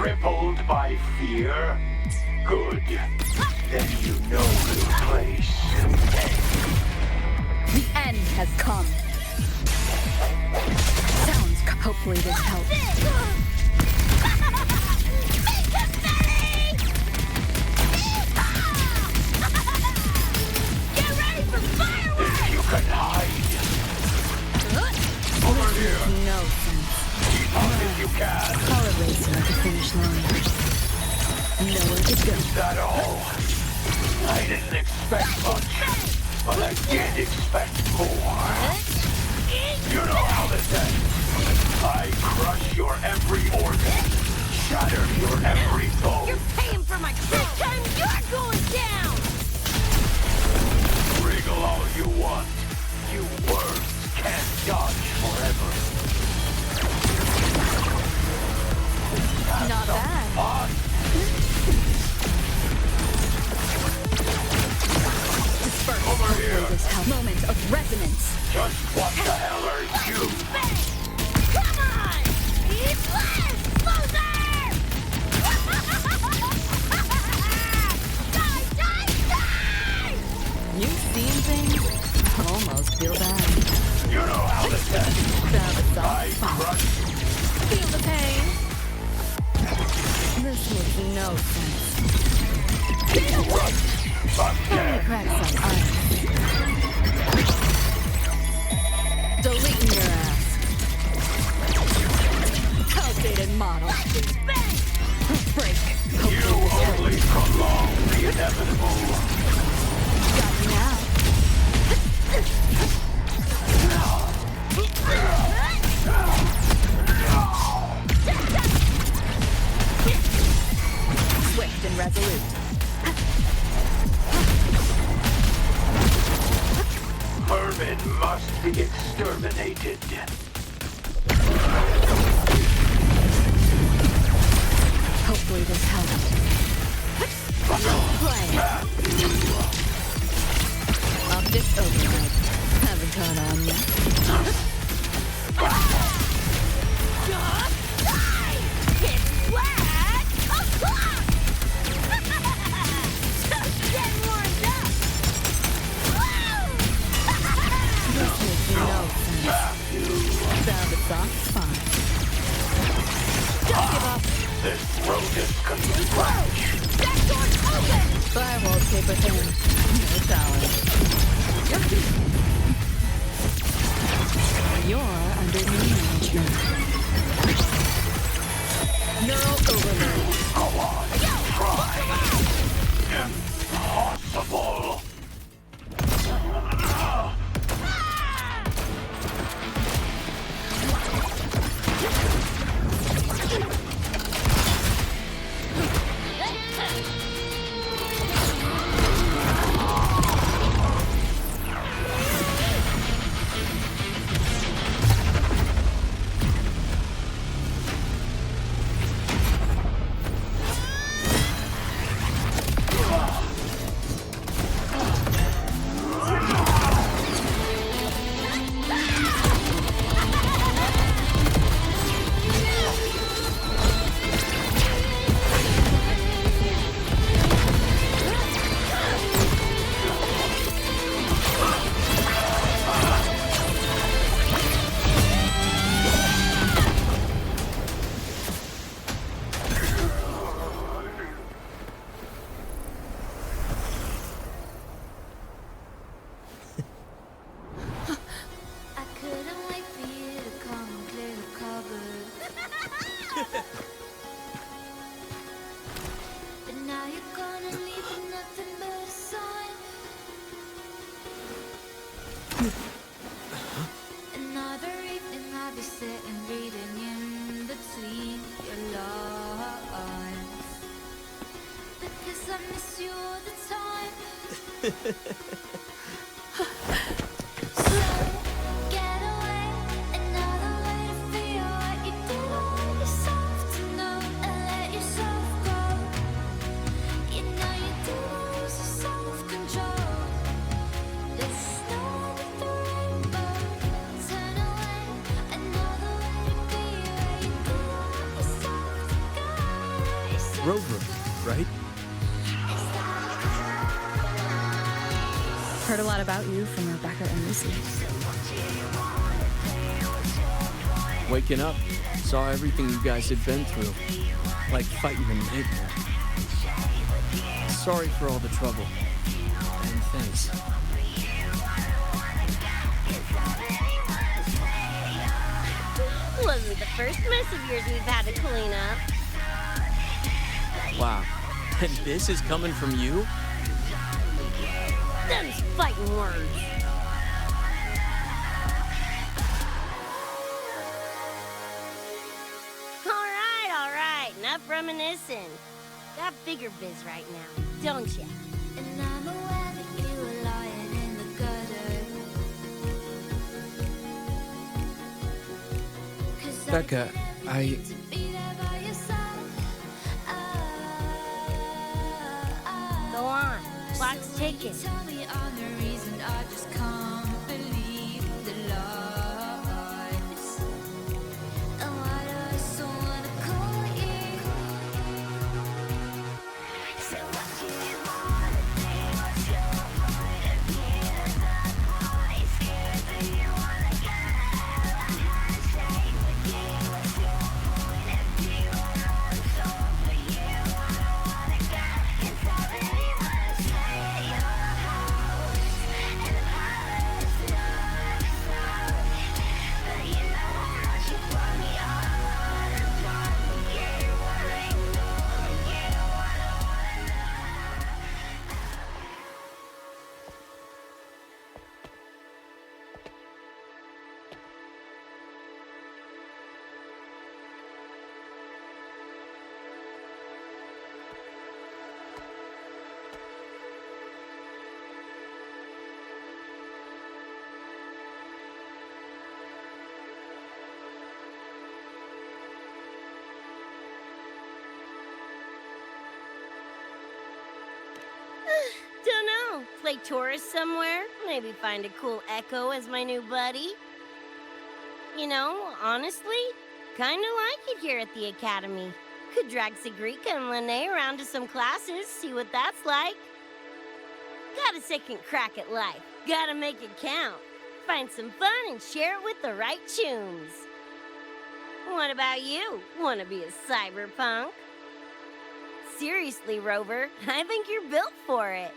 Crippled by fear? Good. Then you know the place. The end has come. Hopefully this helps. Get ready for fireworks! If you can hide. Over here. No sense. Keep on if you can. Call it racing at the finish line. Nowhere to go. Is that all? I didn't expect much, but I did expect more. You know how this ends. I crush your every organ, shatter your every bone. You're paying for my this time you're going down! Wriggle all you want. You worms can't dodge forever. Not bad. Fun. Disperse. Over here. This moment of resonance. Just what the hell are you? Come on! Eat less, loser! Die, die, die! You seeing things? Almost feel bad. You know how this ends. That's all I crush. Feel the pain. This makes no sense. Crack some ice. Deleting your ass. Outdated model. Break. You only prolong the inevitable. Got me now. Swift and resolute. Vermin must be exterminated. Hopefully this helps. Play. Optic override. Haven't caught on yet. Just die! It's flat o'clock! Just getting warmed up! This makes no sense. Sabbath's off fine. Don't give up. This road is construct. That door's open! Firewall paper thin. No solid. You're under new management. Neural overload. Go on, try. Impossible. Another evening I'll be sitting reading in between your lines, because I miss you all the time. So get away, another way to feel what you did all yourself to know and let yourself go. You know you do lose your self-control. There's snow with the rainbow. Turn away, another way to be where you do all yourself to go. Rover, right? Heard a lot about you from Rebecca and Lucy. Waking up, saw everything you guys had been through. Like fighting a nightmare. Sorry for all the trouble. And thanks. Wasn't the first mess of yours we've had to clean up. Wow. And this is coming from you? Them's fighting words. All right. Enough reminiscing. Got bigger biz right now, don't ya? And I'm aware that you were lying in the gutter. 'Cause Becca, I... to be there by your side. Go on. Clock's ticking. Tell me I'm the reason I just can't believe the lies. And why do I so wanna call you? So what do you wanna do? What's your point of view? That's why I'm scared. Do you wanna go? I'm gonna stay with you. What's your point of view? I know it's all for you. I don't wanna go. 'Cause I really wanna stay. Dunno. Play tourist somewhere? Maybe find a cool Echo as my new buddy? You know, honestly, kinda like it here at the Academy. Could drag Sigrika and Lene around to some classes, see what that's like. Got a second crack at life. Gotta make it count. Find some fun and share it with the right tunes. What about you? Wanna be a cyberpunk? Seriously, Rover, I think you're built for it.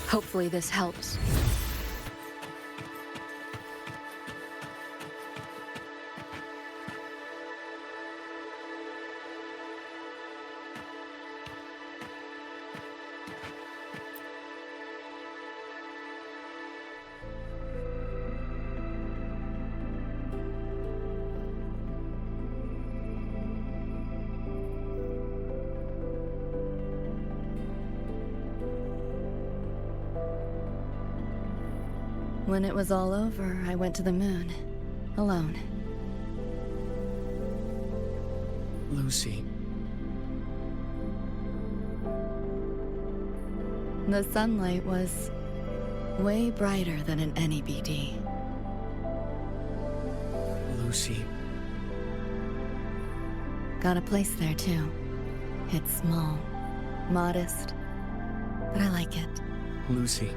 Hopefully this helps. When it was all over, I went to the moon. Alone. Lucy. The sunlight was way brighter than in any BD. Lucy. Got a place there too. It's small, modest, but I like it. Lucy.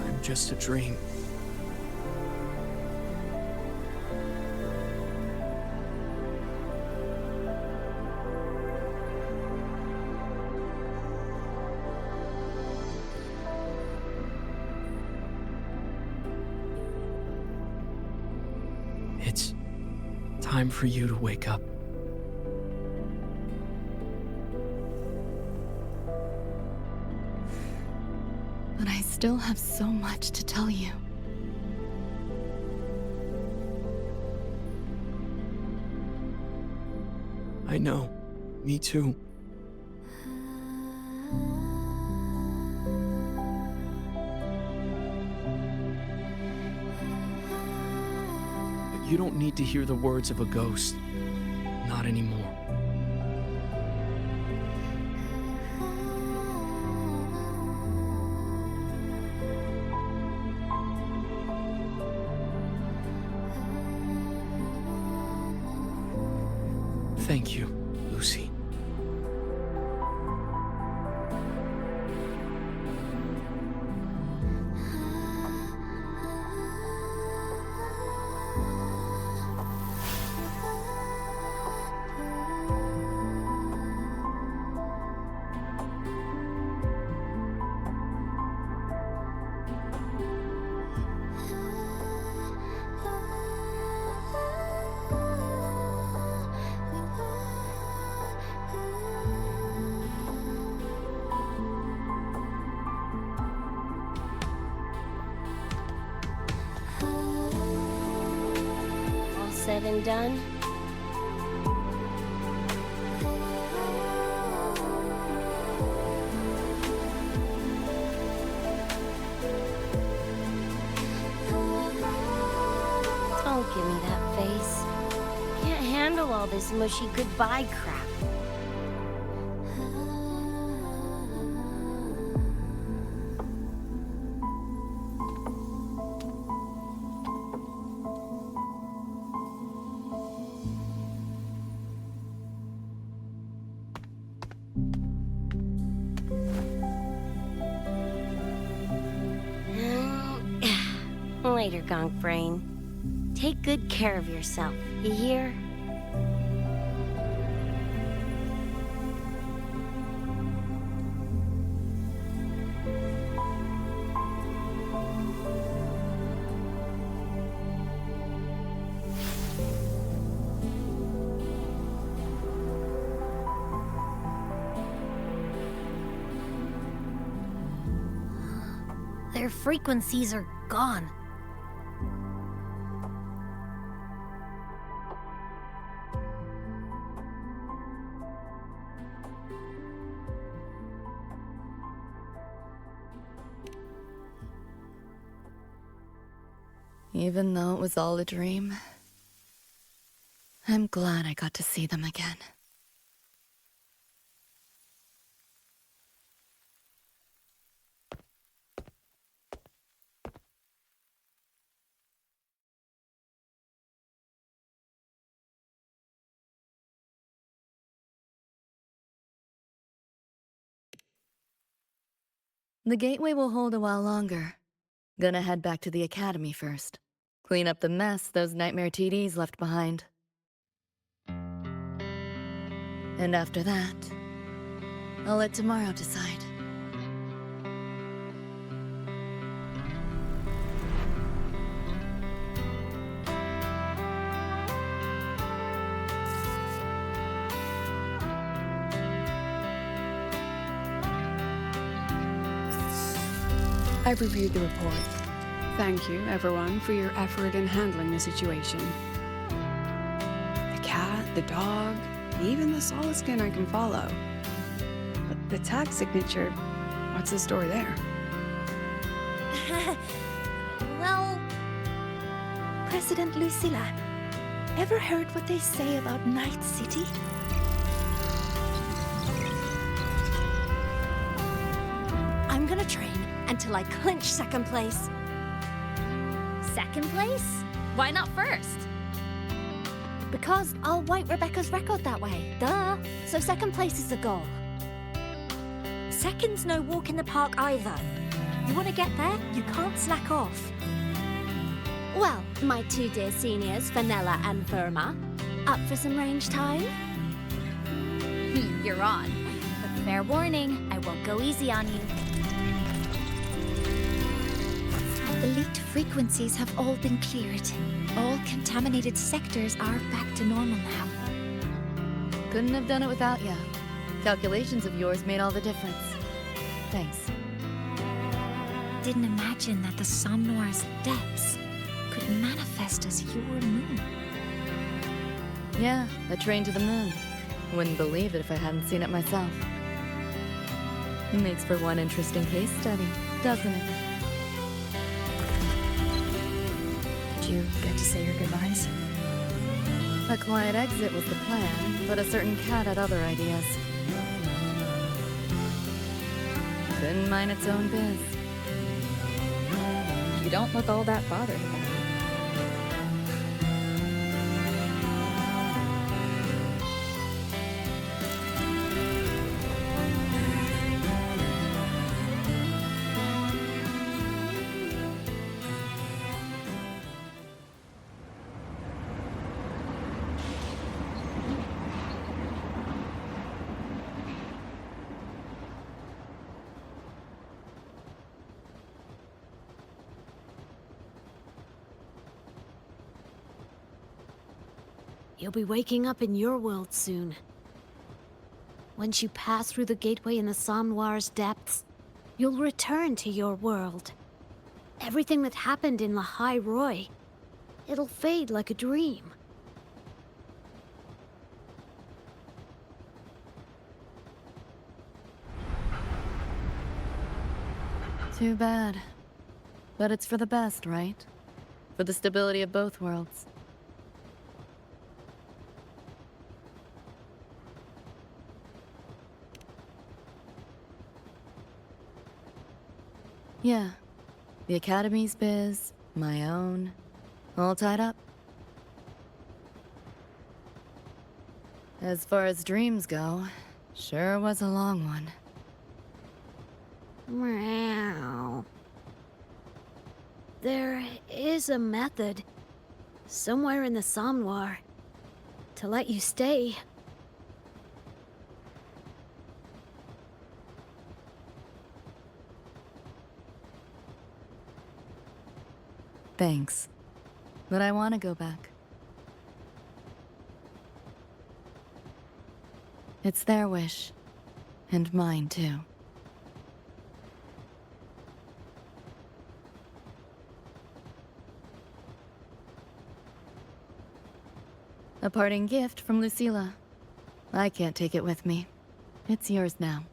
I'm just a dream. It's time for you to wake up. But I still have so much to tell you. I know. Me too. But you don't need to hear the words of a ghost. Not anymore. Thank you, Lucy. Said and done? Don't give me that face. Can't handle all this mushy goodbye crap. Later, Gonk Brain. Take good care of yourself, you hear? Their frequencies are gone. Even though it was all a dream, I'm glad I got to see them again. The gateway will hold a while longer. Gonna head back to the academy first. Clean up the mess those nightmare TDs left behind. And after that, I'll let tomorrow decide. I've reviewed the report. Thank you, everyone, for your effort in handling the situation. The cat, the dog, even the solid skin I can follow. But the tag signature, what's the story there? Well, President Lucilla, ever heard what they say about Night City? I'm gonna train until I clinch second place. Second place? Why not first? Because I'll wipe Rebecca's record that way. Duh. So second place is the goal. Second's no walk in the park either. You want to get there, you can't slack off. Well, my two dear seniors, Vanilla and Verma, up for some range time? You're on. But fair warning, I won't go easy on you. Elite frequencies have all been cleared. All contaminated sectors are back to normal now. Couldn't have done it without you. Calculations of yours made all the difference. Thanks. didn't imagine that the Somnoire's depths could manifest as your moon. Yeah, a train to the moon. Wouldn't believe it if I hadn't seen it myself. Makes for one interesting case study, doesn't it? Did you get to say your goodbyes? A quiet exit was the plan, but a certain cat had other ideas. Couldn't mind its own biz. You don't look all that bothered about it. You'll be waking up in your world soon. Once you pass through the gateway in the Somnoire's depths, you'll return to your world. Everything that happened in Lahai-Roi, it'll fade like a dream. Too bad. But it's for the best, right? For the stability of both worlds. Yeah. The Academy's biz, my own, all tied up. As far as dreams go, sure was a long one. Meow. There is a method, somewhere in the Somnoire, to let you stay. Thanks. But I want to go back. It's their wish. And mine, too. A parting gift from Lucilla. I can't take it with me. It's yours now.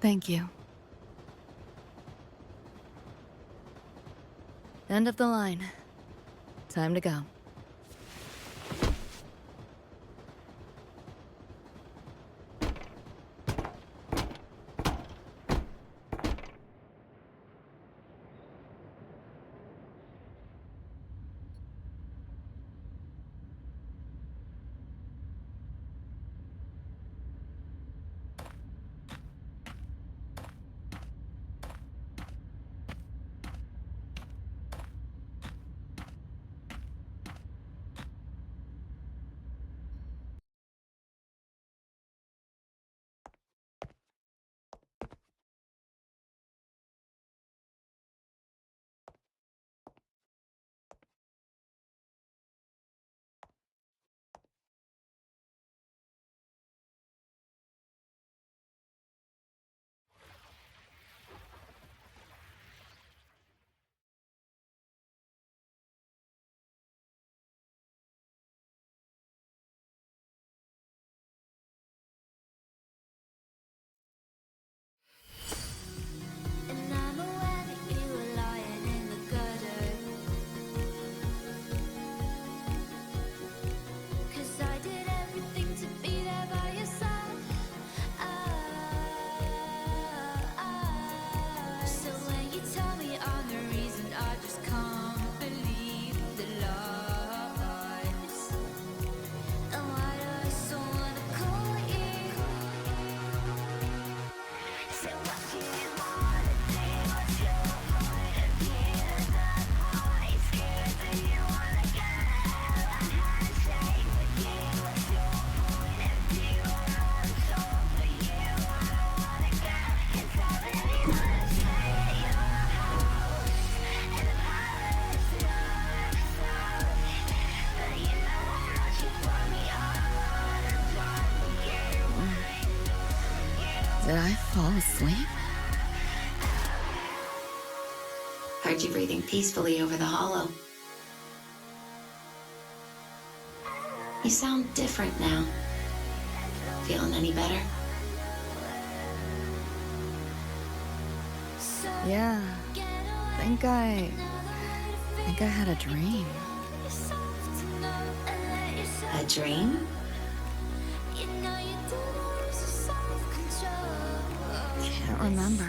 Thank you. End of the line. Time to go. Did I fall asleep? Heard you breathing peacefully over the hollow. You sound different now. Feeling any better? Yeah. Think I had a dream. A dream? Can't remember.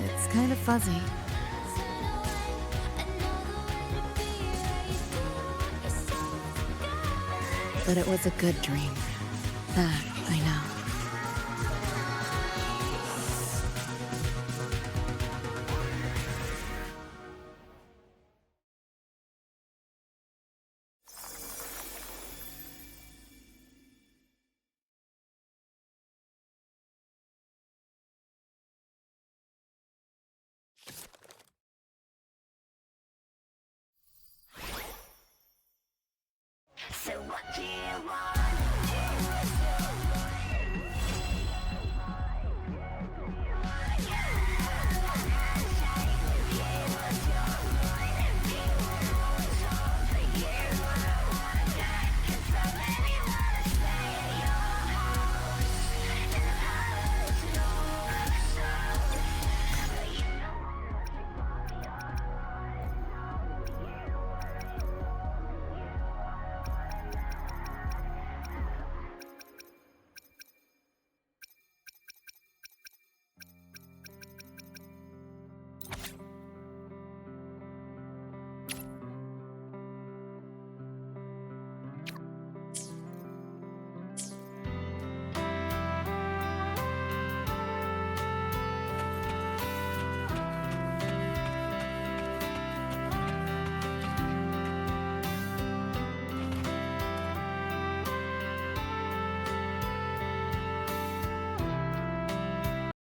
It's kind of fuzzy. But it was a good dream. That I know. So what do you want?